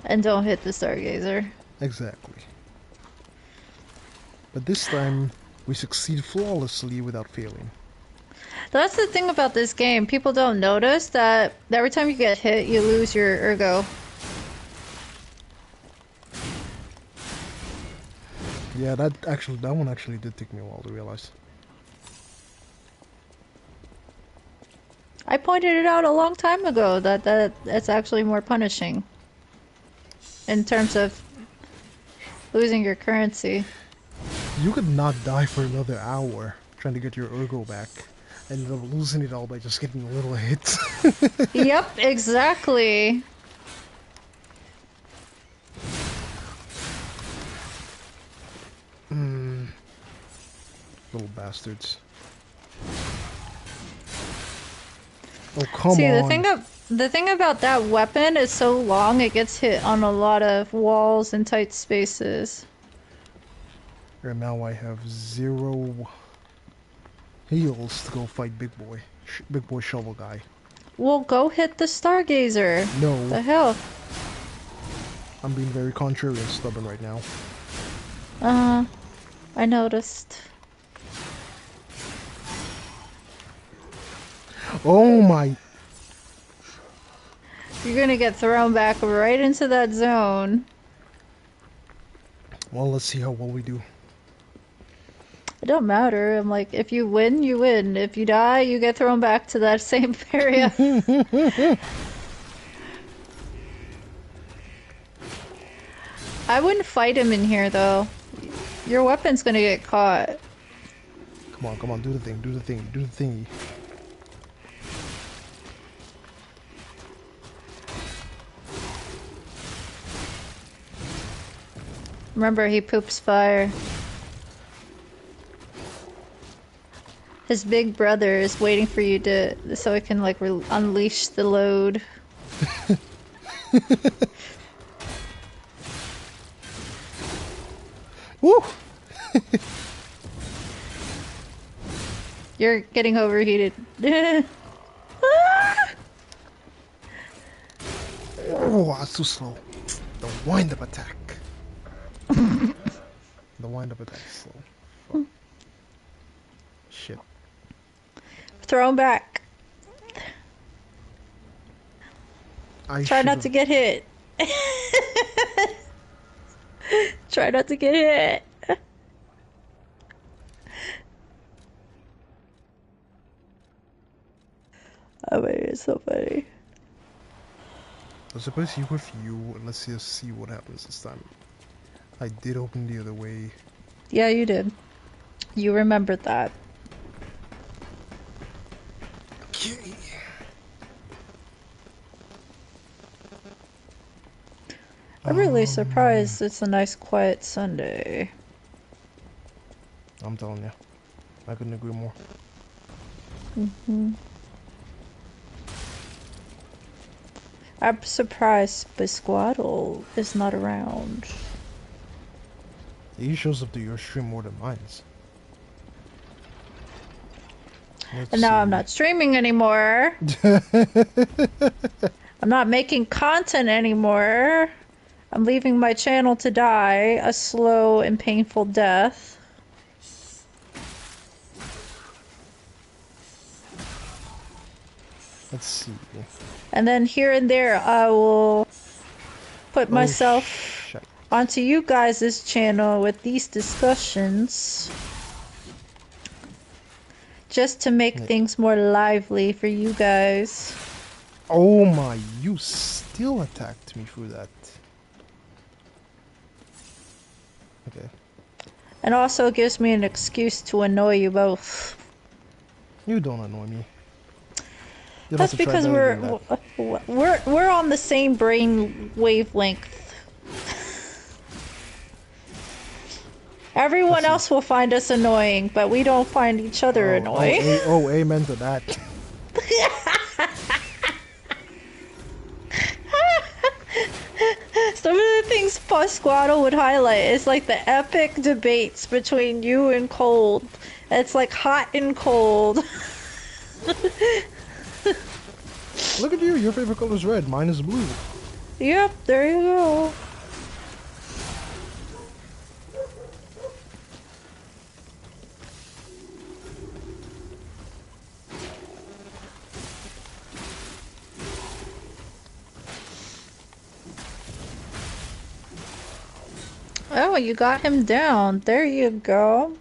And don't hit the Stargazer. Exactly. But this time, we succeed flawlessly without failing. That's the thing about this game. People don't notice that every time you get hit, you lose your ergo. Yeah, that one actually did take me a while to realize. I pointed it out a long time ago that that's actually more punishing in terms of losing your currency. You could not die for another hour trying to get your ergo back, and end up losing it all by just getting a little hit. Yep, exactly. Little bastards. Oh, come See, on. the thing about that weapon is so long, it gets hit on a lot of walls and tight spaces. And now I have 0 heals to go fight Big Boy. Big Boy Shovel Guy. Well, go hit the Stargazer. No. The hell? I'm being very contrary and stubborn right now. I noticed. Oh my... You're gonna get thrown back right into that zone. Well, let's see how well we do. It don't matter. I'm like, if you win, you win. If you die, you get thrown back to that same area. I wouldn't fight him in here, though. Your weapon's gonna get caught. Come on, do the thing, do the thing, do the thingy. Remember, he poops fire. His big brother is waiting for you to, so it can like unleash the load. Woo! You're getting overheated. Oh, that's too slow. The wind-up attack. The wind-up attack is slow. Fuck. Shit. Throw him back. Try not should've- to get hit. Try not to get hit. Oh my, it's so funny. I suppose he with you, and let's just see what happens this time. I did open the other way. Yeah, you did. You remembered that. Okay. I'm really surprised it's a nice quiet Sunday. I'm telling you. I couldn't agree more. I'm surprised Bisquaddle is not around. He shows up to your stream more than mine's. And now I'm not streaming anymore. I'm not making content anymore. I'm leaving my channel to die a slow and painful death. Let's see. And then here and there I will put myself Shit. onto you guys' channel with these discussions. Just to make things more lively for you guys. Oh my, you still attacked me through that. Okay. And also gives me an excuse to annoy you both. You don't annoy me. You'll That's have to try because better than that. we're on the same brain wavelength. Everyone That's it. else will find us annoying, but we don't find each other annoying. Amen to that. Some of the things Pasquato would highlight is like the epic debates between you and Cold. It's like hot and cold. Look at you. Your favorite color is red. Mine is blue. Yep, there you go. Oh, you got him down. There you go.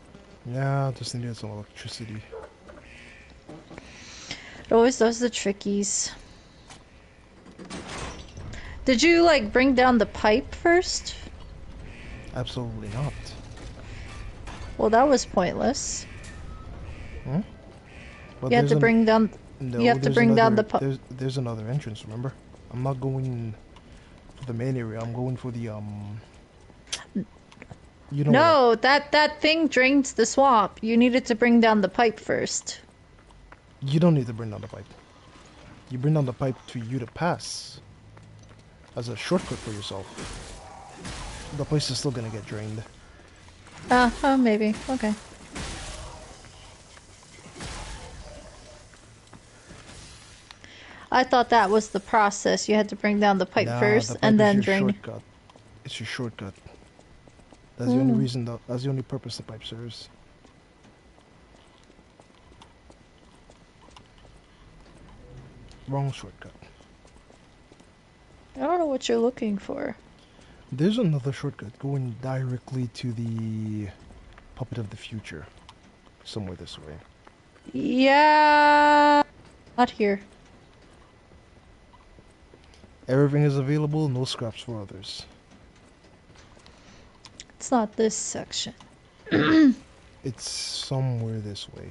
Yeah, just needed some electricity. It always does the trickies. Did you, like, bring down the pipe first? Absolutely not. Well, that was pointless. Hmm? But You have to bring down... No, you have to bring down the pipe. There's another entrance, remember? I'm not going for the main area. I'm going for the, You know No, that thing drains the swamp. You needed to bring down the pipe first. You don't need to bring down the pipe. You bring down the pipe to you to pass. As a shortcut for yourself. The place is still gonna get drained. Oh, maybe. Okay. I thought that was the process. You had to bring down the pipe Nah, first the pipe and is then your drain. shortcut. It's your shortcut. That's the only reason that's the only purpose the pipe serves. Wrong shortcut. I don't know what you're looking for. There's another shortcut going directly to the Puppet of the Future. Somewhere this way. Yeah, not here. Everything is available, no scraps for others. It's not this section. It's somewhere this way.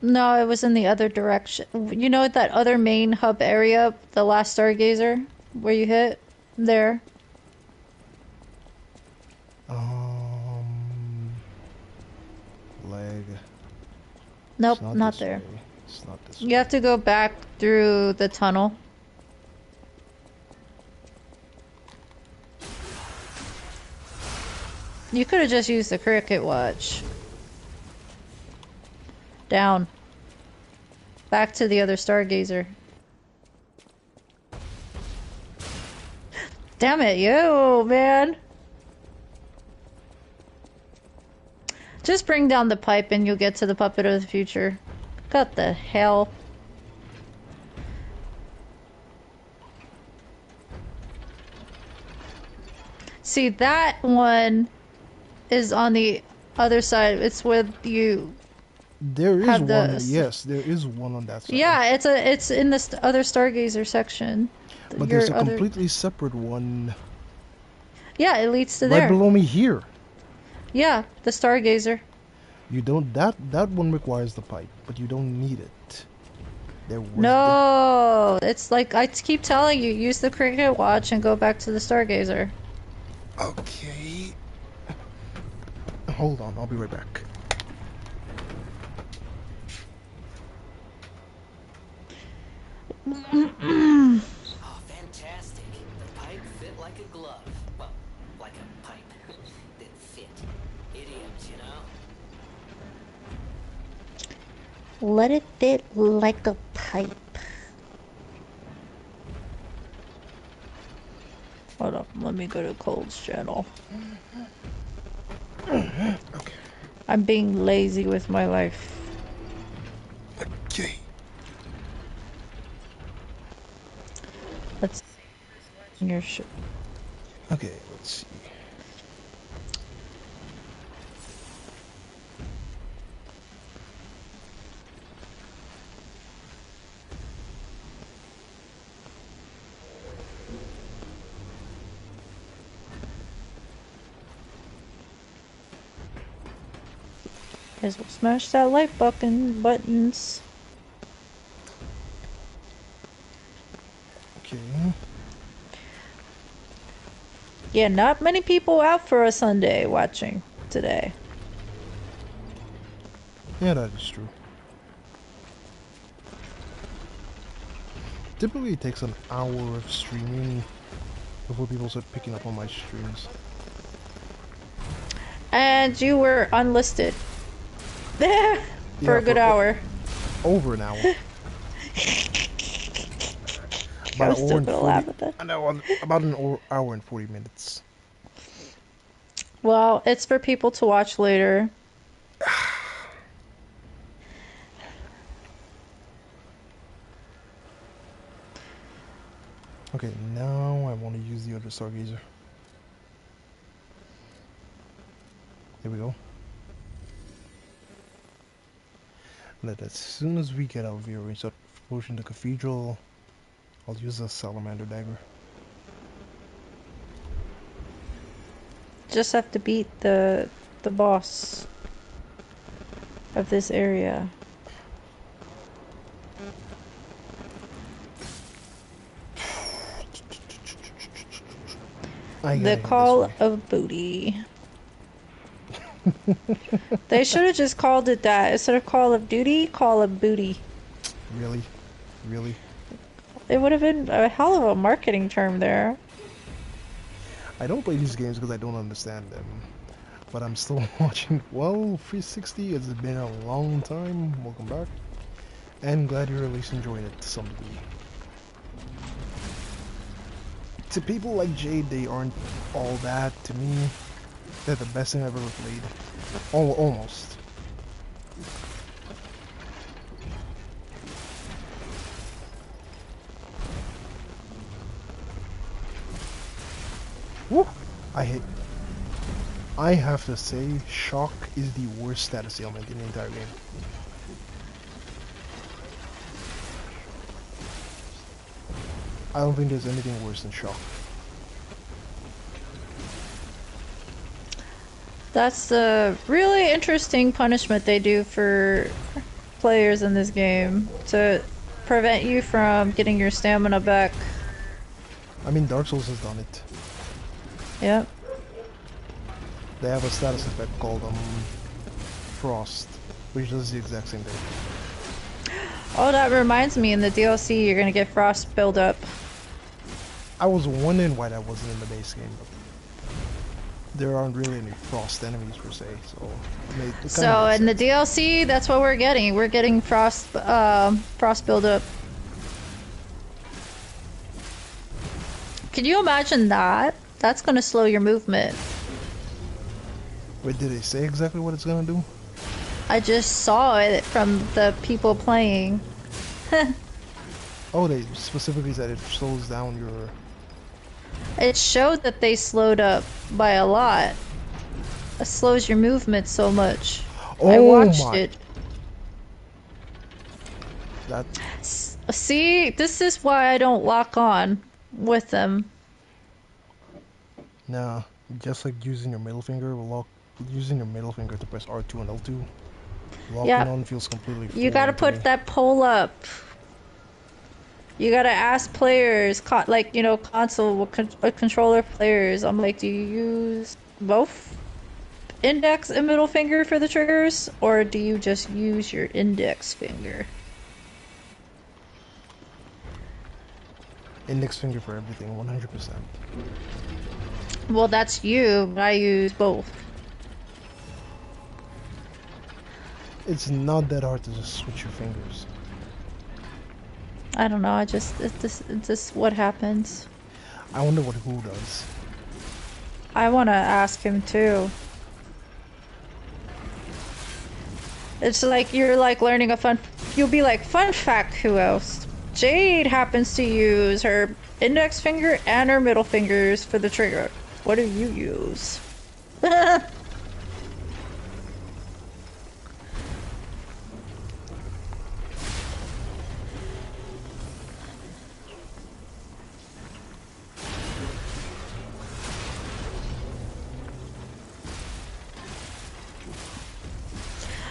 No, it was in the other direction. You know that other main hub area, the last Stargazer, where you hit? There. Leg. Nope, It's not this there. way. It's not this You way. have to go back through the tunnel. You could have just used the cricket watch. Down. Back to the other Stargazer. Damn it, you, man. Just bring down the pipe and you'll get to the Puppet of the Future. What the hell? See, that one is on the other side. It's with you. There is Have one. the- Yes, there is one on that side. Yeah, it's in this other Stargazer section. But there's a completely separate one Yeah, it leads to right there. below me here. Yeah, the Stargazer. You don't. That one requires the pipe, but you don't need it. There was No, it's like I keep telling you, use the cricket watch and go back to the Stargazer. Okay. Hold on, I'll be right back. Oh, fantastic. The pipe fit like a glove. Well, like a pipe that fit. Idioms, you know? Let it fit like a pipe. Hold up, let me go to Cold's channel. Okay. I'm being lazy with my life. Okay. Let's see your shit. Okay, let's see. Guys, we'll smash that like buttons. Okay. Yeah, not many people out for a Sunday watching today. Yeah, that is true. Typically, it takes an hour of streaming before people start picking up on my streams. And you were unlisted. For Yeah, a good hour. Over an hour. I About was an hour still and gonna 40. laugh at that. I know, about an hour and 40 minutes. Well, it's for people to watch later. Okay, now I want to use the other stargazer. Here we go. And then as soon as we get out of here and start approaching the cathedral, I'll use a salamander dagger. Just have to beat the boss of this area. The Call of Booty. They should have just called it that. Instead of Call of Duty, Call of Booty. Really? Really? It would have been a hell of a marketing term there. I don't play these games because I don't understand them. But I'm still watching. Well, 360, it's been a long time. Welcome back. And glad you're at least enjoying it to some degree. To people like Jade, they aren't all that. To me, they're the best thing I've ever played. Almost. Woo! I have to say, shock is the worst status ailment in the entire game. I don't think there's anything worse than shock. That's a really interesting punishment they do for players in this game to prevent you from getting your stamina back. I mean, Dark Souls has done it. Yep. They have a status effect called Frost, which does the exact same thing. Oh, that reminds me, in the DLC you're gonna get Frost buildup. I was wondering why that wasn't in the base game, but there aren't really any Frost enemies per se, so... So in the DLC, that's what we're getting. We're getting Frost buildup. Can you imagine that? That's gonna slow your movement. Wait, did they say exactly what it's gonna do? I just saw it from the people playing. Oh, they specifically said it slows down your... It showed that they slowed up by a lot. It slows your movement so much. Oh, I watched it. That... See, this is why I don't lock on with them. Nah, just like using your middle finger will lock... Using your middle finger to press R2 and L2. Locking on feels completely You gotta put that pole up. You gotta ask players, like, you know, console controller players. I'm like, do you use both index and middle finger for the triggers, or do you just use your index finger? Index finger for everything, 100%. Well, that's you, but I use both. It's not that hard to just switch your fingers. I don't know, it's just what happens. I wonder what who does. I want to ask him too. It's like you're like learning you'll be like, fun fact, who else? Jade happens to use her index finger and her middle fingers for the trigger. What do you use?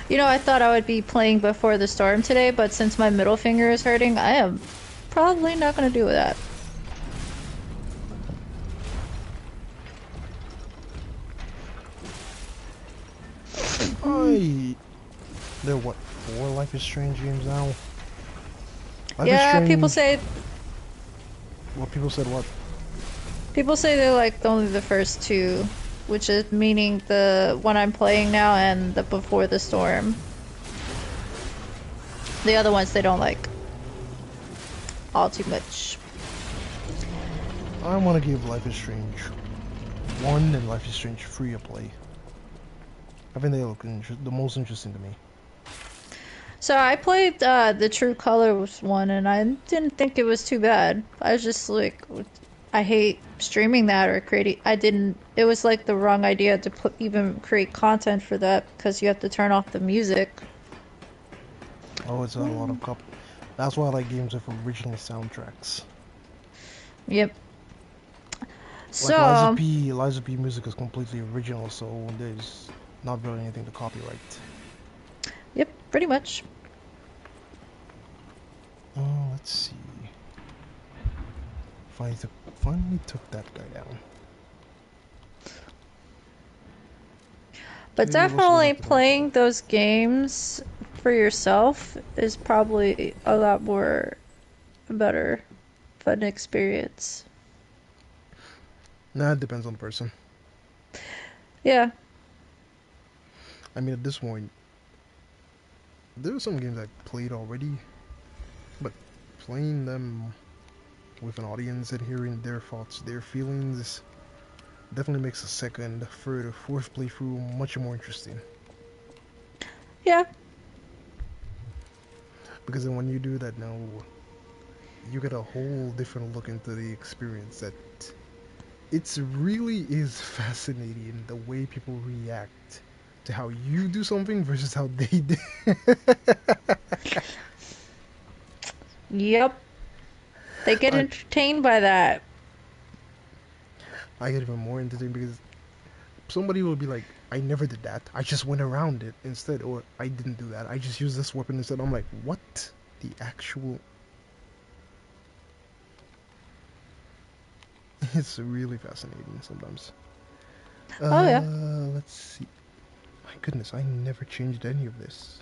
You know, I thought I would be playing Before the Storm today, but since my middle finger is hurting, I am probably not going to do that. There are what, 4 Life is Strange games now? Life is Yeah, people Strange. say What people said? What? they like only the first two, which is meaning the one I'm playing now and the Before the Storm. The other ones they don't like all too much. I want to give Life is Strange 1 and Life is Strange 3 a play. I think they look the most interesting to me. So I played the True Colors one, and I didn't think it was too bad. I was just like, I hate streaming that or creating. I didn't. It was like the wrong idea to even create content for that because you have to turn off the music. Oh, it's a lot of cop. That's why I like games with original soundtracks. Yep. Like So Liza P music is completely original, so there's not really anything to copyright. yep, pretty much. Oh, let's see. Finally took that guy down. But Okay, let's go definitely back to that guy. playing those games for yourself is probably a lot more better fun experience. Nah, it depends on the person. Yeah. I mean, at this point, there are some games I played already, but playing them with an audience and hearing their thoughts, their feelings, definitely makes a second, third, fourth playthrough much more interesting. Yeah. Because then when you do that now, you get a whole different look into the experience that it's really is fascinating the way people react to how you do something versus how they do. Yep. They get I, entertained by that. I get even more entertained because somebody will be like, I never did that. I just went around it instead, or I didn't do that. I just used this weapon instead. I'm like, what? The actual. It's really fascinating sometimes. Oh yeah. Let's see. My goodness, I never changed any of this.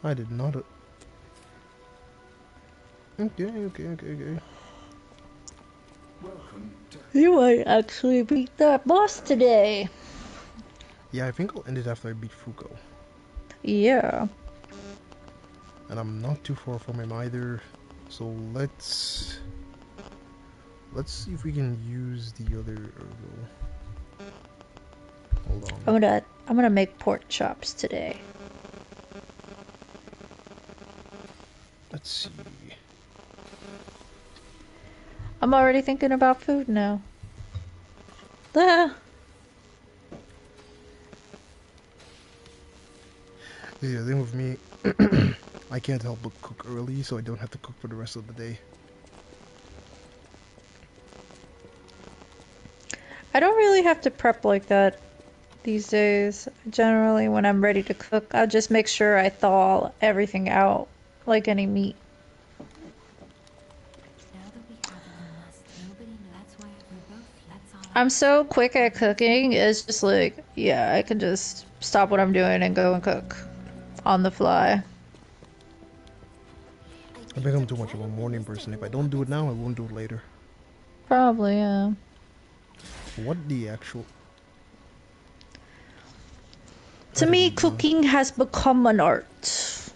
I did not. Okay. Welcome to You might actually beat that boss today. Yeah, I think I'll end it after I beat Fuko. Yeah. And I'm not too far from him either. So let's see if we can use the other Ergo. Hold on. I'm gonna make pork chops today. Let's see. I'm already thinking about food now. Ah. The thing with me, I can't help but cook early, so I don't have to cook for the rest of the day. I don't really have to prep like that these days. Generally, when I'm ready to cook, I'll just make sure I thaw everything out, like any meat. I'm so quick at cooking, it's just like, yeah, I can just stop what I'm doing and go and cook on the fly. I think I'm too much of a morning person. If I don't do it now, I won't do it later. Probably, yeah. What the actual... To me, cooking has become an art.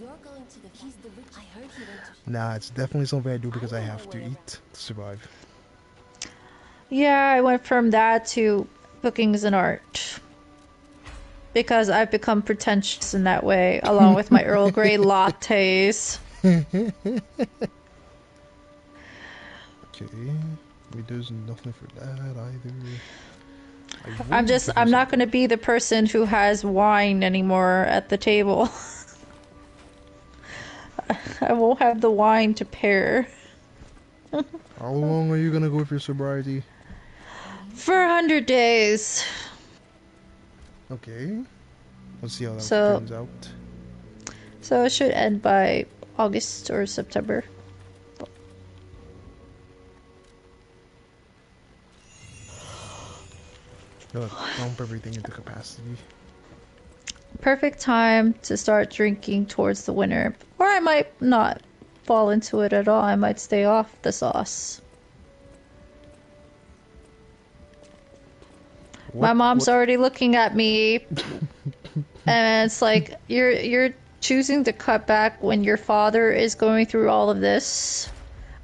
You're going to the he's the rich. I heard he went to Nah, it's definitely something I do because I have to eat to survive. Yeah, I went from that to cooking is an art. Because I've become pretentious in that way, along with my Earl Grey lattes. Okay, there's nothing for that either. I'm not gonna be the person who has wine anymore at the table. I won't have the wine to pair. How long are you gonna go with your sobriety? For 100 days. Okay, let's see how that So, turns out. so it should end by August or September. Gotta dump everything into capacity. Perfect time to start drinking towards the winter. Or I might not fall into it at all. I might stay off the sauce. My mom's already looking at me, and it's like, you're choosing to cut back when your father is going through all of this.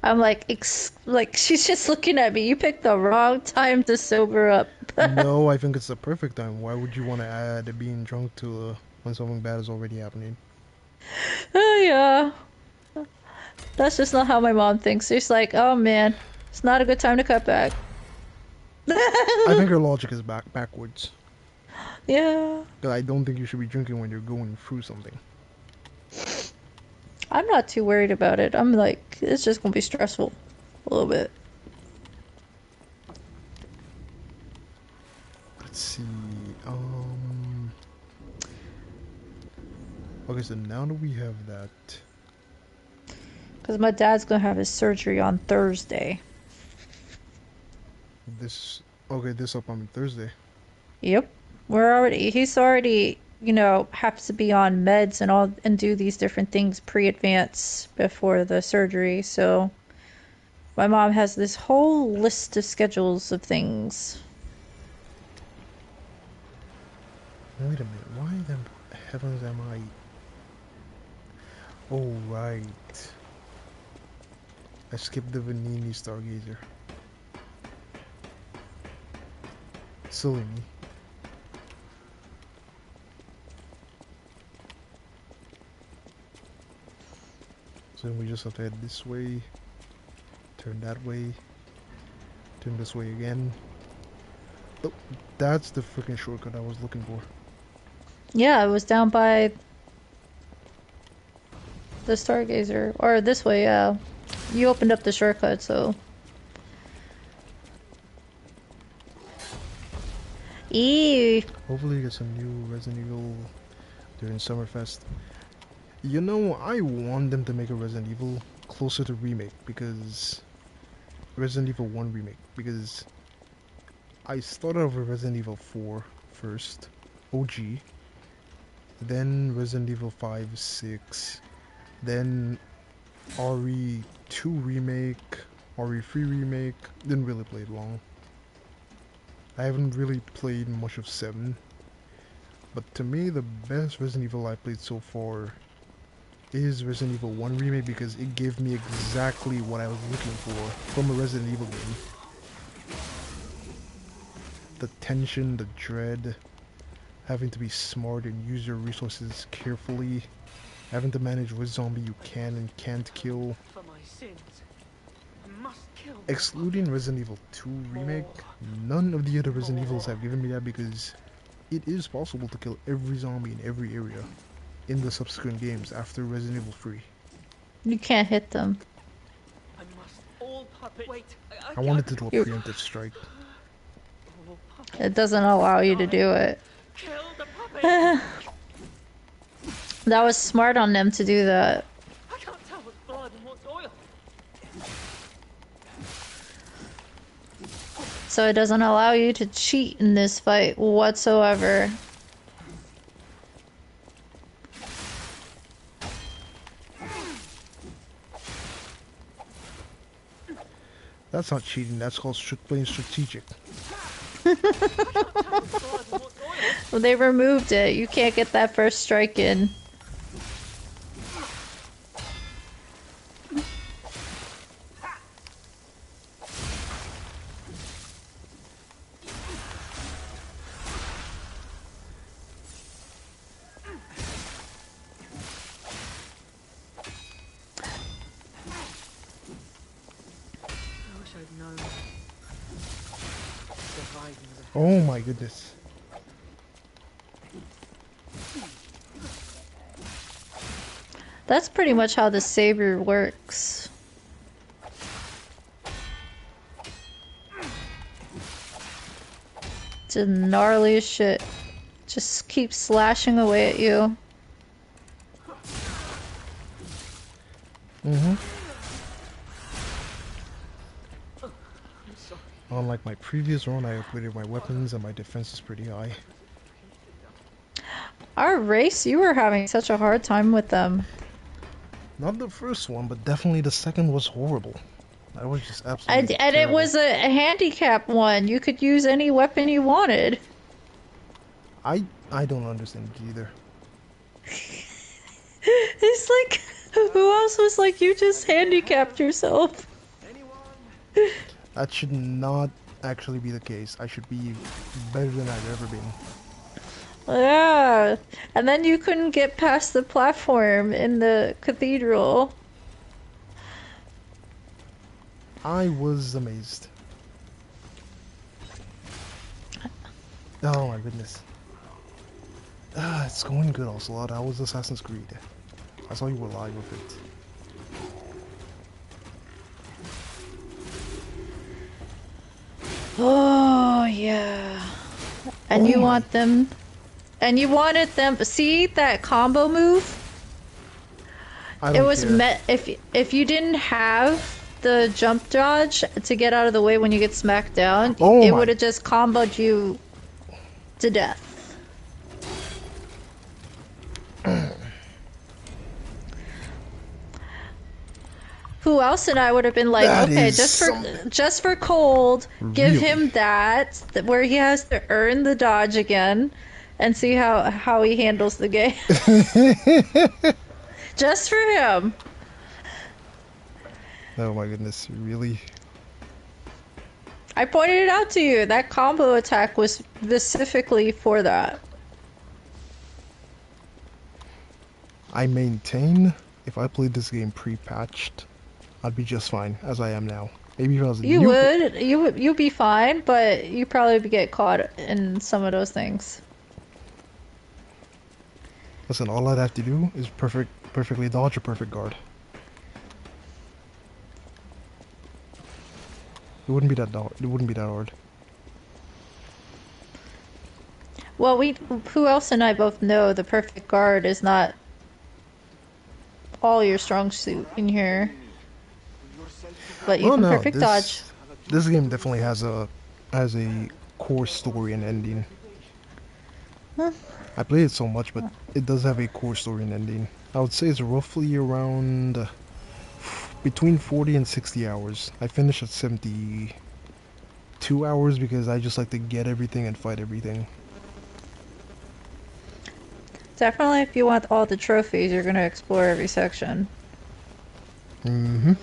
I'm like, she's just looking at me. You picked the wrong time to sober up. No, I think it's the perfect time. Why would you want to add being drunk to when something bad is already happening? Yeah. That's just not how my mom thinks. She's like, oh man, it's not a good time to cut back. I think her logic is backwards. Yeah. 'Cause I don't think you should be drinking when you're going through something. I'm not too worried about it. I'm like, it's just gonna be stressful a little bit. Let's see. Okay, so now that we have that, Because my dad's gonna have his surgery on Thursday. this upcoming Thursday. Yep. He's already, has to be on meds and all and do these different things pre-advance before the surgery. So my mom has this whole list of schedules of things. Wait a minute, why the heavens am I? Oh, right. I skipped the Vanini Stargazer. Silly me. So then we just have to head this way, turn that way, turn this way again. Oh, that's the freaking shortcut I was looking for. Yeah, it was down by the Stargazer. Or this way, yeah. You opened up the shortcut, so. Eee. Hopefully you get some new Resident Evil during Summerfest. You know, I want them to make a Resident Evil closer to remake, because Resident Evil 1 remake, because I started off with Resident Evil 4 first, OG, then Resident Evil 5, 6, then RE2 remake, RE3 remake. Didn't really play it long. I haven't really played much of 7, but to me the best Resident Evil I played so far is Resident Evil 1 remake, because it gave me exactly what I was looking for from a Resident Evil game. The tension, the dread, having to be smart and use your resources carefully, having to manage which zombie you can and can't kill. For my sins, I must kill them. Excluding Resident Evil 2 remake, none of the other Resident Evils have given me that, because it is possible to kill every zombie in every area in the subsequent games after Resident Evil 3. You can't hit them. I must all puppet. Wait, I wanted to do a preemptive strike. all puppet. It doesn't allow you to do it. Kill the puppet. That was smart on them to do that. I can't tell what's blood and what's oil. So it doesn't allow you to cheat in this fight whatsoever. That's not cheating, that's called playing strategic. Well, they removed it. You can't get that first strike in. I wish I'd known. Surviving the Oh my goodness. That's pretty much how the saber works. It's the gnarliest shit. Just keep slashing away at you. Unlike my previous run, I upgraded my weapons and my defense is pretty high. Our race, you were having such a hard time with them. Not the first one, but definitely the second was horrible. That was just absolutely And it terrible. was a handicap one. You could use any weapon you wanted. I don't understand it either. It's like, who else was like, you just handicapped yourself? That should not actually be the case. I should be better than I've ever been. Yeah. And then you couldn't get past the platform in the cathedral. I was amazed. Oh my goodness. It's going good, Ocelot. How was Assassin's Creed? I saw you were live with it. Oh, yeah. And Oh you my- want them... And you wanted them... See that combo move? I It don't was care. if you didn't have the jump dodge to get out of the way when you get smacked down, Oh it my- would have just comboed you to death. Who else and I would have been like, That okay, is just for cold, give Really? him that where he has to earn the dodge again, and see how he handles the game. Just for him. Oh my goodness, really? I pointed it out to you. That combo attack was specifically for that. I maintain if I played this game pre-patched, I'd be just fine as I am now. Maybe if I was a You'd be fine, but you probably would get caught in some of those things. Listen, all I'd have to do is perfectly dodge a perfect guard. It wouldn't be that hard. Well, who else and I both know the perfect guard is not all your strong suit in here. But you Well, can no, perfect dodge. this game definitely has a core story and ending. Huh. I played it so much, but it does have a core story and ending. I would say it's roughly around between 40 and 60 hours. I finished at 72 hours because I just like to get everything and fight everything. Definitely, if you want all the trophies, you're gonna explore every section. Mm-hmm.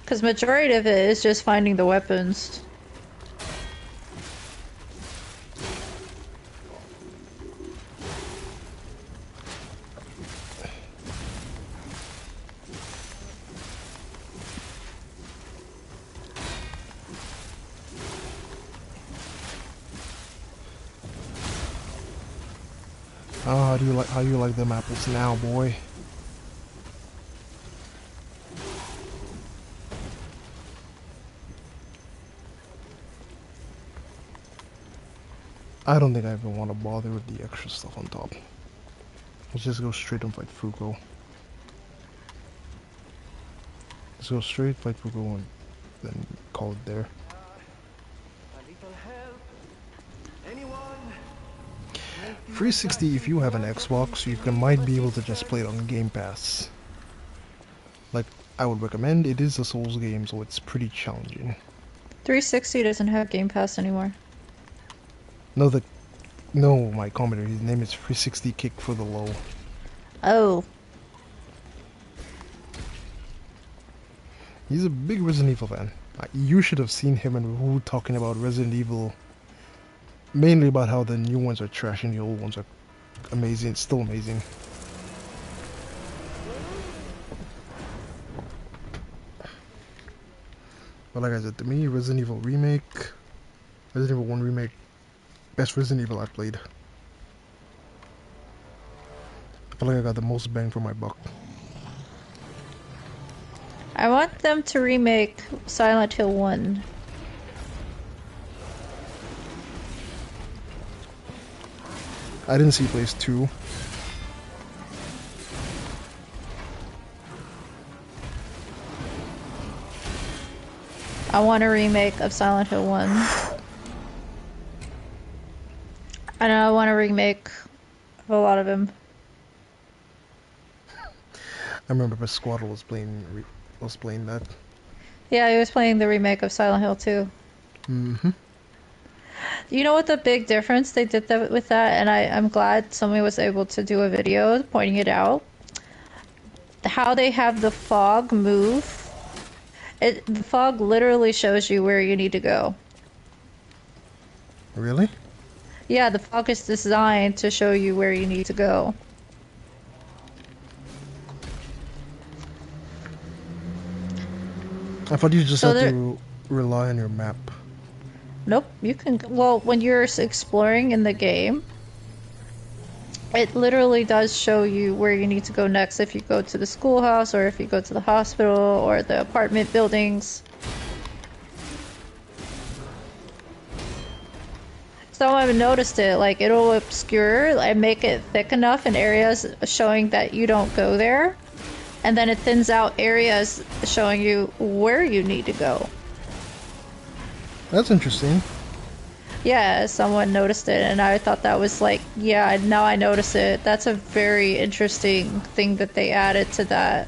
Because majority of it is just finding the weapons. Oh, how do you like them apples now, boy? I don't think I even want to bother with the extra stuff on top. Let's just go straight and fight Fuko. Let's go straight, fight Fuko, and then call it there. A little help? Anyone? 360, if you have an Xbox, might be able to just play it on Game Pass. Like, I would recommend, it is a Souls game, so it's pretty challenging. 360 doesn't have Game Pass anymore. No, my commenter, his name is 360 Kick for the Low. Oh. He's a big Resident Evil fan. You should have seen him and Wu talking about Resident Evil. Mainly about how the new ones are trash and the old ones are amazing. It's still amazing. But like I said, to me, Resident Evil 1 Remake, best Resident Evil I've played. I feel like I got the most bang for my buck. I want them to remake Silent Hill 1. I didn't see Place 2. I want a remake of Silent Hill 1. I know I want a remake of a lot of them. I remember Pasquale was playing that. Yeah, he was playing the remake of Silent Hill 2. Mm-hmm. You know what the big difference they did with that, and I'm glad somebody was able to do a video pointing it out. How they have the fog move. The fog literally shows you where you need to go. Really? Yeah, the fog is designed to show you where you need to go. I thought you just So had to rely on your map. Nope, you can. Well, when you're exploring in the game, it literally does show you where you need to go next if you go to the schoolhouse or if you go to the hospital or the apartment buildings. So I've noticed it, like it'll obscure and make it thick enough in areas showing that you don't go there, and then it thins out areas showing you where you need to go. That's interesting. Yeah, someone noticed it, and I thought that was like, yeah, now I notice it. That's a very interesting thing that they added to that.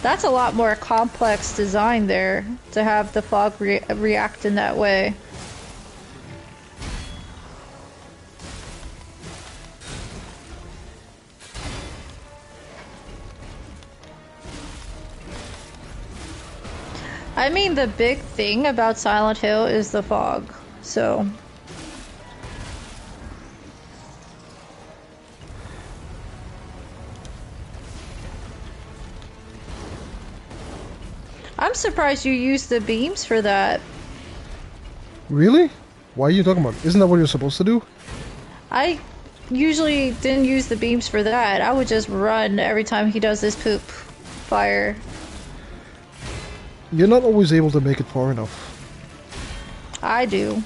That's a lot more complex design there, to have the fog react in that way. I mean, the big thing about Silent Hill is the fog, so... I'm surprised you used the beams for that. Really? Why are you talking about? Isn't that what you're supposed to do? I usually didn't use the beams for that. I would just run every time he does this poop fire. You're not always able to make it far enough. I do.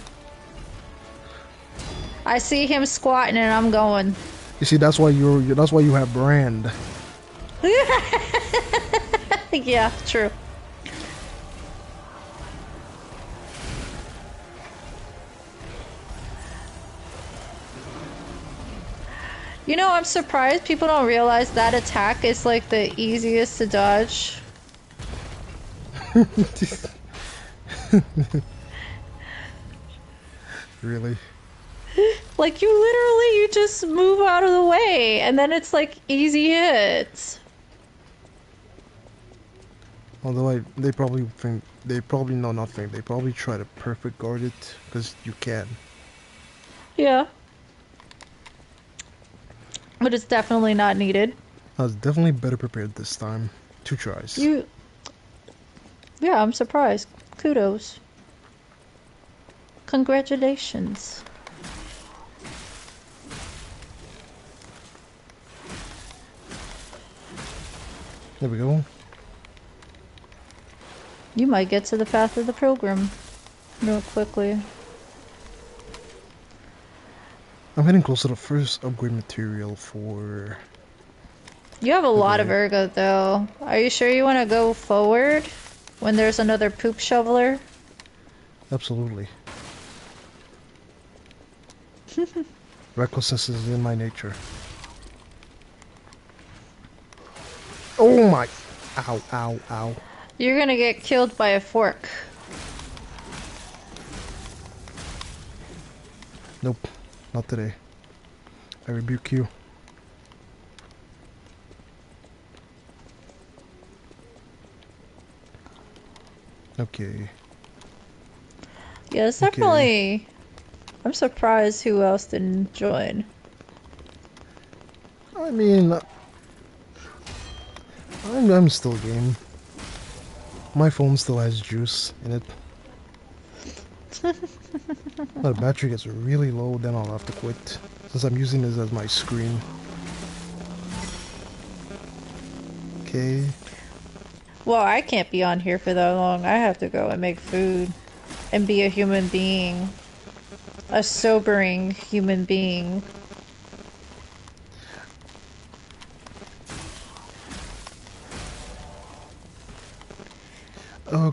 I see him squatting and I'm going. You see, that's why that's why you have brand. Yeah, true. You know, I'm surprised people don't realize that attack is like the easiest to dodge. Really? Like you just move out of the way and then it's like easy hits. Although they probably think, they probably try to perfect guard it, because you can. Yeah. But it's definitely not needed. I was definitely better prepared this time. 2 tries. Yeah, I'm surprised. Kudos. Congratulations. There we go. You might get to the path of the pilgrim real quickly. I'm getting close to the first upgrade material for... You have a lot of ergo though. Are you sure you want to go forward when there's another poop shoveler? Absolutely. Recklessness is in my nature. Oh my! Ow, ow, ow. You're gonna get killed by a fork. Nope, not today. I rebuke you. Okay. Yeah, it's definitely... I'm surprised who else didn't join. I mean... I'm still game. My phone still has juice in it. The battery gets really low, then I'll have to quit, since I'm using this as my screen. Okay. Well, I can't be on here for that long. I have to go and make food and be a human being. A sobering human being.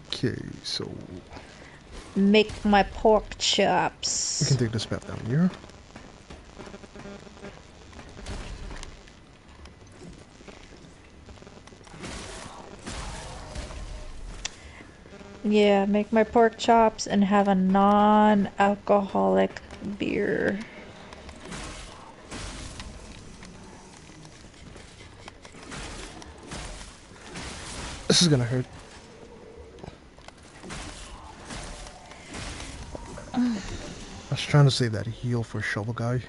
Okay, so Make my pork we chops. can take this path down here. Yeah, make my pork chops and have a non-alcoholic beer. This is gonna hurt. I was trying to save that heal for Shovel Guy.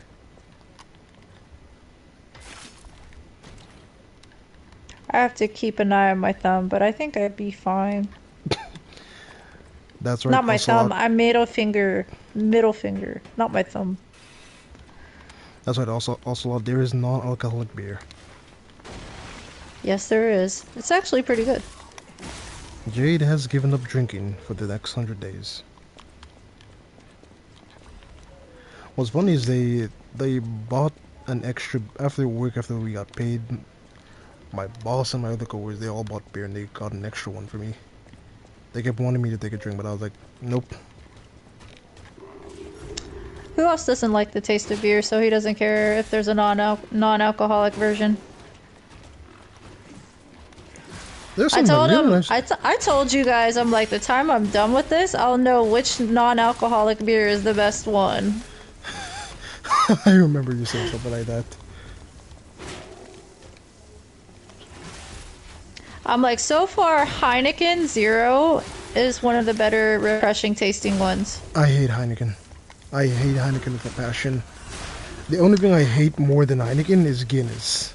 I have to keep an eye on my thumb, but I think I'd be fine. That's right, Not my Ocelot. thumb, I'm middle finger, not my thumb. That's right, Ocelot. There is non-alcoholic beer. Yes, there is. It's actually pretty good. Jade has given up drinking for the next 100 days. What's funny is they bought an extra after work after we got paid. My boss and my other coworkers, they all bought beer and they got an extra one for me. They kept wanting me to take a drink, but I was like, nope. Who else doesn't like the taste of beer, so he doesn't care if there's a non-alcoholic version? There's I some told really him, nice. I told you guys, I'm like, the time I'm done with this, I'll know which non-alcoholic beer is the best one. I remember you saying something like that. I'm like, so far, Heineken Zero is one of the better refreshing tasting ones. I hate Heineken. I hate Heineken with a passion. The only thing I hate more than Heineken is Guinness.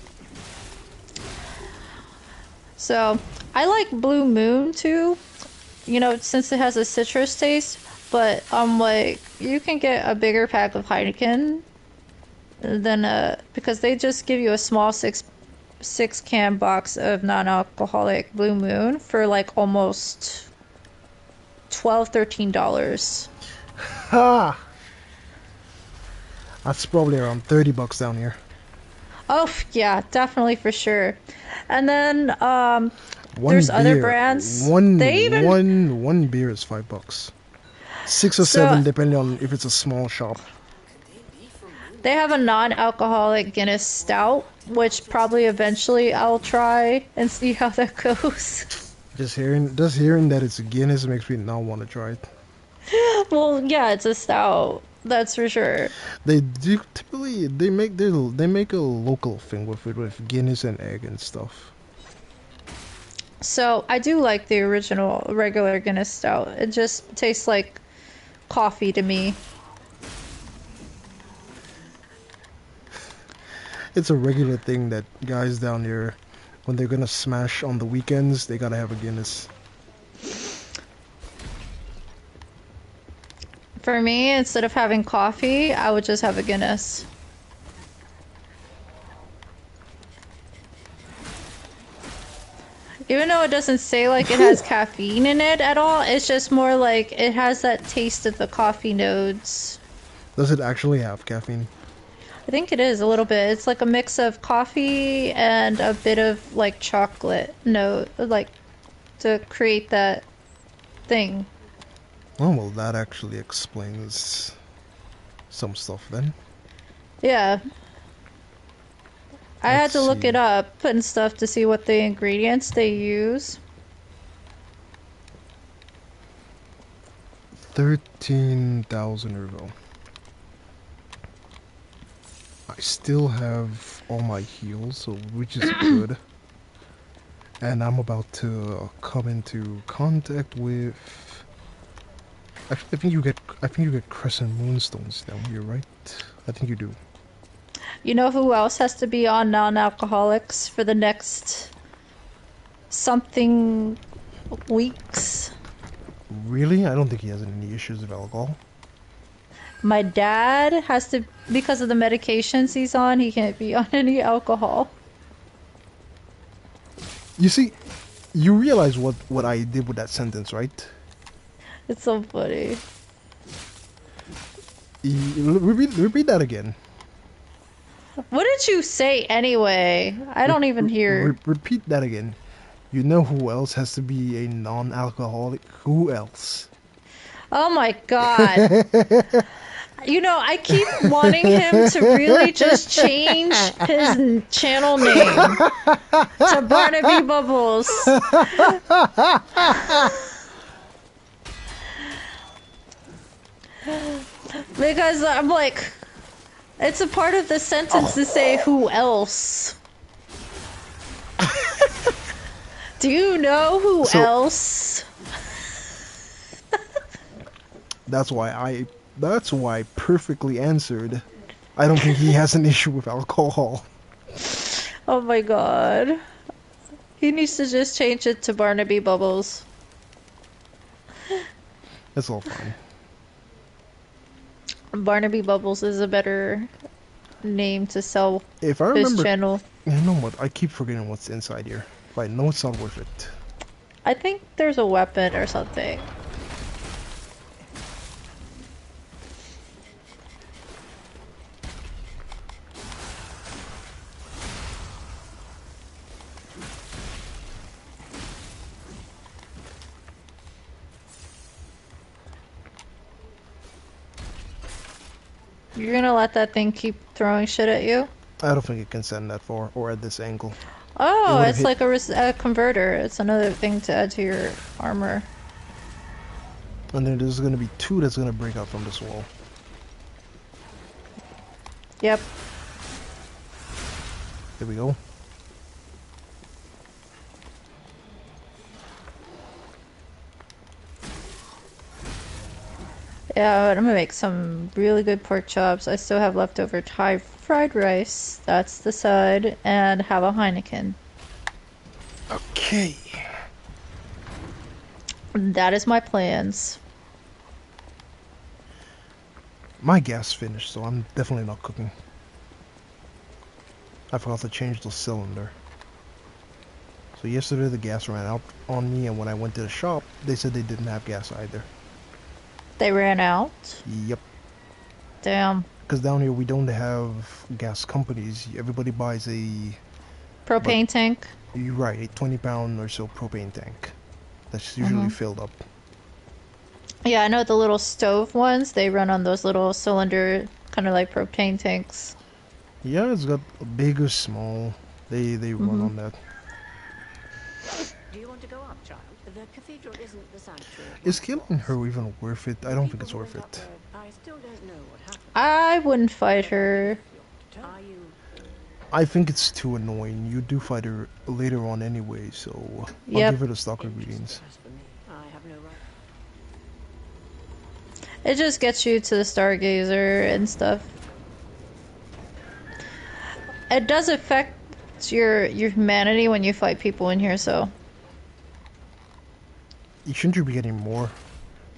So, I like Blue Moon too, you know, since it has a citrus taste, but I'm like, you can get a bigger pack of Heineken than because they just give you a small six can box of non-alcoholic Blue Moon for like almost $12-13. Ha! That's probably around $30 down here. Oh yeah, definitely for sure. And then One there's other beer- brands. One They even one beer is $5. 6 or So- 7 depending on if it's a small shop. they have a non-alcoholic Guinness Stout, which probably eventually I'll try and see how that goes. Just hearing that it's a Guinness makes me not want to try it. Well, yeah, it's a stout. That's for sure. They do typically they make a local thing with it with Guinness and egg and stuff. So I do like the original regular Guinness Stout. It just tastes like coffee to me. It's a regular thing that guys down here, when they're gonna smash on the weekends, they gotta have a Guinness. For me, instead of having coffee, I would just have a Guinness. Even though it doesn't say like it has caffeine in it at all, it's just more like it has that taste of the coffee notes. Does it actually have caffeine? I think it is a little bit. It's like a mix of coffee and a bit of like chocolate note, like to create that thing. Oh well, that actually explains some stuff then. Yeah. I had Let's to look see. it up and stuff to see what the ingredients they use. 13,000 Revo. I still have all my heals, so which is good. And I'm about to come into contact with. Actually, I think you get crescent moonstones down here, right? I think you do. You know who else has to be on non-alcoholics for the next something weeks? Really? I don't think he has any issues with alcohol. My dad has to, because of the medications he's on, he can't be on any alcohol. You see, you realize what I did with that sentence, right? It's so funny. Repeat that again. What did you say anyway? I don't even hear. Repeat that again. You know who else has to be a non-alcoholic? Who else? Oh my god. You know, I keep wanting him to really just change his channel name to Barnaby Bubbles. Because I'm like, it's a part of the sentence to say who else. Do you know who So else? that's why I perfectly answered. I don't think he has an issue with alcohol. Oh my god. He needs to just change it to Barnaby Bubbles. That's all fine. Barnaby Bubbles is a better name to sell If I his remember, channel. you know what? I keep forgetting what's inside here. Right, no, it's not worth it. I think there's a weapon or something. You're gonna let that thing keep throwing shit at you? I don't think it can send that far, or at this angle. Oh, would've it's hit- like a converter. It's another thing to add to your armor. And then there's gonna be two that's gonna break out from this wall. Yep. There we go. Yeah, I'm gonna make some really good pork chops. I still have leftover Thai fried rice. That's the side. And have a Heineken. Okay. That is my plans. My gas finished, so I'm definitely not cooking. I forgot to change the cylinder. So yesterday the gas ran out on me, and when I went to the shop, they said they didn't have gas either. They ran out? Yep. Damn. Because down here we don't have gas companies. Everybody buys a... Propane tank? You're right, a 20-pound or so propane tank. That's usually filled up. Yeah, I know the little stove ones, they run on those little cylinder, kind of like propane tanks. Yeah, it's got a big or small. They run on that. Do you want to go up, child? The cathedral isn't the sanctuary. Is killing her even worth it? I don't think it's worth it. I still don't know what happened. I wouldn't fight her. Are you? I think it's too annoying. You do fight her later on anyway, so I'll Yep. give her the stalker greetings. As for me, I have no right. It just gets you to the Stargazer and stuff. It does affect your humanity when you fight people in here, so... Shouldn't you be getting more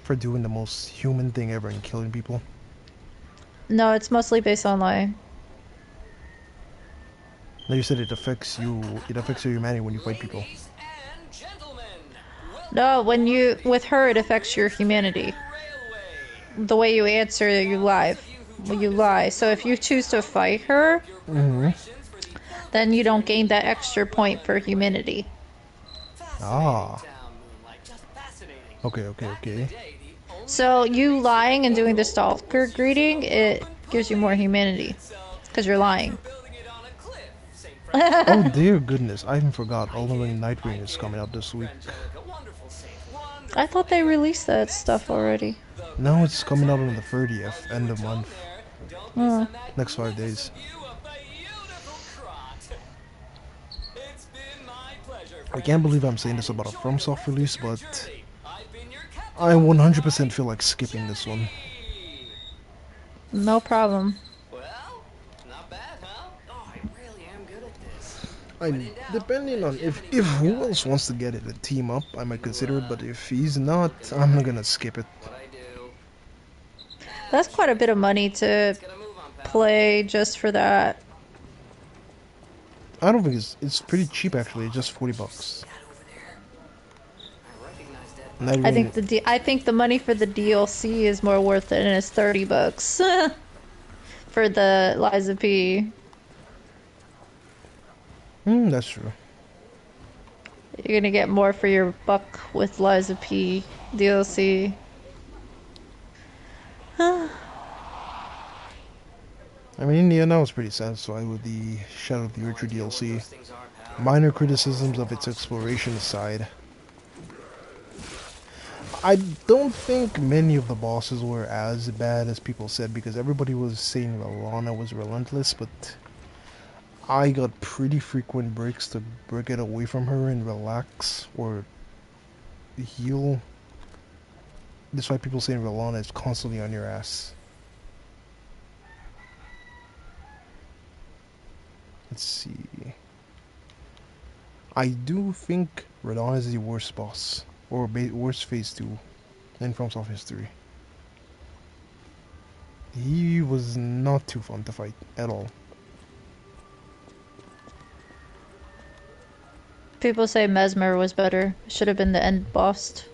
for doing the most human thing ever and killing people? No, it's mostly based online. No, you said it affects you. It affects your humanity when you fight people. Ladies and gentlemen, No, when you... With her, it affects your humanity. Railway. The way you answer, you lie. You lie. So if you choose to fight her, then you don't gain that extra point for humanity. Ah. Down moonlight, just fascinating. Okay. So you lying and doing the stalker greeting, it gives you more humanity. Because you're lying. Building it on a cliff. St. Oh dear goodness, I even forgot Elden Ring Nightwing is coming out this week. Angelica, wonderful saint, wonderful. I thought they released that stuff already. No, it's coming out on the 30th, end of month. Don't Hmm. miss on that Next 5 days. view of the beautiful crot. It's been my pleasure. I can't believe I'm saying this about a FromSoft release, but I've been your captain. I 100% feel like skipping this one. No problem. Well, not bad, huh? Oh, I really am good at this. Depending on if who else wants to get it and team up, I might consider it, but if he's not, I'm not gonna skip it. What I do. That's quite a bit of money to Gonna move on, pal. play just for that. I don't think it's pretty cheap actually, it's just 40 bucks. That over there. I recognize that. Not I even- think I think the money for the DLC is more worth it, and it's $30 for the Liza P. that's true. You're gonna get more for your buck with Liza P DLC. I mean, yeah, I was pretty satisfied with the Shadow of the Orchard DLC. Minor criticisms of its exploration aside, I don't think many of the bosses were as bad as people said, because everybody was saying Rolana was relentless, but I got pretty frequent breaks to get away from her and relax or heal. Despite people saying Rolana is constantly on your ass. Let's see. I do think Radon is the worst boss, or worst phase 2 in FromSoft history. He was not too fun to fight at all. People say Mesmer was better. Should have been the end boss.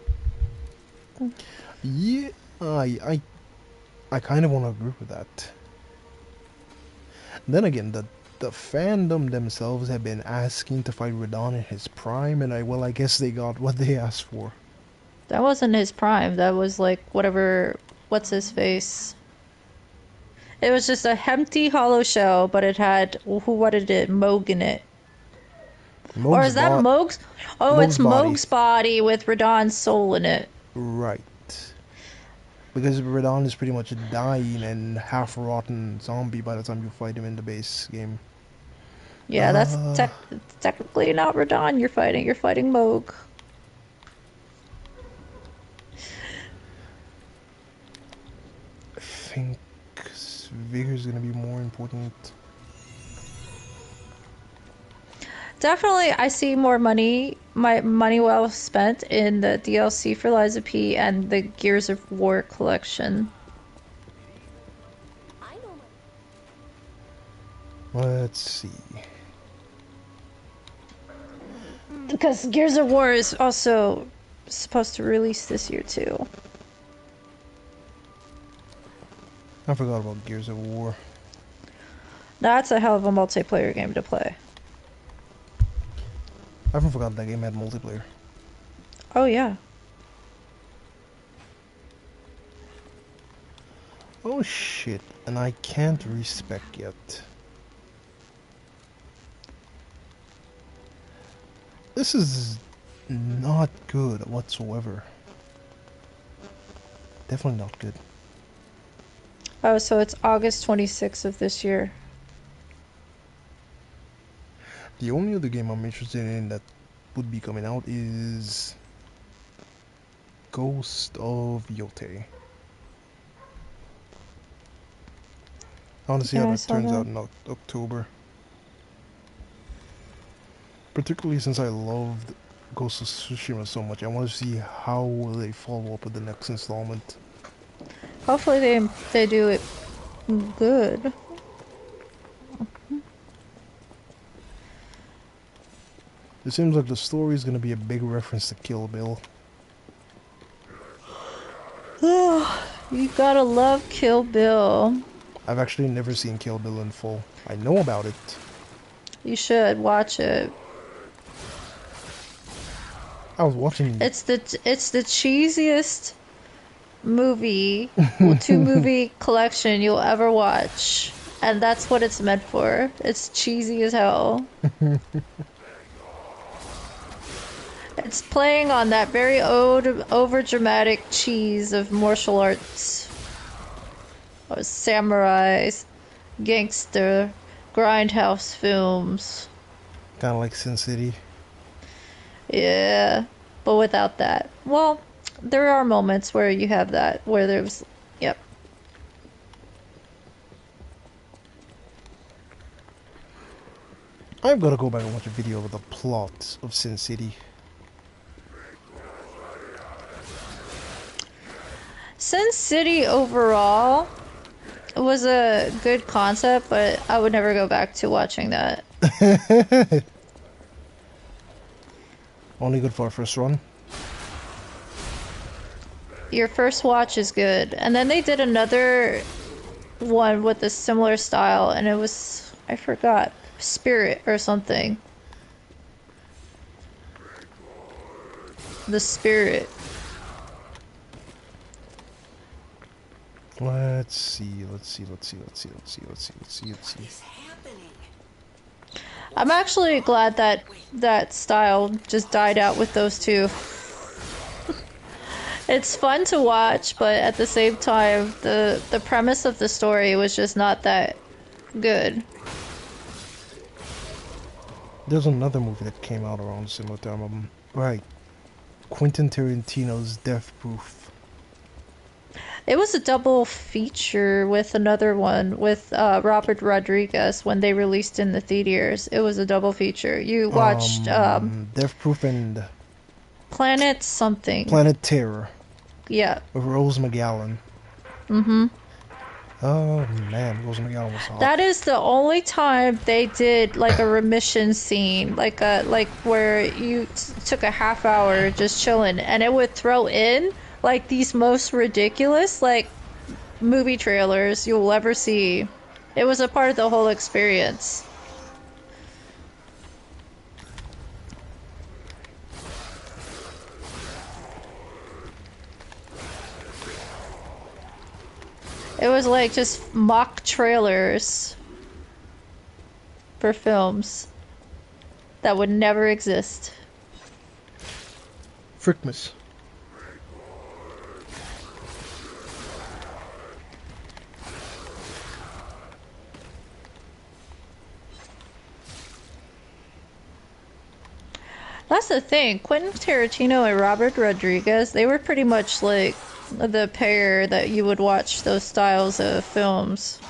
Yeah, I kind of want to agree with that. Then again, the fandom themselves have been asking to fight Radon in his prime, and I guess they got what they asked for. That wasn't his prime. That was like whatever. What's his face? It was just a empty hollow shell, but it had what did it? Moog in it. Or is that Moog's? Oh, it's Moog's body with Radon's soul in it. Right. Because Radon is pretty much a dying and half-rotten zombie by the time you fight him in the base game. Yeah, that's technically not Radon you're fighting. You're fighting Moog. I think Vigor's gonna be more important. Definitely, I see more money, my money well spent in the DLC for Liza P and the Gears of War collection. Let's see. Because Gears of War is also supposed to release this year too. I forgot about Gears of War. That's a hell of a multiplayer game to play. I haven't forgotten that game had multiplayer. Oh yeah. Oh shit, and I can't respec yet. This is not good whatsoever. Definitely not good. Oh, so it's August 26th of this year. The only other game I'm interested in that would be coming out is Ghost of Yote. I want to see how that turns out in October. Particularly since I loved Ghost of Tsushima so much, I want to see how will they follow up with the next installment. Hopefully they do it good. It seems like the story is going to be a big reference to Kill Bill. You gotta love Kill Bill. I've actually never seen Kill Bill in full. I know about it. You should watch it. I was watching. It's the cheesiest movie, well, 2-movie collection you'll ever watch, and that's what it's meant for. It's cheesy as hell. It's playing on that very old, over-dramatic cheese of martial arts. Or samurais, gangster, grindhouse films. Kind of like Sin City. Yeah, but without that. Well, there are moments where you have that, where there's... Yep. I've got to go back and watch a video of the plot of Sin City. Sin City overall was a good concept, but I would never go back to watching that. Only good for a first run. Your first watch is good. And then they did another one with a similar style, and it was, I forgot, Spirit or something. the spirit. Let's see. Let's see. What's happening? I'm actually glad that that style just died out with those two. It's fun to watch, but at the same time, the premise of the story was just not that good. There's another movie that came out around similar time. Right. Quentin Tarantino's Death Proof. It was a double feature with another one with Robert Rodriguez when they released in the theaters. It was a double feature. You watched Death Proof and Planet something. Planet Terror Yeah. with Rose McGowan. Mm-hmm. Oh man, Rose McGowan was hot. That is the only time they did like a remission scene, like where you took a half hour just chilling, and it would throw in like these most ridiculous like movie trailers you'll ever see. It was a part of the whole experience. It was like just mock trailers for films that would never exist. Frickmas. That's the thing. Quentin Tarantino and Robert Rodriguez, they were pretty much like the pair that you would watch those styles of films.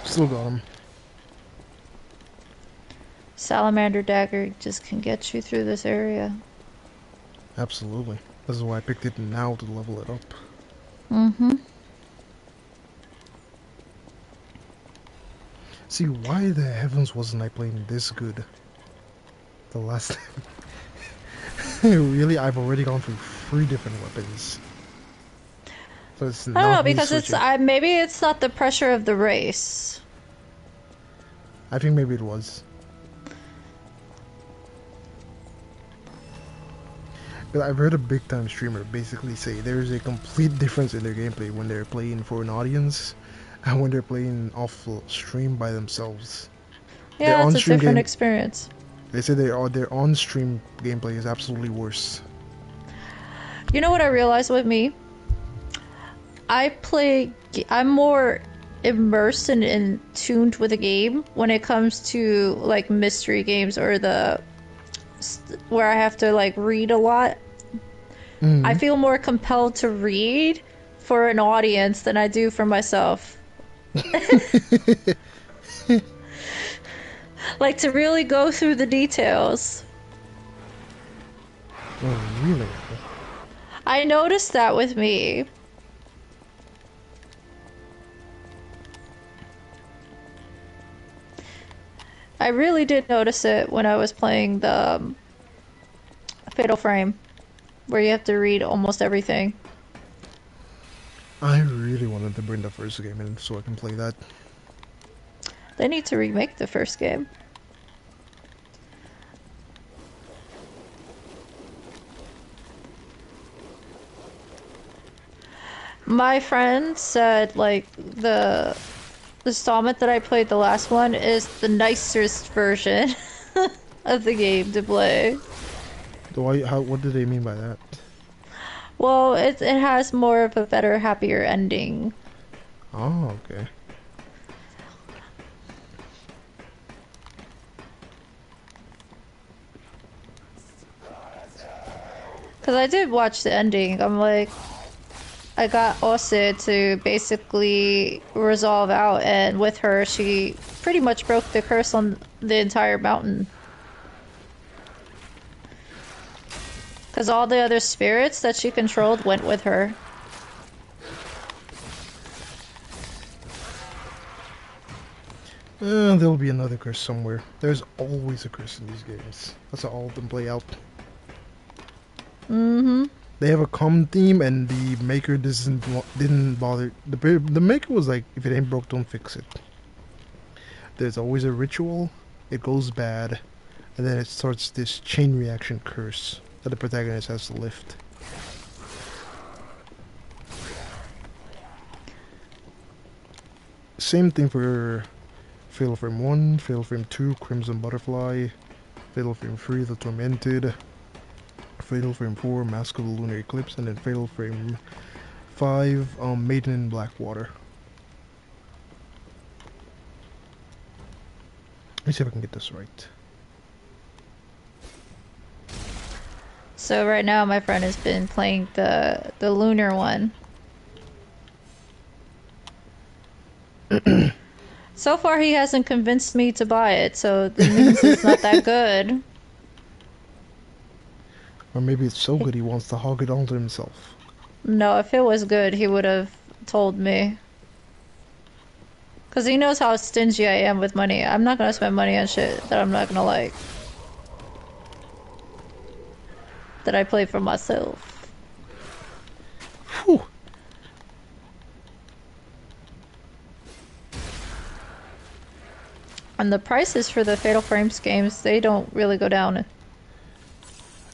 Still got him. Salamander dagger just can get you through this area. Absolutely. This is why I picked it now to level it up. Mm-hmm. See, why the heavens wasn't I playing this good the last time? Really, I've already gone through 3 different weapons. So it's I don't know, not me because it's switching. maybe it's not the pressure of the race. I think maybe it was. But I've heard a big time streamer basically say there's a complete difference in their gameplay when they're playing for an audience and when they're playing off stream by themselves. Their Yeah, it's a on-stream different game, experience. they say their on-stream gameplay is absolutely worse. You know what I realized with me? I'm more immersed and tuned with a game when it comes to like mystery games or where I have to like read a lot. I feel more compelled to read for an audience than I do for myself. Like to really go through the details. Oh, really? I noticed that with me. I really did notice it when I was playing the Fatal Frame, where you have to read almost everything. I really wanted to bring the first game in so I can play that. They need to remake the first game. My friend said, like, the installment that I played, the last one, is the nicest version of the game to play. What do they mean by that? Well, it has more of a better, happier ending. Oh, okay. Because I did watch the ending. I'm like, I got Ose to basically resolve out, and with her, she pretty much broke the curse on the entire mountain. Because all the other spirits that she controlled went with her. There'll be another curse somewhere. There's always a curse in these games. That's how all of them play out. Mm-hmm. They have a common theme, and the maker didn't bother. The maker was like, if it ain't broke, don't fix it. There's always a ritual, it goes bad, and then it starts this chain reaction curse that the protagonist has to lift. Same thing for Fatal Frame 1, Fatal Frame 2, Crimson Butterfly, Fatal Frame 3, The Tormented, Fatal Frame 4, Mask of the Lunar Eclipse, and then Fatal Frame 5, Maiden in Blackwater. Let me see if I can get this right. So right now, my friend has been playing the lunar one. So far, he hasn't convinced me to buy it, so that means it's not that good. Or maybe it's so good he wants to hog it onto himself. No, if it was good, he would have told me. Because he knows how stingy I am with money. I'm not gonna spend money on shit that I'm not gonna like. That I play for myself. Whew. And the prices for the Fatal Frames games, they don't really go down.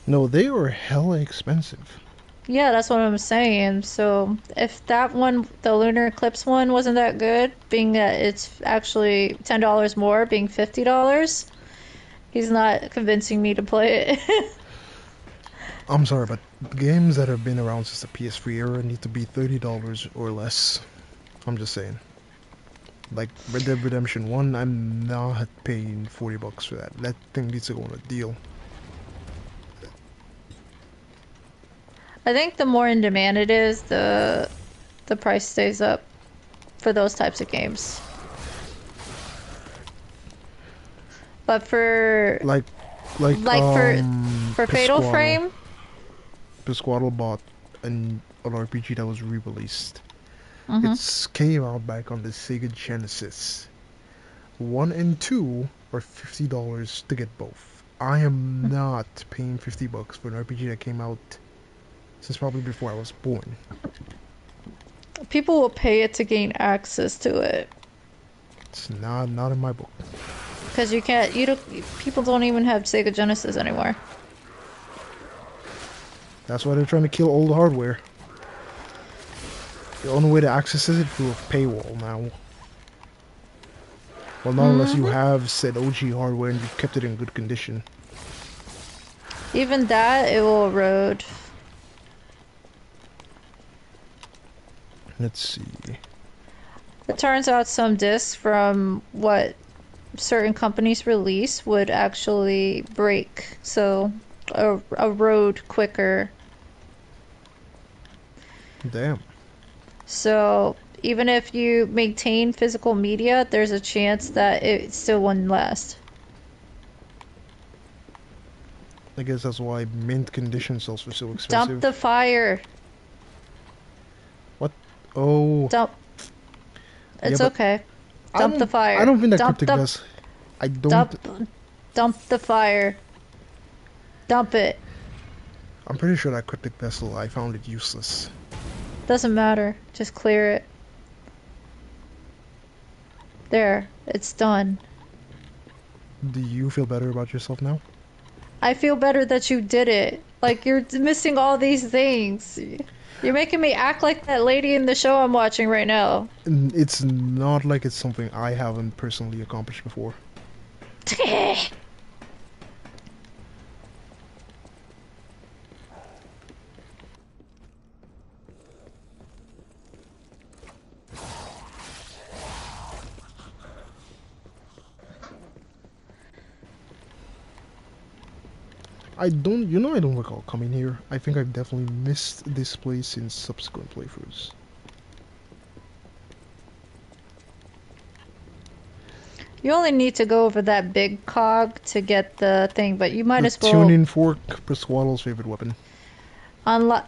No, they are hella expensive. Yeah, that's what I'm saying. So if that one, the Lunar Eclipse one, wasn't that good, being that it's actually $10 more, being $50, he's not convincing me to play it. I'm sorry, but games that have been around since the PS3 era need to be $30 or less. I'm just saying. Like Red Dead Redemption 1, I'm not paying $40 for that. That thing needs to go on a deal. I think the more in demand it is, the price stays up for those types of games. But for Like for Fatal Pisquaddle. Frame, Pisquaddle bought an RPG that was re-released. mhm. It came out back on the Sega Genesis. 1 and 2 are $50 to get both. I am not paying $50 for an RPG that came out since probably before I was born. People will pay it to gain access to it. It's not in my book. Because people don't even have Sega Genesis anymore. That's why they're trying to kill old hardware. The only way to access it is through a paywall now. Well, not unless you have said OG hardware and you've kept it in good condition. Even that, it will erode. Let's see. It turns out some discs from what certain companies release would actually break, so erode quicker. Damn. So even if you maintain physical media, there's a chance that it still wouldn't last. I guess that's why mint condition cells were so expensive. Dump the fire. What? Oh. Dump. It's Yeah, but okay. Dump the fire. I don't think that Dump cryptic does. I don't. Dump the fire. Dump it. I'm pretty sure that cryptic vessel, I found it useless. Doesn't matter. Just clear it. There. It's done. Do you feel better about yourself now? I feel better that you did it. Like, you're missing all these things. You're making me act like that lady in the show I'm watching right now. It's not like it's something I haven't personally accomplished before. I don't, you know, I don't recall coming here. I think I've definitely missed this place in subsequent playthroughs. You only need to go over that big cog to get the thing, but you might The as well tuning fork, Pasquale's favorite weapon.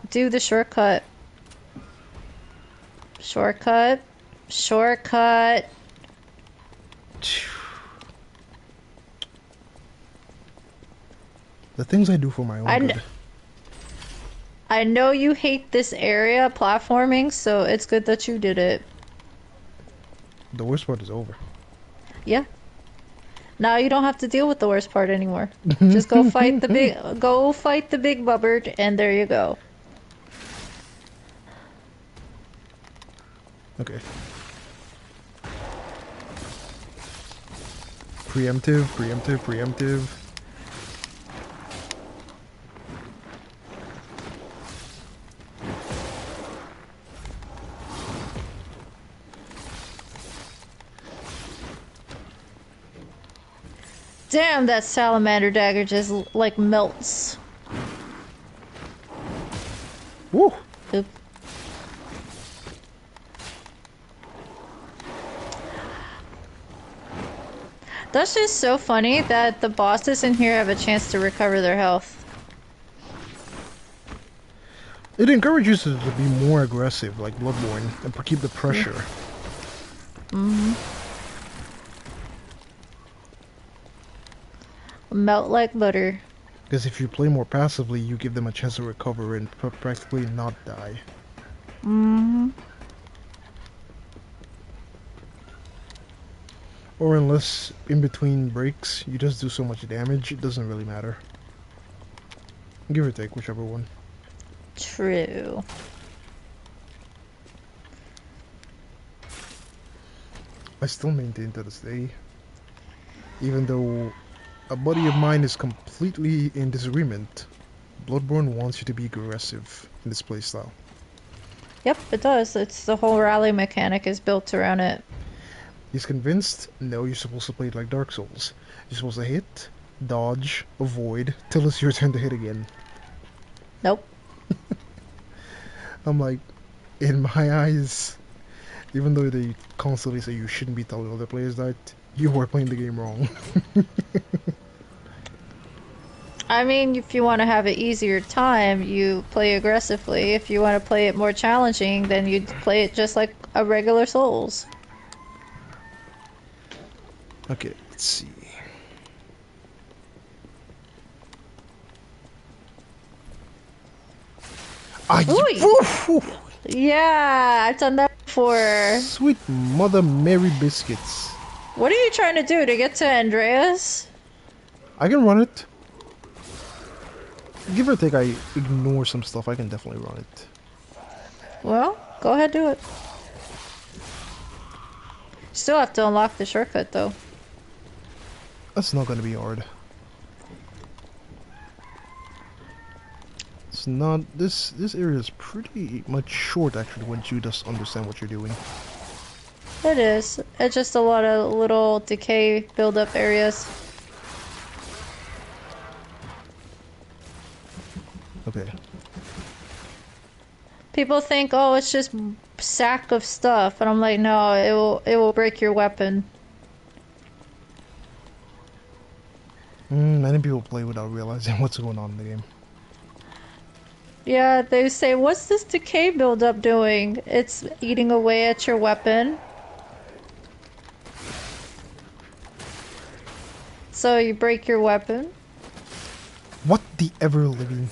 do the shortcut. Shortcut. Shortcut. The things I do for my own good. I know you hate this area, platforming, so it's good that you did it. The worst part is over. Yeah. Now you don't have to deal with the worst part anymore. Just go fight the big bubbard, and there you go. Okay. Preemptive, preemptive, preemptive. Damn, that salamander dagger just like melts. Woo! Oop. That's just so funny that the bosses in here have a chance to recover their health. It encourages you to be more aggressive, like Bloodborne, and keep the pressure. Mm-hmm. Melt like butter. Because if you play more passively, you give them a chance to recover and practically not die. Mm-hmm. Or unless in between breaks, you just do so much damage, it doesn't really matter. Give or take, whichever one. True. I still maintain to this day, even though a buddy of mine is completely in disagreement, Bloodborne wants you to be aggressive in this playstyle. Yep, it does. It's the whole rally mechanic is built around it. He's convinced, no, you're supposed to play it like Dark Souls. You're supposed to hit, dodge, avoid, till it's your turn to hit again. Nope. I'm like, in my eyes, even though they constantly say you shouldn't be telling other players that, you are playing the game wrong. I mean, if you want to have an easier time, you play aggressively. If you want to play it more challenging, then you play it just like a regular Souls. Okay, let's see. Yeah, I've done that before. Sweet Mother Mary biscuits. What are you trying to do to get to Andreas? I can run it. Give or take, I ignore some stuff. I can definitely run it. Well, go ahead, do it. Still have to unlock the shortcut, though. That's not gonna be hard. It's not. This area is pretty much short, actually, once you just understand what you're doing. It is. It's just a lot of little decay build-up areas. Okay. People think, oh, it's just sack of stuff, and I'm like, no, it will break your weapon. Many people play without realizing what's going on in the game. Yeah, they say, what's this decay buildup doing? It's eating away at your weapon. So you break your weapon. What the ever-living?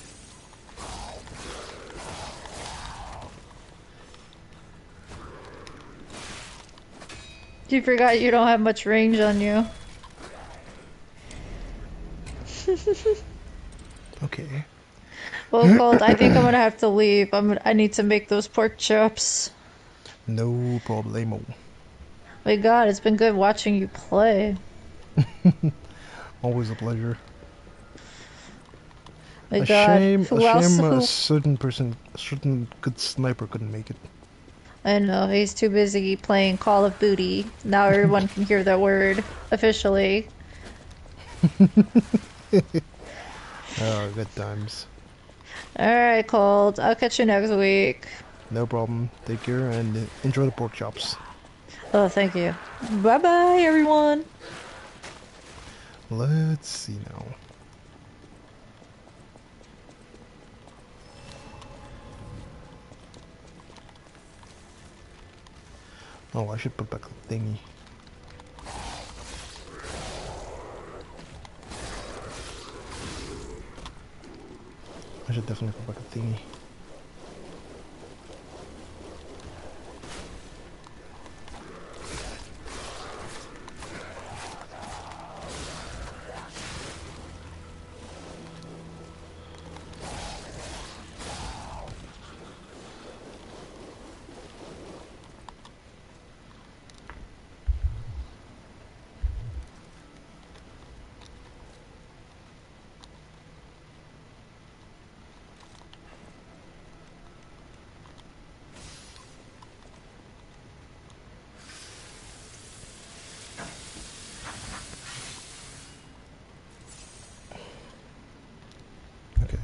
You forgot you don't have much range on you. Okay. Well, Colt, I think I'm gonna have to leave. I need to make those pork chops. No problemo. My God, it's been good watching you play. Always a pleasure. My God, Shame a certain good sniper couldn't make it. I know, he's too busy playing Call of Booty. Now everyone can hear that word officially. Good times. Alright, Cold. I'll catch you next week. No problem. Take care and enjoy the pork chops. Oh, thank you. Bye bye, everyone. Let's see now. Oh, I should put back the thingy. I should definitely put back the thingy.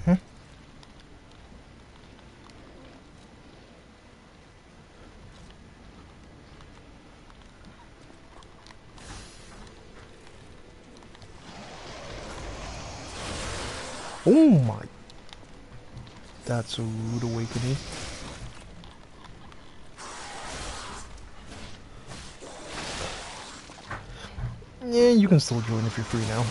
Okay. Oh my. That's a rude awakening. Yeah, you can still join if you're free now.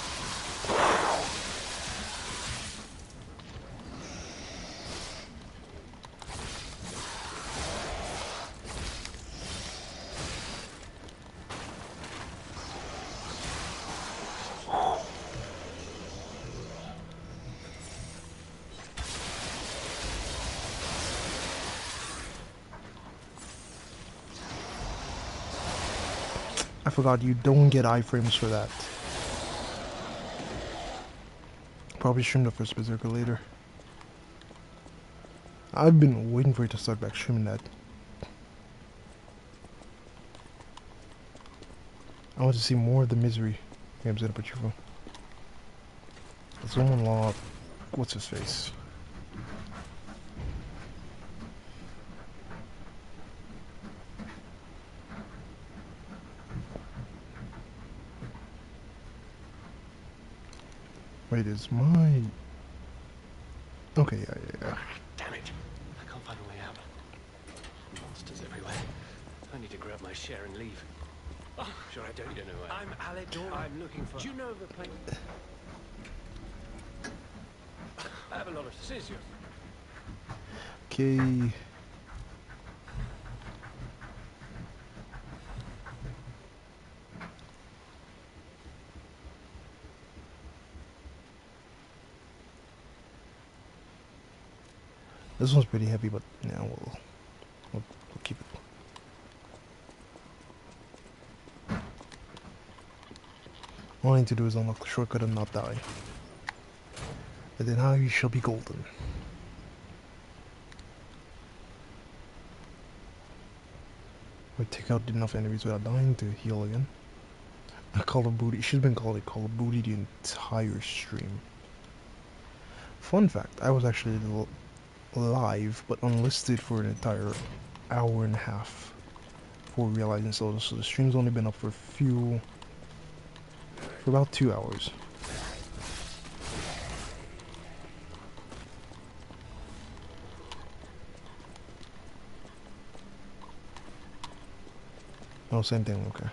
I forgot you don't get iframes for that. Probably stream the first Berserker later. I've been waiting for you to start back streaming that. I want to see more of the misery games gonna put you from. Someone lost. What's his face? Wait, is my... Okay, yeah. Damn it. I can't find a way out. Monsters everywhere. I need to grab my share and leave. Oh, sure, I don't know where. I'm Alidor. I'm looking for... Do you know the place? I have a lot of scissors. Okay. This one's pretty heavy, but yeah, we'll keep it. All I need to do is unlock the shortcut and not die. And then I shall be golden. We take out enough enemies without dying to heal again. Call of Booty. She's been calling Call of Booty the entire stream. Fun fact, I was actually live but unlisted for an entire hour and a half before realizing so the stream's only been up for about 2 hours. Oh, same thing, okay.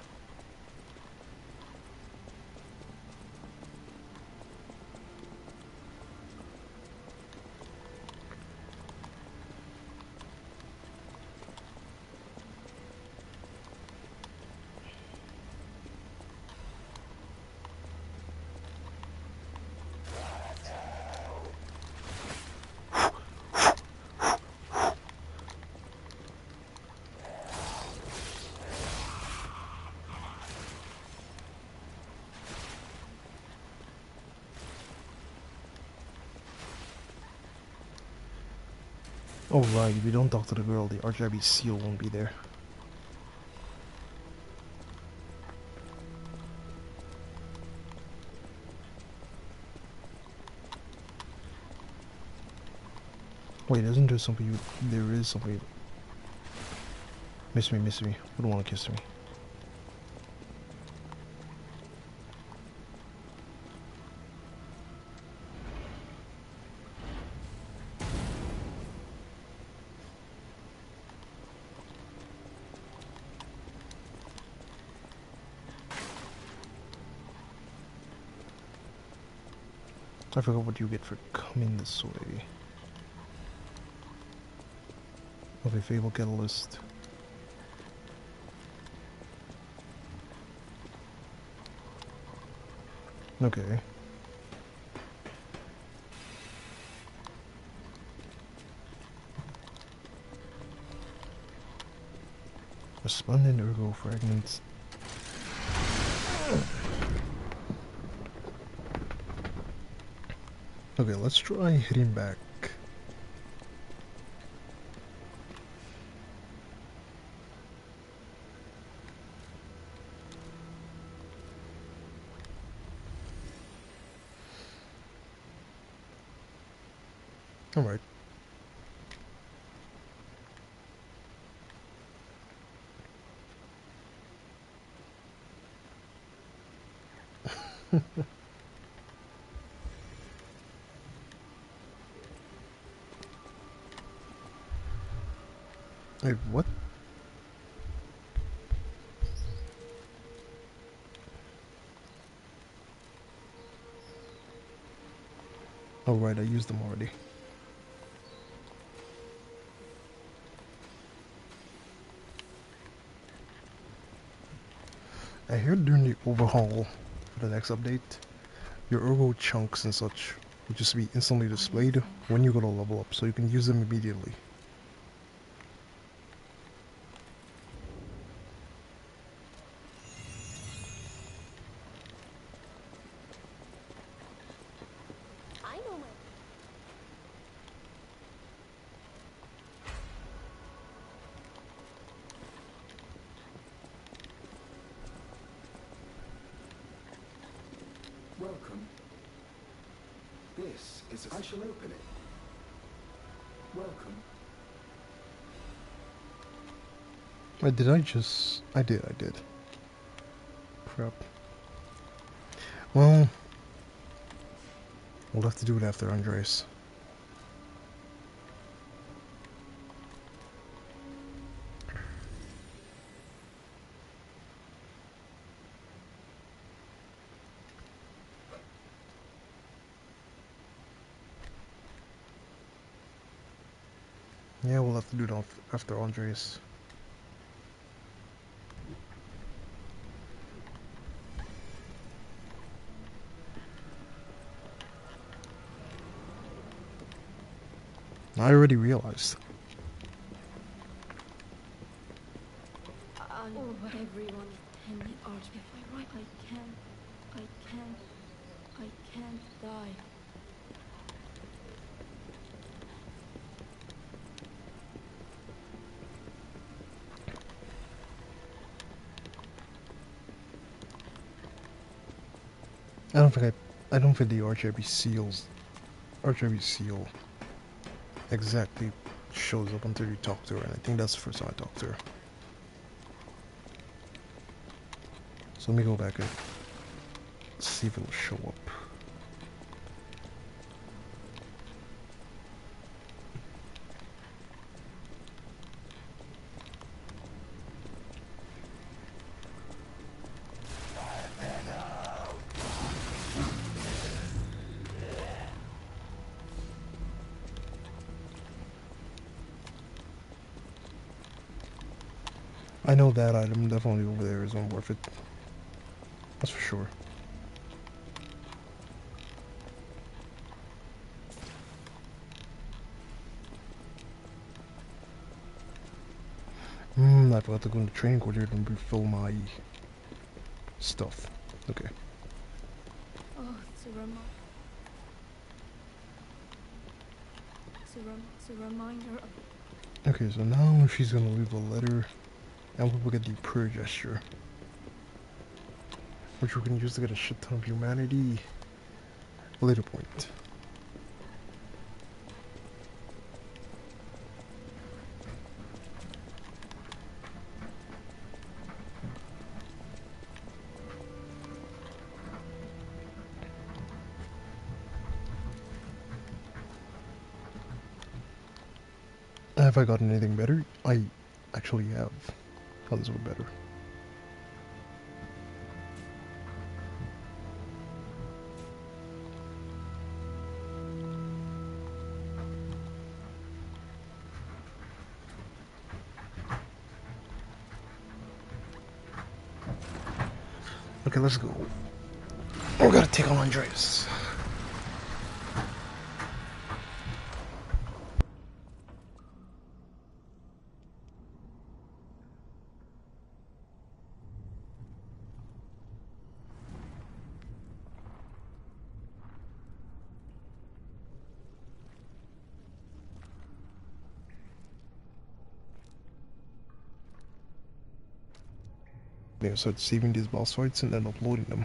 Oh right, if you don't talk to the girl, the RGB seal won't be there. Wait, isn't there something you... There is something... Miss me, miss me. Who don't want to kiss me? I forgot what you get for coming this way. Okay, Fable Catalyst. Okay. Resplendent Ergo Fragments. Okay, let's try hitting back. Alright. Wait, what? Oh right, I used them already. I heard during the overhaul for the next update, your ergo chunks and such will just be instantly displayed when you go to level up, so you can use them immediately. I know my. Welcome. This is. I shall open it. Welcome. Wait, did I just... I did. Crap. Well... We'll have to do it after Andres. Yeah, we'll have to do it after Andres. I already realized. Oh, everyone in the art. If I write, I can't die. I don't think the RGB seal exactly shows up until you talk to her, and I think that's the first time I talked to her. So let me go back and see if it'll show up. I know that item definitely over there isn't worth it. That's for sure. I forgot to go in the training coordinator and refill my stuff. Okay. Oh, it's a reminder of. Okay, so now she's gonna leave a letter, and we'll get the prayer gesture, which we can use to get a shit ton of humanity. Later point. Have I gotten anything better? I actually have. Oh, this one better. Okay, let's go. We gotta take on Andreas. Yeah, start saving these boss fights and then uploading them.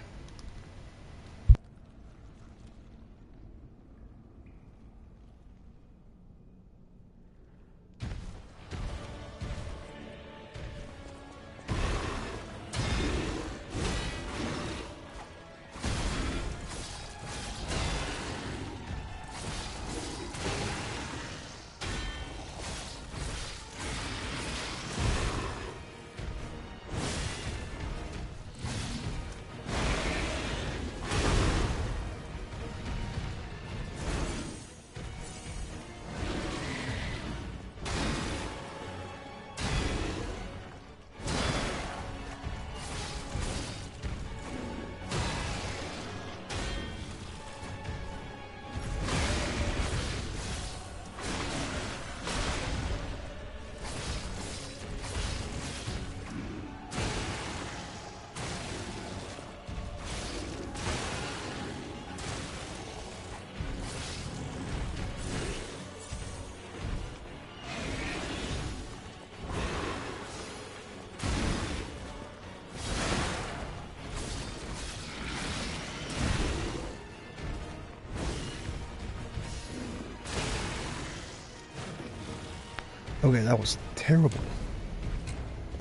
Okay, that was terrible.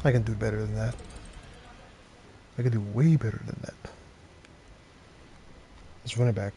I can do better than that. I can do way better than that. Let's run it back.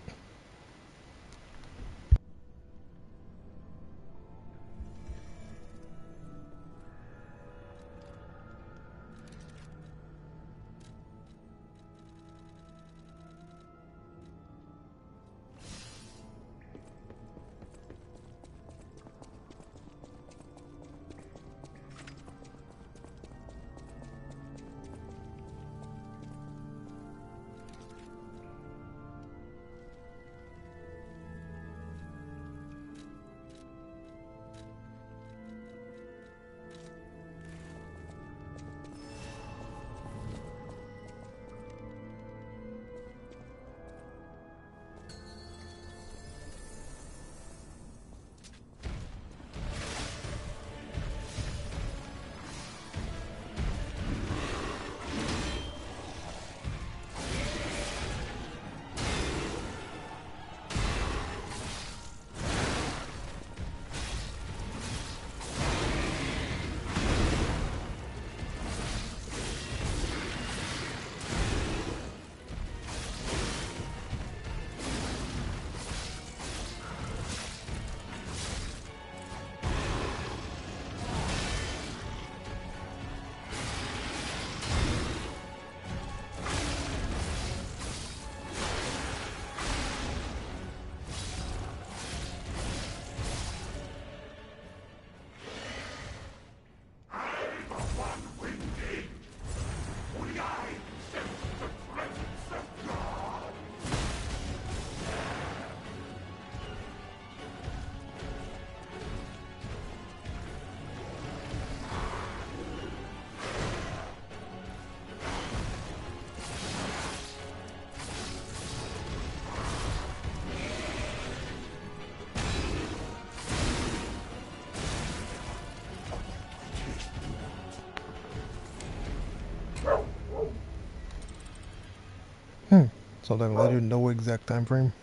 So then let you know exact time frame.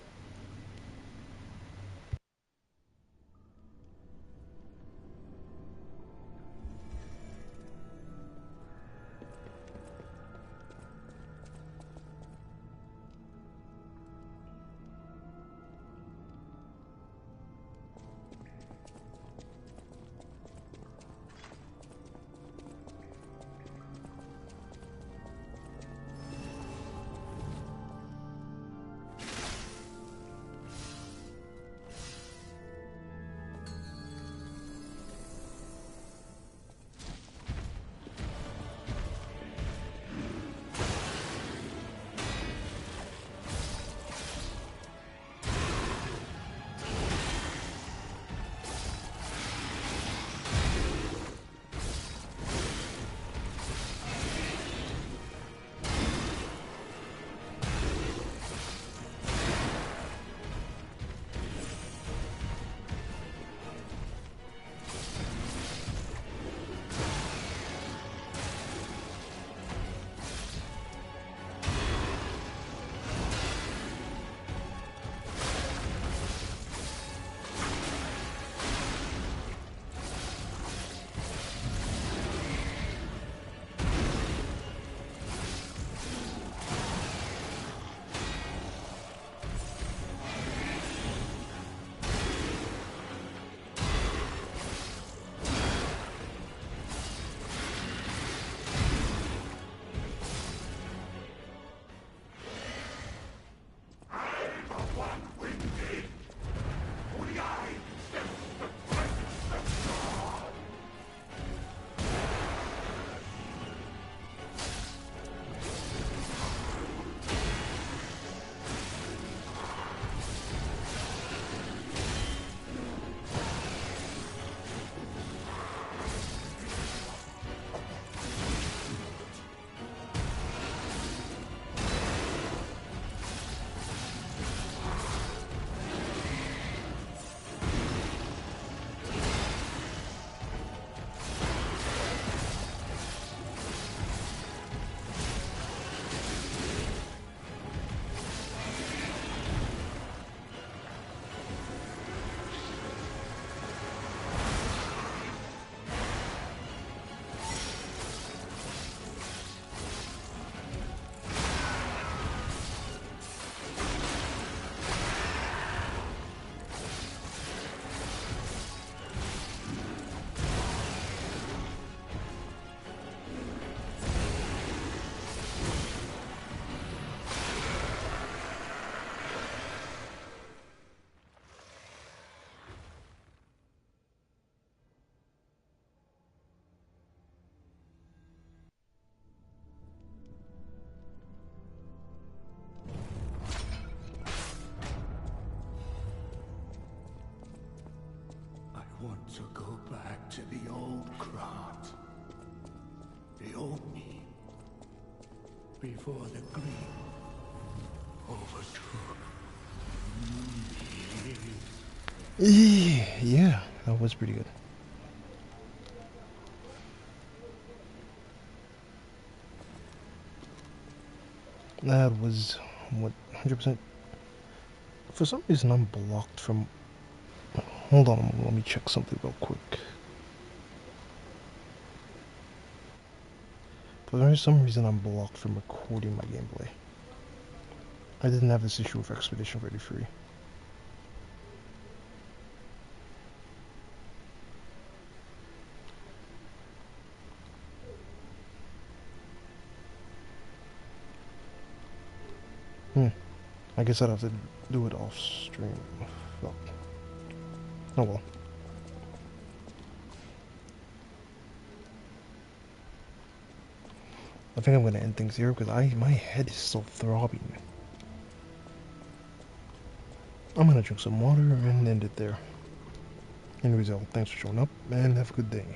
want to go back to the old Krat. The old me. Before the great overtook me. Yeah, that was pretty good. That was, what, 100%? For some reason I'm blocked from... Hold on, let me check something real quick. For some reason I'm blocked from recording my gameplay. I didn't have this issue with Expedition 33. I guess I'd have to do it off stream. Well, oh well. I think I'm gonna end things here because my head is still throbbing. I'm gonna drink some water and end it there. Anyways, y'all, thanks for showing up and have a good day.